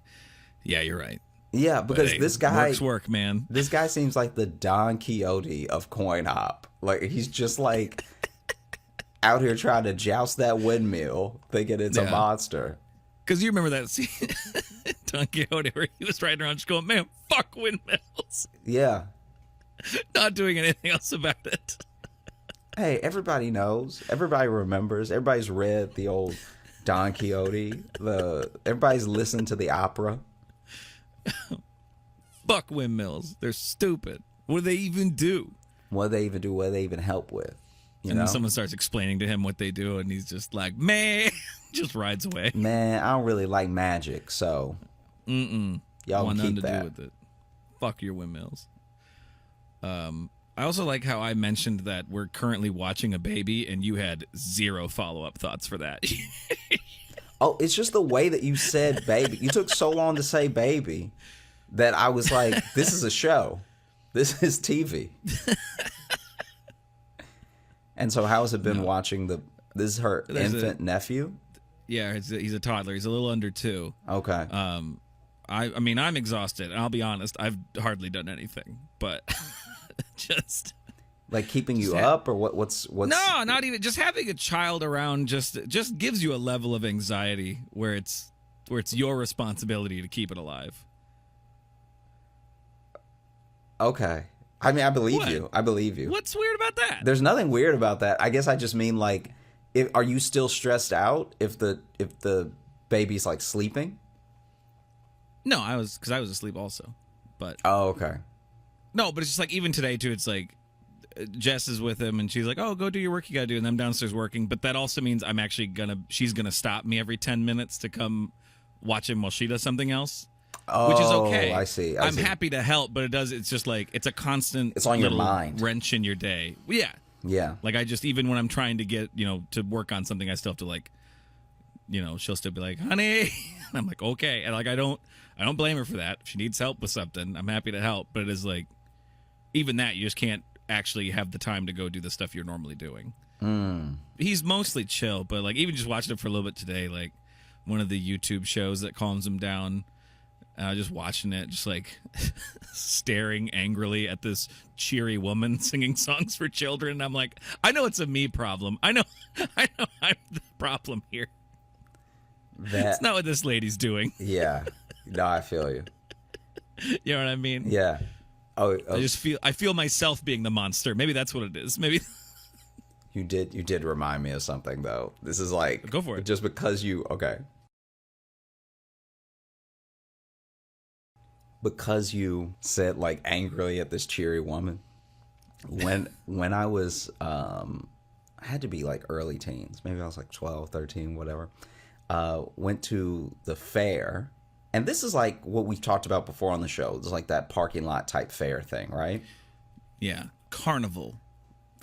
yeah, you're right. yeah, because But, hey, this guy work's work, man. This guy seems like the Don Quixote of coin op. Like, he's just like out here trying to joust that windmill, thinking it's a Yeah. monster. Because you remember that scene, Don Quixote, where he was riding around just going, "Man, fuck windmills," Yeah. not doing anything else about it. Hey, everybody knows. Everybody remembers. Everybody's read the old Don Quixote. Everybody's listened to the opera. Fuck windmills. They're stupid. What do they even do? What do they even do? What do they even help with? You And know? then someone starts explaining to him what they do, and he's just like, "Man," just rides away. Man, I don't really like magic, so y'all Want can nothing keep to that. do with it. Fuck your windmills. I also like how I mentioned that we're currently watching a baby, and you had zero follow-up thoughts for that. Oh, it's just the way that you said baby. You took so long to say baby that I was like, this is a show. This is TV. And so how has it been watching this is her infant nephew? Yeah, he's a toddler. He's a little under 2. Okay. I mean, I'm exhausted, and I'll be honest, I've hardly done anything, but just like keeping you up or what's no, not even just having a child around just gives you a level of anxiety where it's your responsibility to keep it alive. Okay. I mean, I believe What? you. I believe you. What's weird about that? There's nothing weird about that. I guess I just mean like are you still stressed out if the baby's like sleeping? No, because I was asleep also, but Oh, okay. no, but it's just like even today too. It's like Jess is with him, and she's like, "Oh, go do your work you gotta do," and I'm downstairs working. But that also means I'm actually she's gonna stop me every 10 minutes to come watch him while she does something else, which is okay. I see. I'm happy to help, but it's just like it's a constant. It's on your little mind. wrench in your day. Yeah, Yeah. like I just even when I'm trying to get to work on something, I still have to like, she'll still be like, "Honey," and I'm like, "Okay," and like I don't blame her for that. If she needs help with something, I'm happy to help. But it is like, even that, you just can't actually have the time to go do the stuff you're normally doing. He's mostly chill, but like even just watching it for a little bit today, like one of the YouTube shows that calms him down, just watching it, just like staring angrily at this cheery woman singing songs for children. I'm like, I know it's a me problem. I know I'm the problem here. It's not what this lady's doing. Yeah. No, I feel you. You know what I mean? Yeah. Oh, I feel myself being the monster. Maybe that's what it is. Maybe you did remind me of something though. This is like Go for it. Just because because you said like angrily at this cheery woman. When I was I I had to be like early teens. Maybe I was like 12, 13, whatever. Went to the fair. And this is like what we've talked about before on the show. It's like that parking lot type fair thing, right? Yeah. Carnival.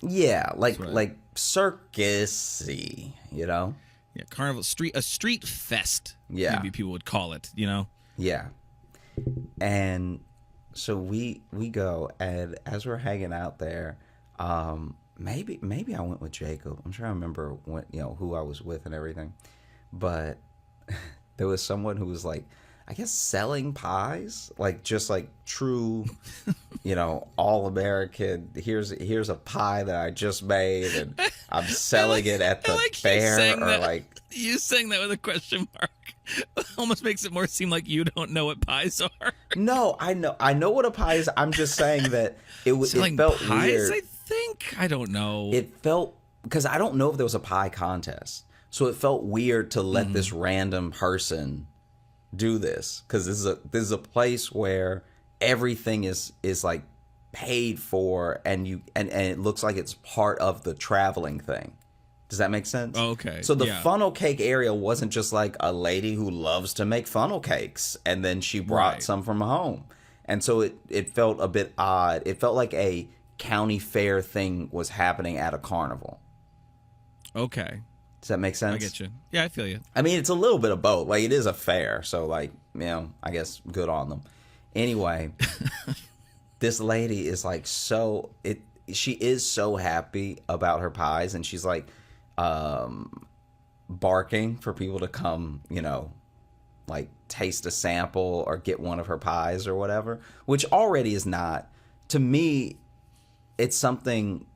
Yeah, like right. like circusy, you know? Yeah, carnival, a street fest. Yeah. Maybe people would call it, you know? Yeah. And so we go, and as we're hanging out there, maybe I went with Jacob. I'm trying to remember when, who I was with and everything. But there was someone who was like, I guess selling pies, like just like true, all American. Here's a pie that I just made, and I'm selling it at the fair, or like you saying that with a question mark almost makes it more seem like you don't know what pies are. No, I know what a pie is. I'm just saying that it felt pies, weird. I think I don't know. It felt, because I don't know if there was a pie contest, so it felt weird to let this random person do this, because this is a place where everything is like paid for, and it looks like it's part of the traveling thing. Does that make sense? Oh, okay. So the Yeah. funnel cake area wasn't just like a lady who loves to make funnel cakes and then she brought Right. some from home. And so it felt a bit odd. It felt like a county fair thing was happening at a carnival. Okay. Does that make sense? I get you. Yeah, I feel you. I mean, it's a little bit of both. Like, it is a fair, so like, I guess good on them. Anyway, this lady is like she is so happy about her pies, and she's like barking for people to come, like taste a sample or get one of her pies or whatever, which already is not, to me, it's something.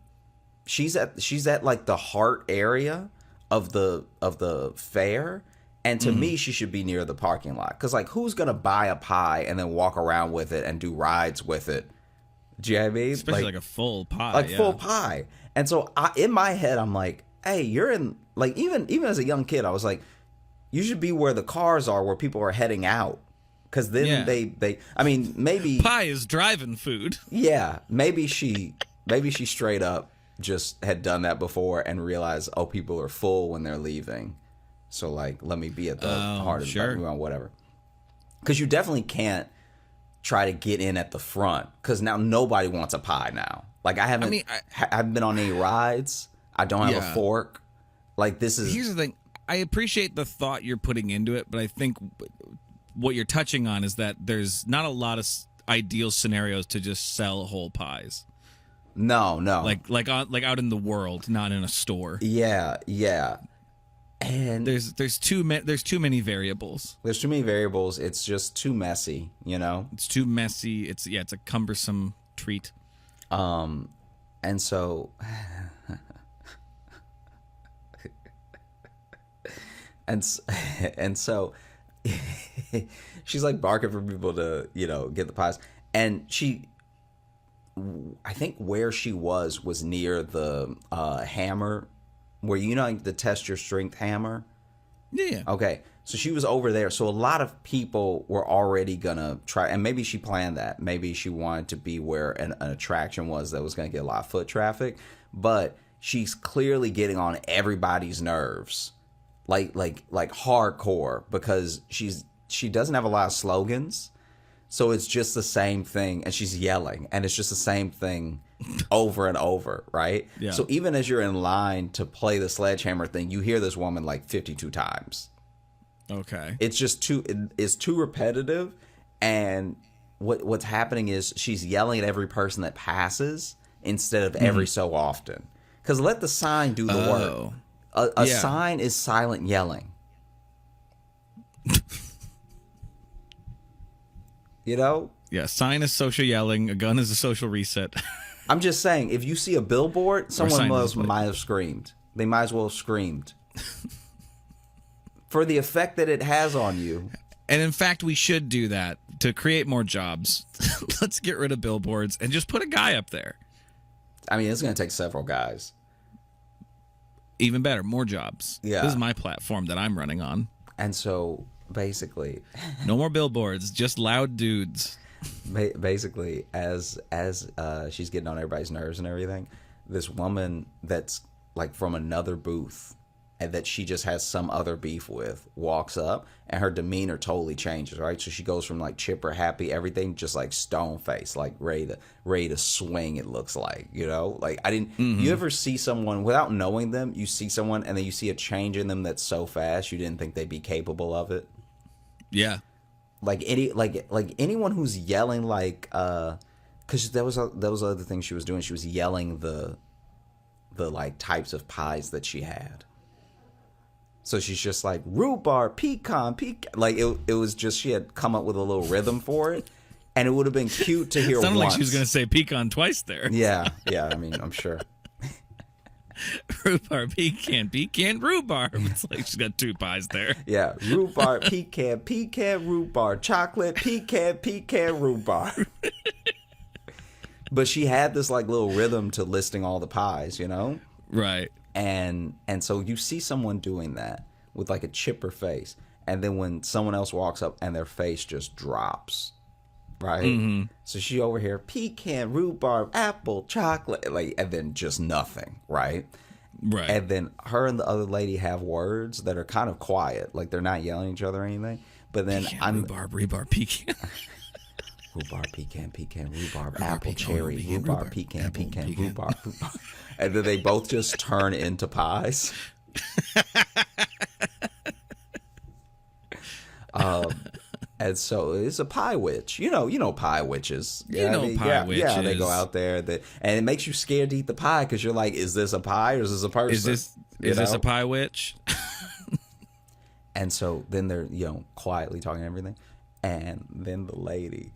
She's at like the heart area of the fair, and to me she should be near the parking lot, because like, who's gonna buy a pie and then walk around with it and do rides with it? Do you know what I mean? Especially like a full pie. Like yeah. full pie. And so in my head I'm like, hey, you're in, like, even as a young kid I was like, you should be where the cars are, where people are heading out, because then Yeah. they I mean, maybe Pie is driving food. yeah, maybe she straight up just had done that before and realized, oh, people are full when they're leaving, so like, let me be at the heart of sure. the whatever. Because you definitely can't try to get in at the front, because now nobody wants a pie now. Like, I haven't been on any rides. I don't have a Yeah. fork. Like, this is Here's the thing. I appreciate the thought you're putting into it, but I think what you're touching on is that there's not a lot of ideal scenarios to just sell whole pies. no Like out in the world, not in a store. yeah. And There's too many variables. there's too many variables. It's just too messy, It's too messy. It's a cumbersome treat. And so and so she's like barking for people to, get the pies. And I think where she was near the hammer, where the test your strength hammer. Yeah. Okay, so she was over there. So a lot of people were already gonna try, and maybe she planned that. Maybe she wanted to be where an attraction was that was gonna get a lot of foot traffic. But she's clearly getting on everybody's nerves, like hardcore, because she doesn't have a lot of slogans. So it's just the same thing, and she's yelling, and it's just the same thing over and over, right? Yeah. So even as you're in line to play the sledgehammer thing, you hear this woman like 52 times. Okay. It's just it's too repetitive, and what's happening is she's yelling at every person that passes instead of every so often. Because let the sign do the work. A Yeah. sign is silent yelling. Yeah. Sign is social yelling. A gun is a social reset. I'm just saying, if you see a billboard, someone sign might display. have screamed. They might as well have screamed. For the effect that it has on you. And in fact, we should do that to create more jobs. Let's get rid of billboards and just put a guy up there. I mean, it's going to take several guys. Even better, more jobs. Yeah. This is my platform that I'm running on. And so, basically, No more billboards, just loud dudes. as she's getting on everybody's nerves and everything, this woman that's like from another booth, and that she just has some other beef with, walks up, and her demeanor totally changes, right? So she goes from like chipper, happy, everything, just like stone face, like ready to swing. It looks like, you know, like I didn't. You ever see someone without knowing them? You see someone, and then you see a change in them that's so fast you didn't think they'd be capable of it. Yeah. Like anyone who's yelling, like, because that was the other thing she was doing. She was yelling the like types of pies that she had. So she's just like rhubarb, pecan. Like it was just, she had come up with a little rhythm for it, and it would have been cute to hear. Sounded once. like she was going to say pecan twice there. Yeah. I mean, I'm sure. Rhubarb, pecan, rhubarb. It's like she's got 2 pies there. Yeah, rhubarb, pecan, rhubarb, chocolate, pecan, rhubarb. But she had this like little rhythm to listing all the pies, you know? Right. And so you see someone doing that with like a chipper face, and then when someone else walks up and their face just drops, right? So she over here, pecan, rhubarb, apple, chocolate, like, and then just nothing, right? Right. And then her and the other lady have words that are kind of quiet, like they're not yelling at each other or anything. But then pecan, rhubarb, pecan. Rhubarb, pecan, rhubarb, apple, cherry, rhubarb, pecan, rhubarb. And then they both just turn into pies. And so it's a pie witch. You know pie witches. Pie witches. Yeah, they go out there, and it makes you scared to eat the pie because you're like, is this a pie or is this a person? Is this a pie witch? And so then they're, quietly talking everything. And then the lady,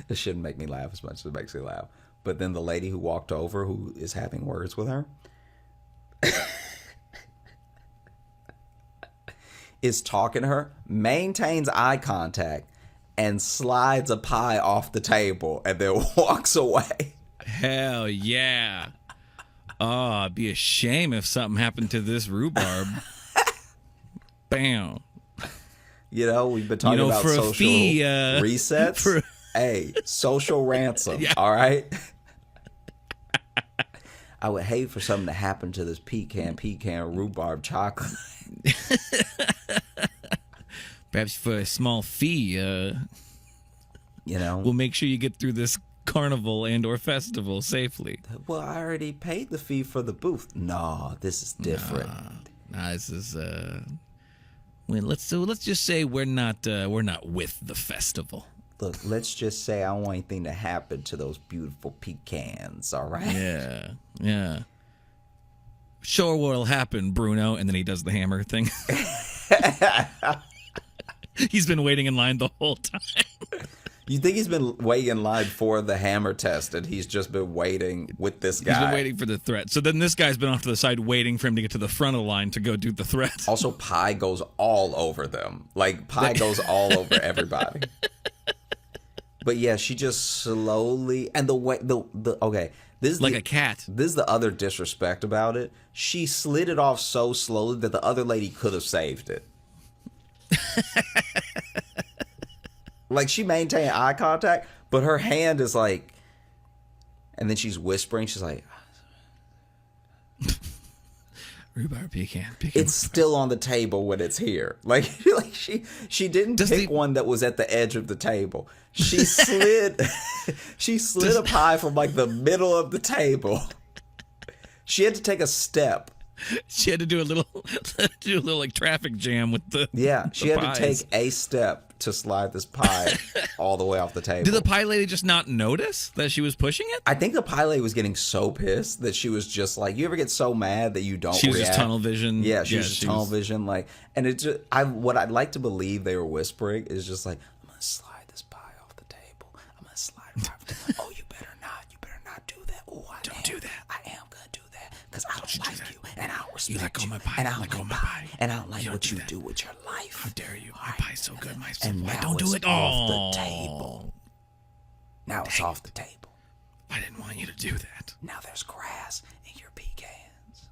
this shouldn't make me laugh as much as it makes me laugh. But then the lady who walked over, who is having words with her, is talking to her, maintains eye contact, and slides a pie off the table and then walks away. Hell yeah. Oh, it'd be a shame if something happened to this rhubarb. Bam. We've been talking about for a social fee, resets. Hey, social ransom, all right? I would hate for something to happen to this pecan, rhubarb chocolate. Perhaps for a small fee, we'll make sure you get through this carnival and or festival safely. Well, I already paid the fee for the booth. No, this is different. Nah, this is let's just say we're not with the festival. Look, let's just say I don't want anything to happen to those beautiful pecans, all right? Yeah. Sure what'll happen, Bruno, and then he does the hammer thing. He's been waiting in line the whole time. You think he's been waiting in line for the hammer test, and he's just been waiting with this guy? He's been waiting for the threat. So then this guy's been off to the side waiting for him to get to the front of the line to go do the threat. Also, pie goes all over them. Like, pie goes all over everybody. But yeah, she just slowly, and the way, okay. This is like a cat. This is the other disrespect about it. She slid it off so slowly that the other lady could have saved it. Like, she maintained eye contact, but her hand is like, and then she's whispering. She's like, rhubarb, pecan. It's still on the table when it's here. Like she didn't pick one that was at the edge of the table. She slid a pie from like the middle of the table. She had to take a step. She had to do a little like traffic jam with the she had to take a step to slide this pie all the way off the table. Did the pie lady just not notice that she was pushing it? I think the pie lady was getting so pissed that she was just like, you ever get so mad that you don't react? She was just tunnel vision. Yeah, she was just tunnel vision. Like, and it just, what I'd like to believe they were whispering is just like, I'm going to slide this pie off the table. I'm going to slide it off the table. Oh, you better not do that. Oh, Don't do that. I am going to do that because I don't like you and I don't respect you. Let go of my pie. And I don't like my pie. And I don't like what you do with your life. How dare you? My pie's so good. And now don't do it. Off the table. Now it's off the table. I didn't want you to do that. Now there's grass in your pecans.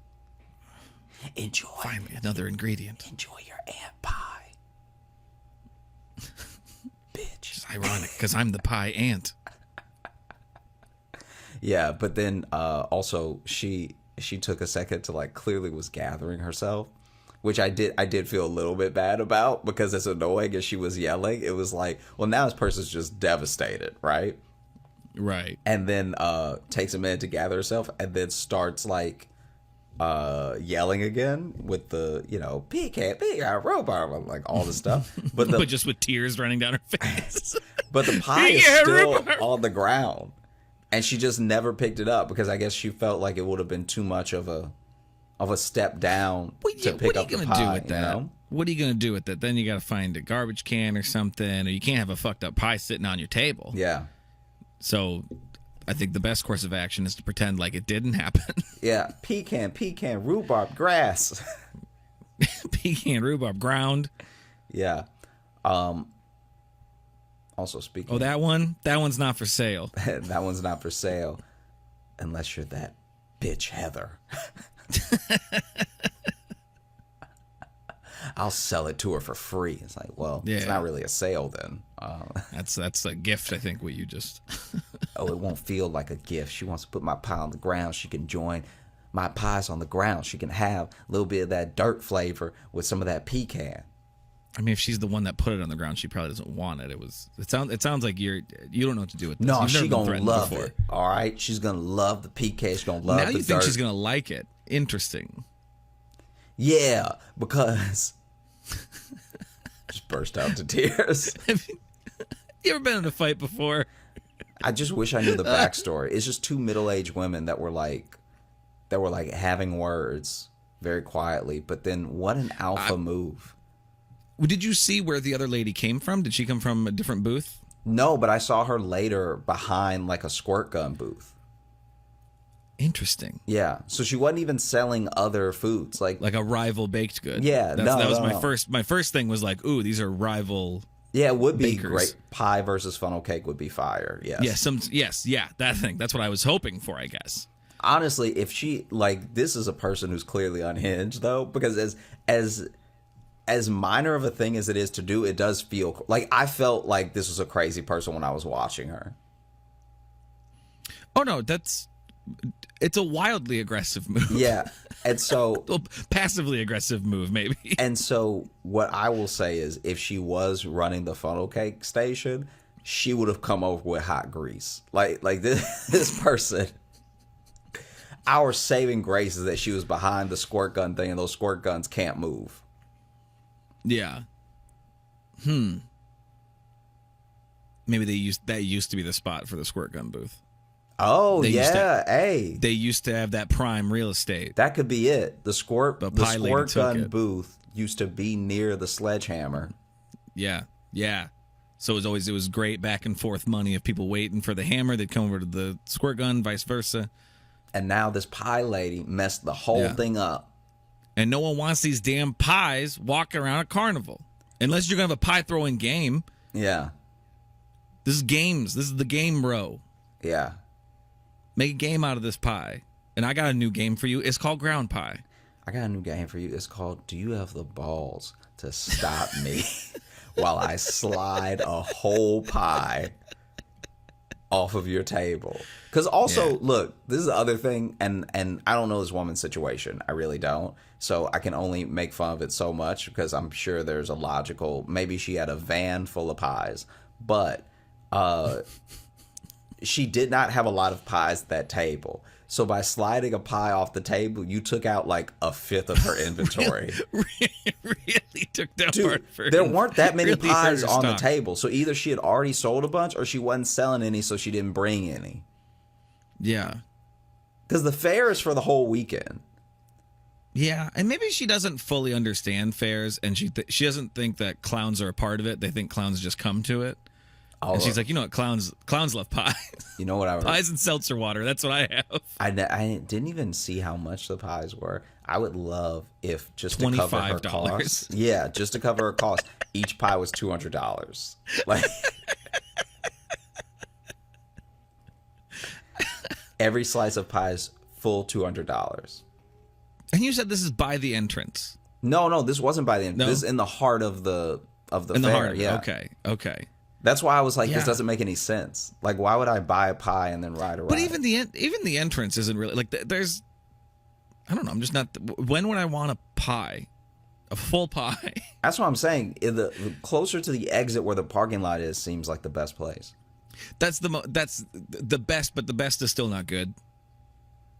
Enjoy. Finally, another ingredient. Enjoy your ant pie. Bitch. It's ironic because I'm the pie ant. Yeah, but then also she took a second to like clearly was gathering herself, which I did feel a little bit bad about because as annoying as she was yelling, it was like, well, now this person's just devastated, right? Right. And then takes a minute to gather herself and then starts like yelling again with the, pecan, rhubarb, like all the stuff. But just with tears running down her face. But the pie is still on the ground. And she just never picked it up because I guess she felt like it would have been too much of a step down to pick up the pie. What are you gonna do with that? What are you gonna do with that? Then you got to find a garbage can or something, or you can't have a fucked up pie sitting on your table. Yeah. So, I think the best course of action is to pretend like it didn't happen. Yeah, pecan, rhubarb, grass. Pecan, rhubarb, ground. Yeah. Also speaking. Oh, that one's not for sale. That one's not for sale, unless you're that bitch Heather. I'll sell it to her for free. It's like, well, it's not really a sale then. That's a gift, I think. What you just. Oh, it won't feel like a gift. She wants to put my pie on the ground. She can join my pies on the ground. She can have a little bit of that dirt flavor with some of that pecan. I mean, if she's the one that put it on the ground, she probably doesn't want it. It sounds like you don't know what to do with this. No, You've never she's been gonna love before. it. All right, she's gonna love the pecan. She's gonna love now the you think dirt. she's gonna like it. Interesting. Yeah, because just burst out into tears. You ever been in a fight before? I just wish I knew the backstory. It's just two middle-aged women that were like having words very quietly, but then what an alpha move. Did you see where the other lady came from? Did she come from a different booth? No, but I saw her later behind like a squirt gun booth. Interesting. Yeah, so she wasn't even selling other foods like a rival baked good. Yeah, that was no. My first thing was like, ooh, these are rival. Yeah, it would be bakers. great. Pie versus funnel cake would be fire. Yes. Yeah, that thing. That's what I was hoping for, I guess. Honestly, if she this is a person who's clearly unhinged though, because as minor of a thing as it is to do, it does feel like I felt like this was a crazy person when I was watching her. Oh no, it's a wildly aggressive move. Yeah. And so well, passively aggressive move, maybe. And so what I will say is if she was running the funnel cake station, she would have come over with hot grease. Like this person. Our saving grace is that she was behind the squirt gun thing and those squirt guns can't move. Yeah. Maybe that used to be the spot for the squirt gun booth. Oh, They used to have that prime real estate. That could be it. The squirt gun it. booth used to be near the sledgehammer. Yeah. So it was great back and forth money of people waiting for the hammer. They'd come over to the squirt gun, vice versa. And now this pie lady messed the whole thing up. And no one wants these damn pies walking around a carnival. Unless you're going to have a pie throwing game. Yeah. This is games. This is the game row. Yeah. Make a game out of this pie. And I got a new game for you. It's called ground pie. I got a new game for you. It's called Do You Have the Balls to Stop Me While I Slide a Whole Pie Off of Your Table? Because also, look, this is the other thing, and I don't know this woman's situation. I really don't. So I can only make fun of it so much because I'm sure there's a logical, maybe she had a van full of pies. But she did not have a lot of pies at that table. So by sliding a pie off the table, you took out like a fifth of her inventory. really took down Dude, there weren't that many pies on the table. So either she had already sold a bunch or she wasn't selling any, so she didn't bring any. Yeah. Because the fair is for the whole weekend. Yeah, and maybe she doesn't fully understand fairs, and she doesn't think that clowns are a part of it. They think clowns just come to it. And she's like, you know what, clowns love pie. You know what I would... Pies and seltzer water. That's what I have. I didn't even see how much the pies were. I would love if just to cover her costs. Yeah, just to cover her costs. Each pie was $200. Like every slice of pie is full $200. And you said this is by the entrance. No, this wasn't by the entrance. No? This is in the heart of the in fair. The heart of it. Yeah. Okay. That's why I was like, Yeah. this doesn't make any sense. Like, why would I buy a pie and then ride a ride? But even the entrance isn't really like there's. I don't know. I'm just not. When would I want a pie? A full pie? That's what I'm saying. The closer to the exit where the parking lot is seems like the best place. That's the best, but the best is still not good.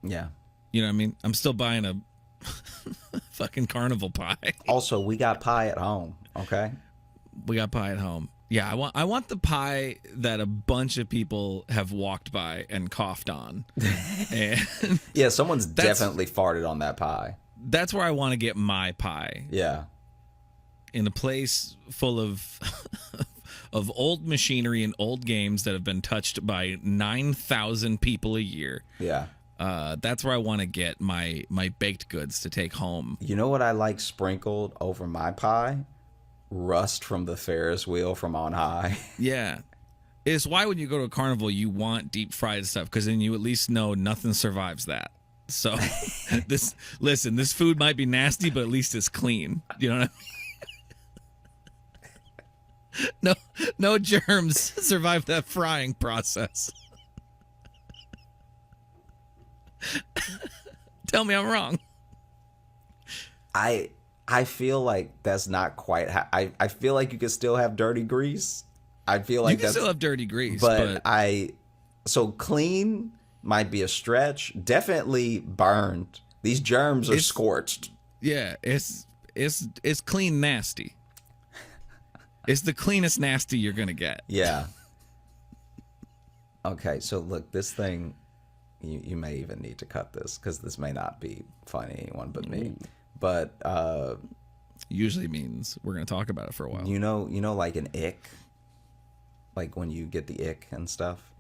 Yeah. You know what I mean? I'm still buying a fucking carnival pie. Also, we got pie at home. Okay. We got pie at home. Yeah, I want the pie that a bunch of people have walked by and coughed on. And Yeah, someone's That's- definitely farted on that pie. that's where I want to get my pie. Yeah. In a place full of of old machinery and old games that have been touched by 9,000 people a year. Yeah. That's where I want to get my baked goods to take home. You know what I like sprinkled over my pie? Rust from the Ferris wheel from on high. Yeah. It's why when you go to a carnival, you want deep fried stuff because then you at least know nothing survives that. So this food might be nasty, but at least it's clean. You know what I mean? No germs survive that frying process. Tell me I'm wrong. I feel like that's not quite I feel like you could still have dirty grease. I feel like You can that's still have dirty grease, but but so clean might be a stretch. Definitely burned. These germs are It's- scorched. yeah, it's clean nasty. It's the cleanest nasty you're gonna get. Yeah. Okay, so look, this thing, you may even need to cut this because this may not be funny to anyone but me. But Usually means we're gonna talk about it for a while. you know, like an ick, like when you get the ick and stuff.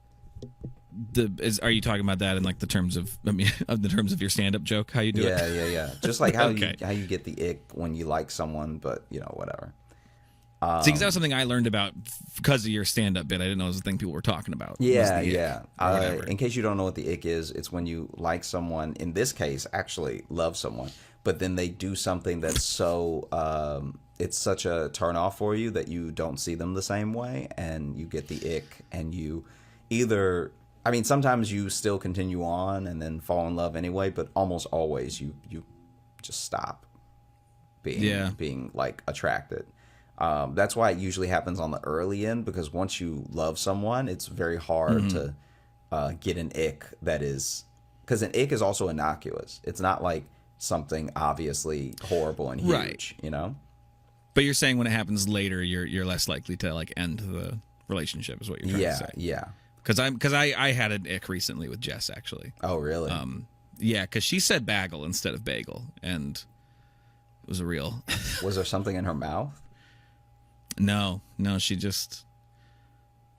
Are you talking about that in like the terms of of the terms of your stand-up joke? How you do Yeah, it? yeah. Just like how Okay. you get the ick when you like someone, but whatever. See, 'cause that was something I learned about because of your stand-up bit. I didn't know it was a thing people were talking about. was Yeah, the ick yeah. or whatever. In case you don't know what the ick is, it's when you like someone. In this case, actually love someone, but then they do something that's so it's such a turn off for you that you don't see them the same way, and you get the ick, and you either. I mean, sometimes you still continue on and then fall in love anyway, but almost always you just stop being like attracted. That's why it usually happens on the early end, because once you love someone, it's very hard to get an ick that is, because an ick is also innocuous. It's not like something obviously horrible and huge, Right. you know? But you're saying when it happens later, you're less likely to like end the relationship, is what you're trying to say. Yeah. Because I had an ick recently with Jess actually. Oh, really? Yeah, because she said bagel instead of bagel, and it was a real. Was there something in her mouth? No, she just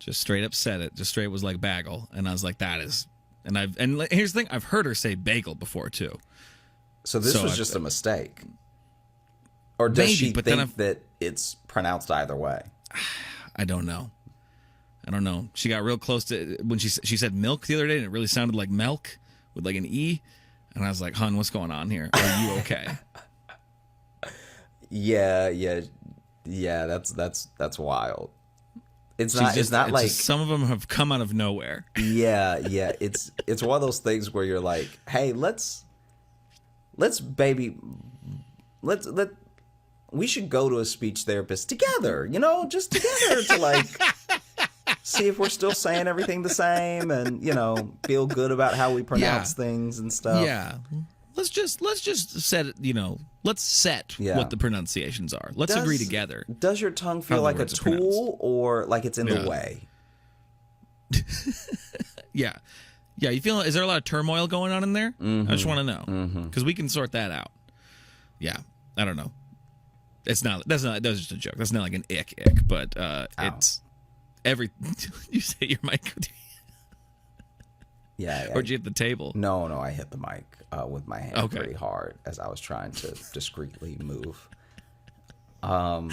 straight up said it. Just straight was like bagel, and I was like, that is. And here's the thing: I've heard her say bagel before too. So this So was I- just a mistake, or does Maybe, she but then think that it's pronounced either way? I don't know. She got real close to when she said milk the other day, and it really sounded like milk with like an E. And I was like, "Hun, what's going on here? Are you okay?" Yeah. That's wild. It's She's not. It's not like. some of them have come out of nowhere. Yeah. It's one of those things where you're like, hey, let's we should go to a speech therapist together, just together to like see if we're still saying everything the same and, feel good about how we pronounce things and stuff. Yeah. Let's just set it, let's set Yeah. what the pronunciations are. Let's agree together. Does your tongue feel the like a words are pronounced. tool or like it's in Yeah. the way? Yeah. Yeah, you feel is there a lot of turmoil going on in there? I just want to know. Cuz we can sort that out. Yeah. I don't know. That's was just a joke. That's not like an ick, but it's you say your mic Yeah. or did you hit the table? No, I hit the mic with my hand Okay. pretty hard as I was trying to discreetly move. Well,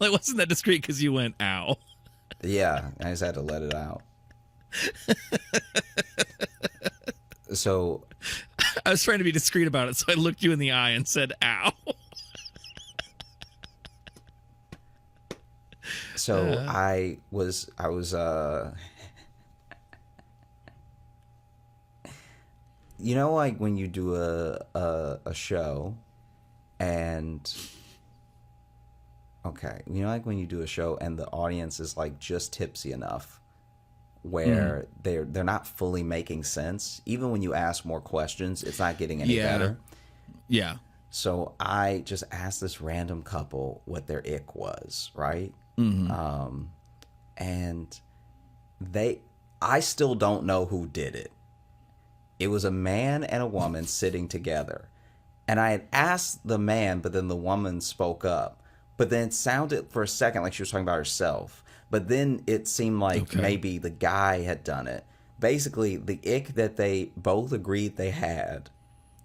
it wasn't that discreet cuz you went ow. Yeah, I just had to let it out. So, I was trying to be discreet about it, so I looked you in the eye and said ow. So I was you know, like when you do a show and okay, you know, like when you do a show and the audience is like just tipsy enough where they're not fully making sense. Even when you ask more questions, it's not getting any better. Yeah. So I just asked this random couple what their ick was, right? And I still don't know who did it. It was a man and a woman sitting together. And I had asked the man, but then the woman spoke up. But then it sounded for a second like she was talking about herself. But then it seemed like maybe the guy had done it. Basically, the ick that they both agreed they had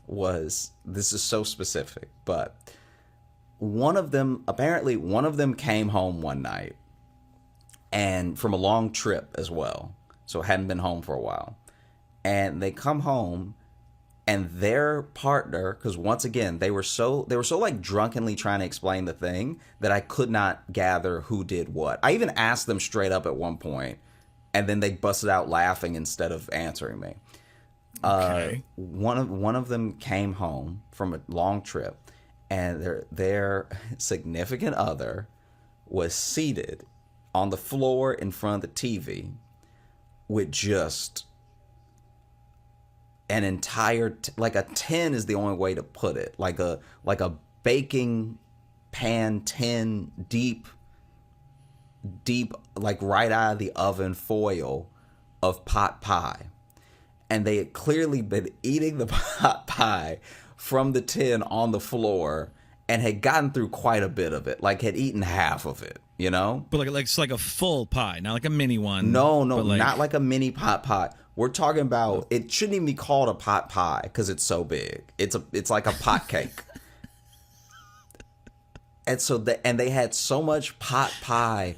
was, this is so specific, but one of them came home one night and from a long trip as well. So hadn't been home for a while. And they come home and their partner, because once again, they were so like drunkenly trying to explain the thing that I could not gather who did what. I even asked them straight up at one point, and then they busted out laughing instead of answering me. One of them came home from a long trip, and their significant other was seated on the floor in front of the TV with just an entire like a tin is the only way to put it, like a baking pan tin, deep like right out of the oven foil of pot pie. And they had clearly been eating the pot pie from the tin on the floor and had gotten through quite a bit of it, like had eaten half of it, you know? But like it's like a full pie, not like a mini one. No, not like a mini pot pie. We're talking about, it shouldn't even be called a pot pie because it's so big. It's like a pot cake. And so they had so much pot pie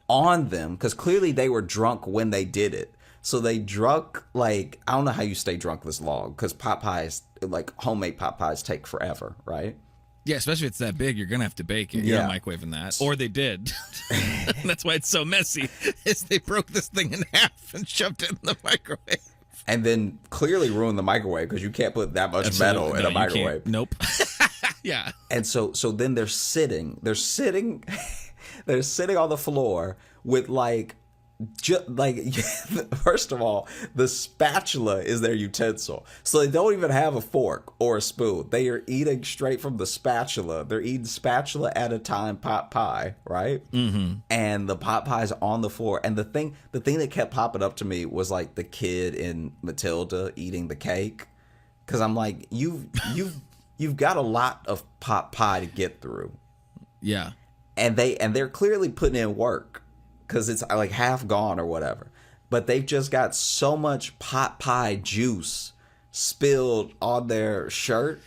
on them because clearly they were drunk when they did it. So they drunk, like, I don't know how you stay drunk this long because pot pies, like homemade pot pies, take forever, right? Yeah, especially if it's that big, you're gonna have to bake it. You're not microwaving that, or they did. That's why it's so messy. Is they broke this thing in half and shoved it in the microwave, and then clearly ruined the microwave because you can't put that much metal in a microwave. Nope. Yeah. And so then they're sitting on the floor with first of all, the spatula is their utensil. So they don't even have a fork or a spoon. They are eating straight from the spatula. They're eating spatula at a time pot pie, right? Mm-hmm. And the pot pie's on the floor. And the thing that kept popping up to me was like the kid in Matilda eating the cake. Because I'm like, you've got a lot of pot pie to get through. Yeah. And they're clearly putting in work. Because it's like half gone or whatever. But they've just got so much pot pie juice spilled on their shirt.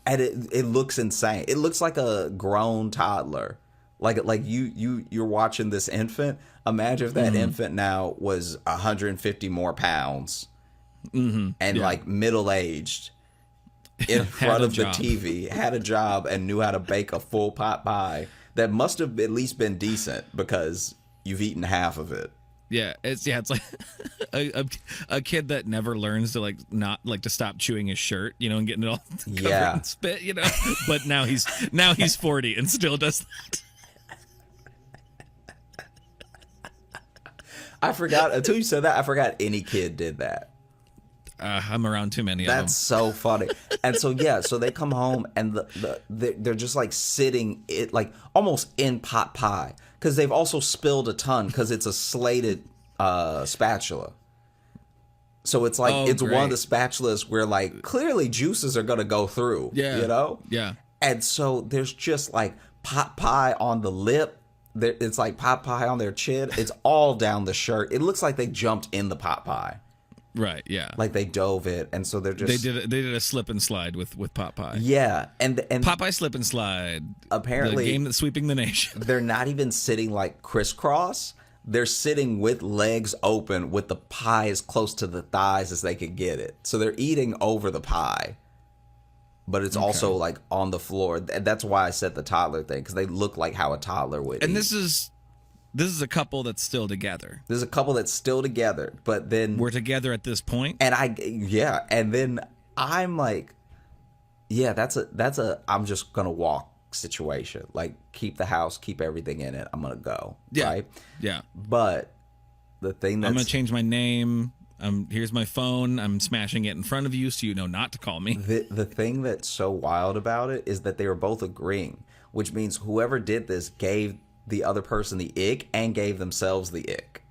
And it looks insane. It looks like a grown toddler. Like you're watching this infant. Imagine if that infant now was 150 more pounds. And like middle-aged. In front of the TV. Had a job and knew how to bake a full pot pie. That must have at least been decent because you've eaten half of it. Yeah, it's like a kid that never learns to to stop chewing his shirt, and getting it all covered in spit, But now he's 40 and still does that. I forgot until you said that. I forgot any kid did that. I'm around too many of them. That's so funny. And so so they come home and they're just like sitting like almost in pot pie because they've also spilled a ton because it's a slated spatula. So it's like it's great. one of the spatulas where like clearly juices are gonna go through. Yeah. Yeah. And so there's just like pot pie on the lip. It's like pot pie on their chin. It's all down the shirt. It looks like they jumped in the pot pie. Right, yeah. Like they dove it, and so they're just... They did a slip and slide with pot pie. Yeah, and Popeye slip and slide. Apparently... The game that's sweeping the nation. They're not even sitting like crisscross. They're sitting with legs open with the pie as close to the thighs as they could get it. So they're eating over the pie. but it's also like on the floor. That's why I said the toddler thing, because they look like how a toddler would. And eat. this is a couple that's still together. There's a couple that's still together, but then We're together at this point. and and then I'm like, yeah, that's a I'm just gonna walk situation. Like, keep the house, keep everything in it. I'm gonna go. Yeah. Right. Yeah. But the thing I'm that's gonna change my name. Here's my phone. I'm smashing it in front of you so you know not to call me. the thing that's so wild about it is that they were both agreeing, which means whoever did this gave the other person the ick and gave themselves the ick.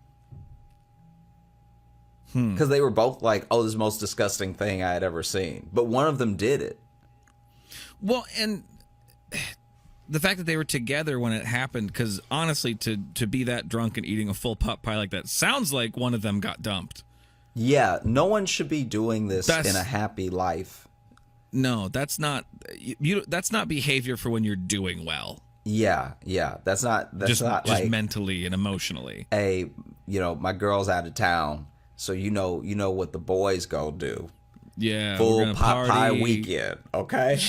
Because they were both like, oh, this is the most disgusting thing I had ever seen. But one of them did it. Well, and the fact that they were together when it happened, because honestly, to be that drunk and eating a full pot pie like that sounds like one of them got dumped. Yeah, no one should be doing this in a happy life. No, that's not that's not behavior for when you're doing well. Yeah, that's not Just like mentally and emotionally. hey, my girl's out of town, so you know what the boys go do. Yeah, Full we're gonna pot pie party. weekend, okay?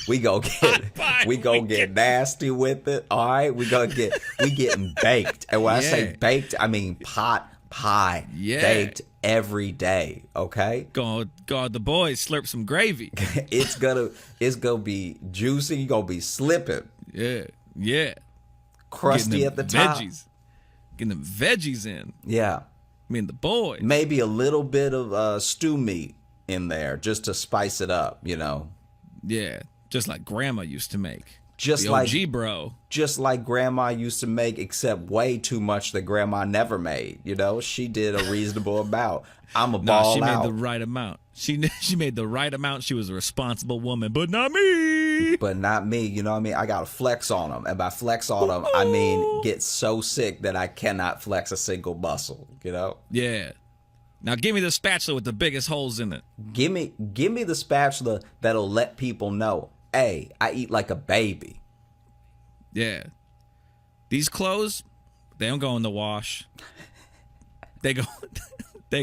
we go get nasty with it. All right, we getting baked, and when I say baked, I mean pot pie, baked every day. Okay, God, the boys slurp some gravy. it's gonna be juicy. You gonna be slipping. Yeah, Crusty at the top. Getting them veggies in. Yeah. I mean, the boys. Maybe a little bit of stew meat in there just to spice it up, Yeah, just like Grandma used to make. Just the like OG bro. Just like Grandma used to make, except way too much that Grandma never made. She did a reasonable amount. I'm a ball she out. made the right amount. She made the right amount. She was a responsible woman, but not me. But not me. You know what I mean? I got to flex on them. And by flex on them, I mean get so sick that I cannot flex a single muscle, Yeah. Now give me the spatula with the biggest holes in it. Give me the spatula that'll let people know, hey, I eat like a baby. Yeah. These clothes, they don't go in the wash. They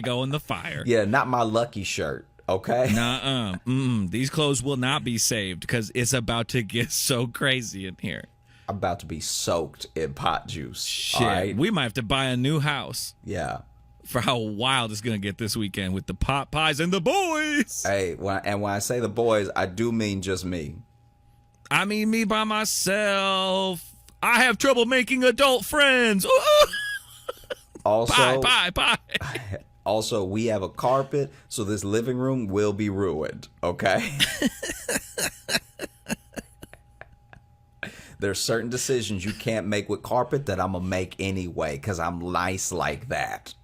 go in the fire. Yeah, not my lucky shirt, okay? Nuh-uh. These clothes will not be saved because it's about to get so crazy in here. I'm about to be soaked in pot juice. Shit. All right? We might have to buy a new house. Yeah. For how wild it's going to get this weekend with the pot pies and the boys. Hey, when I say the boys, I do mean just me. I mean me by myself. I have trouble making adult friends. Also, Pie. Also, we have a carpet, so this living room will be ruined, okay? There's certain decisions you can't make with carpet that I'm going to make anyway, because I'm nice like that.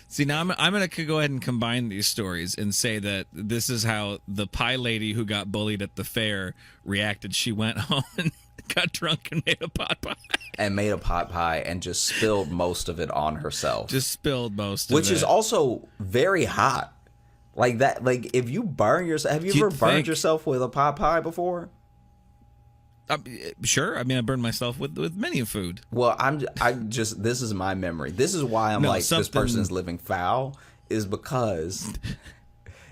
See, now I'm going to go ahead and combine these stories and say that this is how the pie lady who got bullied at the fair reacted. She went home and got drunk and made a pot pie. And made a pot pie and just spilled most of it on herself. Just spilled most of it. Which is also very hot. Like that, like if you burn yourself, have you ever burned yourself with a pot pie before? Sure. I mean, I burned myself with many food. Well, this is my memory. This is why I'm this person's living foul is because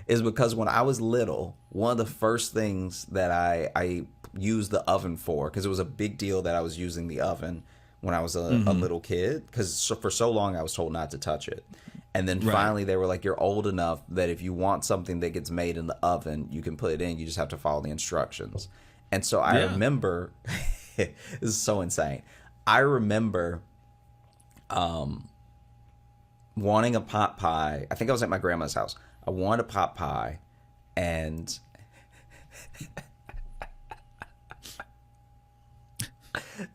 when I was little, one of the first things that I used the oven for, because it was a big deal that I was using the oven when I was a little kid, because for so long I was told not to touch it. And then finally they were like, you're old enough that if you want something that gets made in the oven, you can put it in. You just have to follow the instructions. And so I remember, this is so insane. I remember wanting a pot pie. I think I was at my grandma's house. I wanted a pot pie, and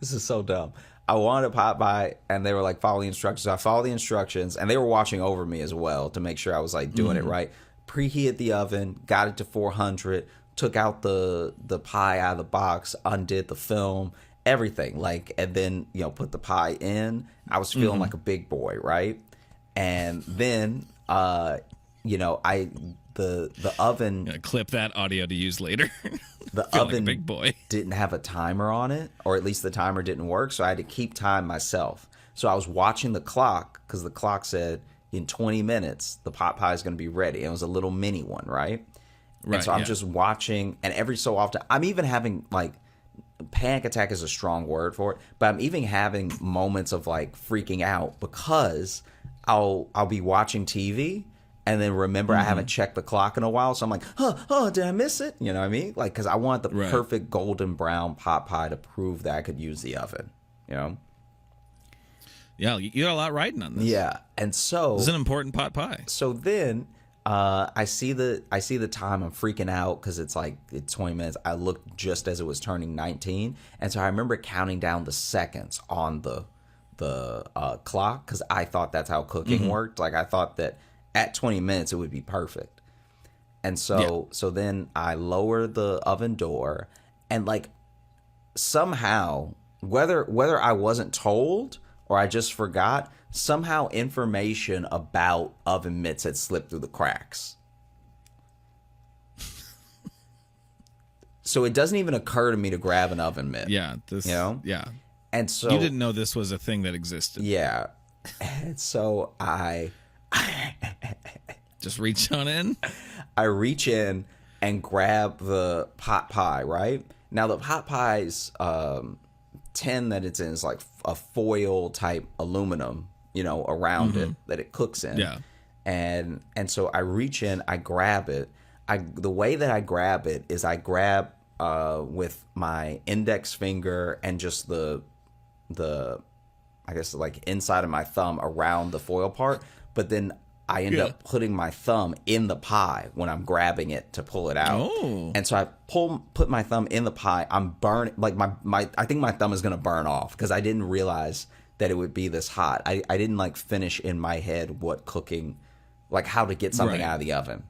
this is so dumb. I wanted a pot pie, and they were like, follow the instructions. So I followed the instructions, and they were watching over me as well to make sure I was like doing it right. Preheated the oven, got it to 400, took out the pie out of the box, undid the film, everything. And then, put the pie in. I was feeling like a big boy, right? And then, the oven. Clip that audio to use later. The oven like a big boy. Didn't have a timer on it, or at least the timer didn't work, so I had to keep time myself. So I was watching the clock, because the clock said in 20 minutes the pot pie is going to be ready. It was a little mini one, right? And so I'm just watching, and every so often, I'm even having like, panic attack is a strong word for it, but I'm even having moments of like freaking out because I'll be watching TV and then remember I haven't checked the clock in a while, so I'm like, oh, did I miss it? You know what I mean? Like, because I want the perfect golden brown pot pie to prove that I could use the oven. You know? Yeah, you got a lot riding on this. Yeah, and so this is an important pot pie. So then I see the time. I'm freaking out because it's 20 minutes. I looked just as it was turning 19, and so I remember counting down the seconds on the clock because I thought that's how cooking worked. Like I thought that at 20 minutes it would be perfect. And so then I lower the oven door, and like somehow whether I wasn't told or I just forgot, somehow information about oven mitts had slipped through the cracks. So it doesn't even occur to me to grab an oven mitt. Yeah. Yeah. And so you didn't know this was a thing that existed. Yeah. And so I just reach on in. I reach in and grab the pot pie, right? Now the pot pie's tin that it's in is like a foil type aluminum, around it that it cooks in. Yeah. And so I reach in, I grab it. The way that I grab it is I grab with my index finger and just the I guess like inside of my thumb around the foil part, but then I end up putting my thumb in the pie when I'm grabbing it to pull it out. Oh. And so I put my thumb in the pie. I'm burning, like I think my thumb is going to burn off because I didn't realize that it would be this hot. I didn't like finish in my head what cooking, like how to get something out of the oven.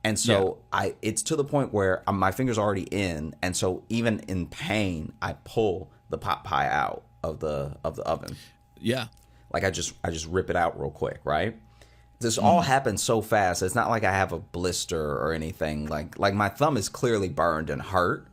And so it's to the point where my finger's already in. And so even in pain, I pull the pot pie out of the oven. Yeah. Like I just rip it out real quick, right? This all happens so fast. It's not like I have a blister or anything. Like my thumb is clearly burned and hurt.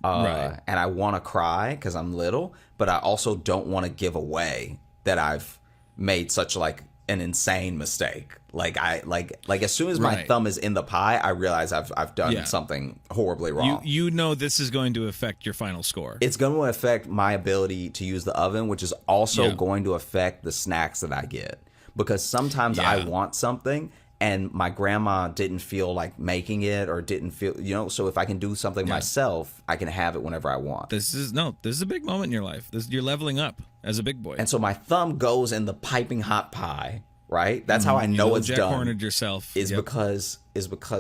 And I want to cry because I'm little, but I also don't want to give away that I've made such like an insane mistake. Like as soon as my thumb is in the pie, I realize I've done something horribly wrong. You know this is going to affect your final score. It's going to affect my ability to use the oven, which is also going to affect the snacks that I get. Because sometimes I want something and my grandma didn't feel like making it or didn't feel, so if I can do something myself, I can have it whenever I want. This is a big moment in your life. You're leveling up as a big boy. And so my thumb goes in the piping hot pie, right? That's how I know it's Jack done. Hornered yourself. Is because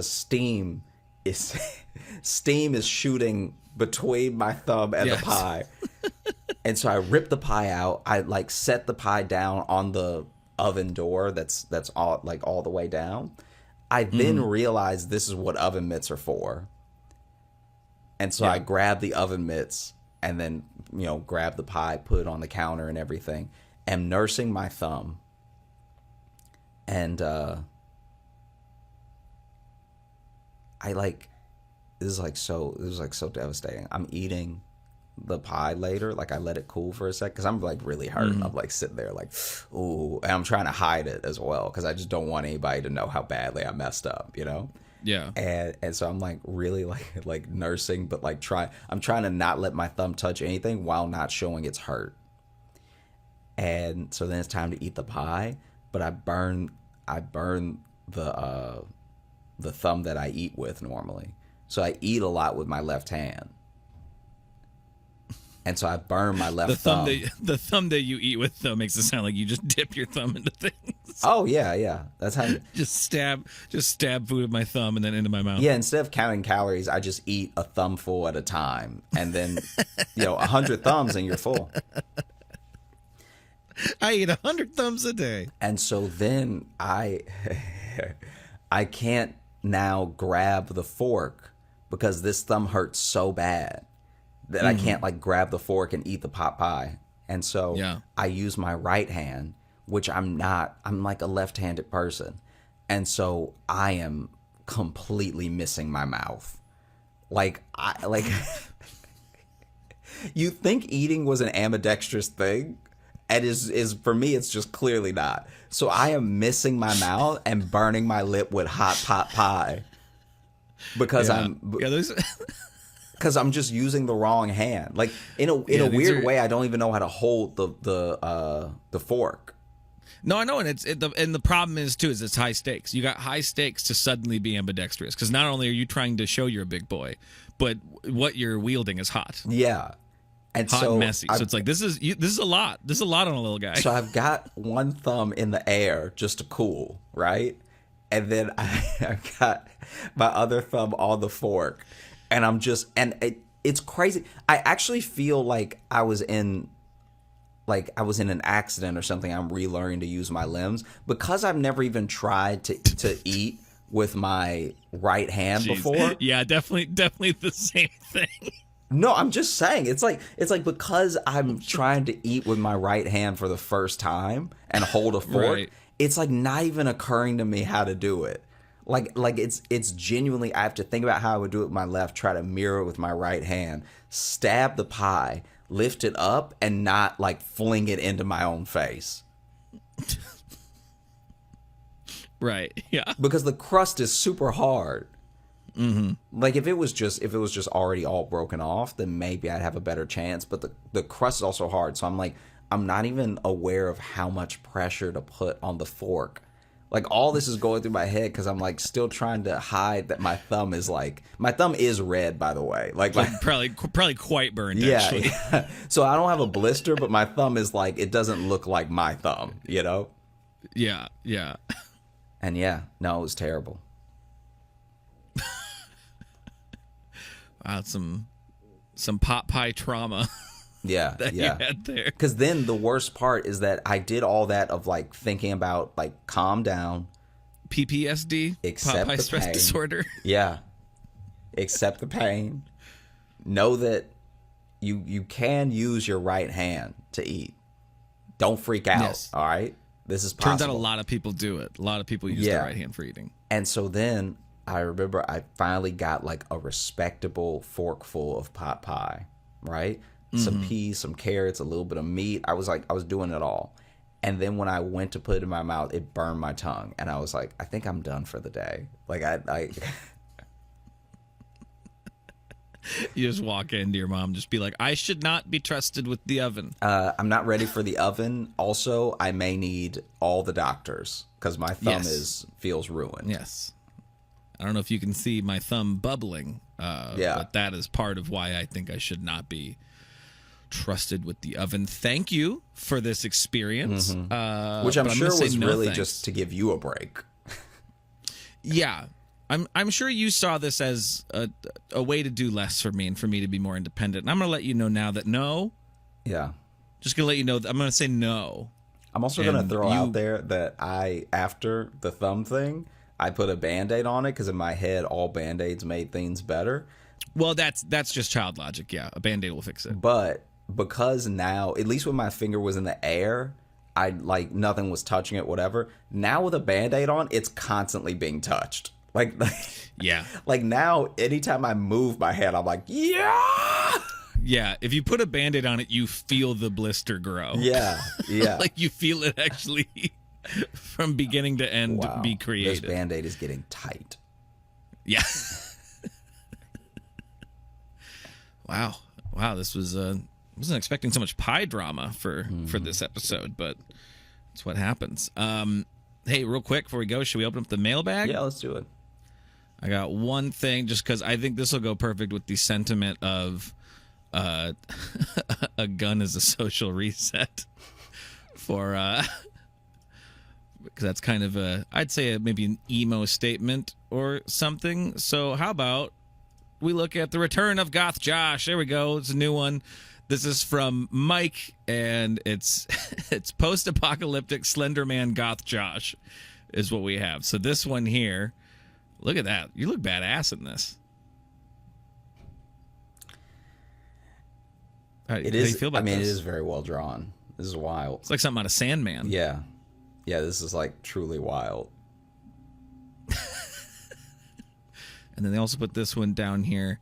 steam is shooting between my thumb and the pie. And so I rip the pie out. I like set the pie down on the oven door that's all like all the way down. I then realized this is what oven mitts are for. And so I grab the oven mitts and then, grab the pie, put it on the counter and everything. Am nursing my thumb. And this is so devastating. I'm eating the pie later, like I let it cool for a sec because I'm like really hurt. I'm like sitting there like, ooh, and I'm trying to hide it as well because I just don't want anybody to know how badly I messed up, Yeah. And so I'm like really like nursing, but like I'm trying to not let my thumb touch anything while not showing it's hurt. And so then it's time to eat the pie, but I burn the thumb that I eat with normally. So I eat a lot with my left hand. And so I burn my left thumb. The thumb that you eat with, though, makes it sound like you just dip your thumb into things. Oh, yeah. That's how just stab food with my thumb and then into my mouth. Yeah, instead of counting calories, I just eat a thumbful at a time. And then, 100 thumbs and you're full. I eat 100 thumbs a day. And so then I can't now grab the fork because this thumb hurts so bad that I can't like grab the fork and eat the pot pie. And so I use my right hand, which I'm like a left-handed person. And so I am completely missing my mouth. You think eating was an ambidextrous thing? And is for me, it's just clearly not. So I am missing my mouth and burning my lip with hot pot pie. because Yeah. I'm Yeah, those. because I'm just using the wrong hand. Like in a these weird are- way, I don't even know how to hold the fork. No, I know, and the problem is too is it's high stakes. You got high stakes to suddenly be ambidextrous because not only are you trying to show you're a big boy, but what you're wielding is hot, Yeah, and hot so and messy. So it's like this is a lot. This is a lot on a little guy. So I've got one thumb in the air just to cool, right? And then I've got my other thumb on the fork, and I'm just it's crazy. I actually feel like I was in an accident or something. I'm relearning to use my limbs because I've never even tried to eat with my right hand Jeez. before. Yeah, definitely the same thing. No, I'm just saying it's like because I'm trying to eat with my right hand for the first time and hold a fork. Right. It's like not even occurring to me how to do it. Like it's genuinely I have to think about how I would do it with my left, try to mirror it with my right hand, stab the pie, lift it up, and not like fling it into my own face. Right. Yeah. Because the crust is super hard. Mm-hmm. Like if it was just already all broken off, then maybe I'd have a better chance. But the crust is also hard, so I'm not even aware of how much pressure to put on the fork. Like all this is going through my head because I'm like still trying to hide that my thumb is red, by the way. Like Probably quite burned. yeah, Actually. yeah. So I don't have a blister, but my thumb is like it doesn't look like my thumb, you know? Yeah. Yeah. And yeah, no, it was terrible. Wow, some pot pie trauma Yeah, that yeah. you had there. Because then the worst part is that I did all that of like thinking about like calm down. PPSD, Accept pot pie the stress pain. disorder. Yeah. Accept the pain. Know that you can use your right hand to eat. Don't freak out. Yes. All right. This is possible. Turns out a lot of people do it. A lot of people use their right hand for eating. And so then I remember I finally got like a respectable forkful of pot pie, right? Some peas, some carrots, a little bit of meat. I was doing it all. And then when I went to put it in my mouth, it burned my tongue. And I was like, I think I'm done for the day. Like I You just walk into your mom, just be like, I should not be trusted with the oven. I'm not ready for the oven. Also, I may need all the doctors because my thumb feels ruined. Yes. I don't know if you can see my thumb bubbling. But that is part of why I think I should not be trusted with the oven. Thank you for this experience. Which I'm but sure gonna say was no really thanks. just to give you a break. Yeah. I'm sure you saw this as a way to do less for me and for me to be more independent. And I'm going to let you know now that no. Yeah. Just going to let you know that I'm going to say no. I'm also going to And throw you- out there that after the thumb thing, I put a Band-Aid on it because in my head, all Band-Aids made things better. Well, that's just child logic. Yeah, a Band-Aid will fix it. But because now, at least when my finger was in the air, I like nothing was touching it, whatever. Now with a Band-Aid on, it's constantly being touched. Like Yeah. like now, anytime I move my hand, I'm like, yeah, Yeah, if you put a Band-Aid on it, you feel the blister grow. yeah, yeah. Like you feel it actually from beginning to end Wow, be this created. Band-Aid is getting tight. Yeah. Wow, this was wasn't expecting so much pie drama for this episode, but it's what happens. Hey, real quick before we go, should we open up the mailbag? Yeah, let's do it. I got one thing just because I think this will go perfect with the sentiment of a gun is a social reset for because that's kind of I'd say maybe an emo statement or something. So how about we look at the return of Goth Josh? There we go. It's a new one. This is from Mike, and it's post-apocalyptic Slender Man Goth Josh is what we have. So this one here, look at that. You look badass in this. How do you feel about I mean, this? it is very well drawn. This is wild. It's like something out of Sandman. Yeah, yeah. This is like truly wild. And then they also put this one down here.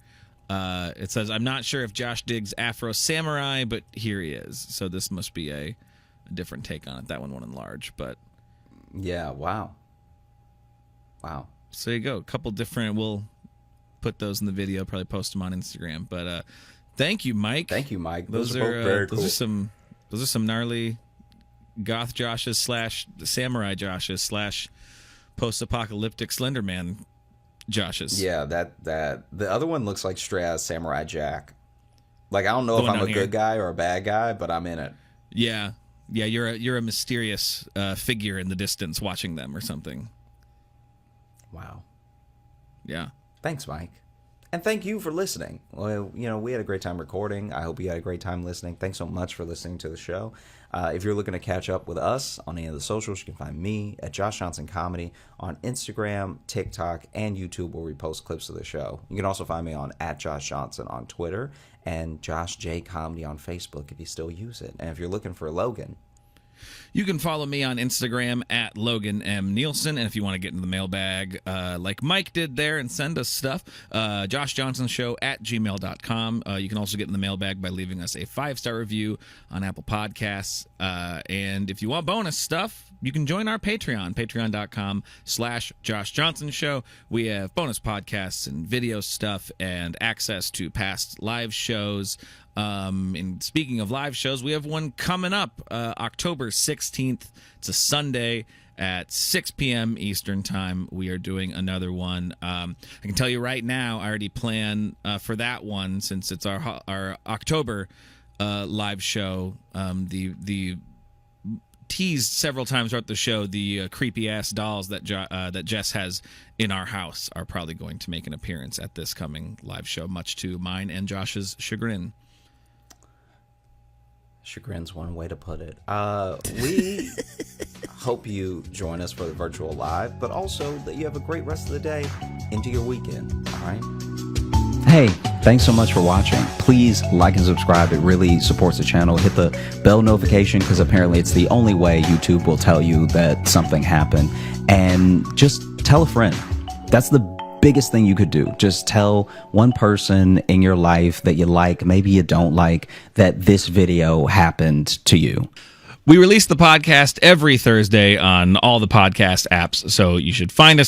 It says, I'm not sure if Josh digs Afro Samurai, but here he is. So this must be a different take on it. That one went enlarged, but Yeah. Wow. Wow. so there you go. A couple different. We'll put those in the video. Probably post them on Instagram. But thank you, Mike. Thank you, Mike. Those are both very cool. Those are some gnarly goth Joshes / samurai Joshes / post-apocalyptic Slenderman Joshes. Yeah, that the other one looks like straight out of Samurai Jack. Like, I don't know The if one I'm a down good here. guy or a bad guy, but I'm in it. Yeah. You're a mysterious figure in the distance watching them or something. Wow. Yeah. Thanks, Mike. And thank you for listening. Well, we had a great time recording. I hope you had a great time listening. Thanks so much for listening to the show. If you're looking to catch up with us on any of the socials, you can find me at Josh Johnson Comedy on Instagram, TikTok, and YouTube, where we post clips of the show. You can also find me on @JoshJohnson on Twitter and Josh J Comedy on Facebook if you still use it. And if you're looking for Logan, You can follow me on Instagram at Logan M. Nielsen. And if you want to get into the mailbag like Mike did there and send us stuff, joshjohnsonshow @gmail.com. You can also get in the mailbag by leaving us a 5-star review on Apple Podcasts. And if you want bonus stuff, you can join our Patreon, patreon.com/JoshJohnsonShow. We have bonus podcasts and video stuff and access to past live shows. And speaking of live shows, we have one coming up October 16th. It's a Sunday at 6 p.m. Eastern Time. We are doing another one. I can tell you right now, I already plan for that one since it's our October live show. The teased several times throughout the show, the creepy ass dolls that Jess has in our house are probably going to make an appearance at this coming live show, much to mine and Josh's chagrin. chagrin's one way to put it. We hope you join us for the virtual live, but also that you have a great rest of the day into your weekend. All right. Hey, thanks so much for watching. Please like and subscribe. It really supports the channel. Hit the bell notification because apparently it's the only way YouTube will tell you that something happened. And just tell a friend. That's the biggest thing you could do. Just tell one person in your life that you like, maybe you don't like, that this video happened to you. We release the podcast every Thursday on all the podcast apps, so you should find us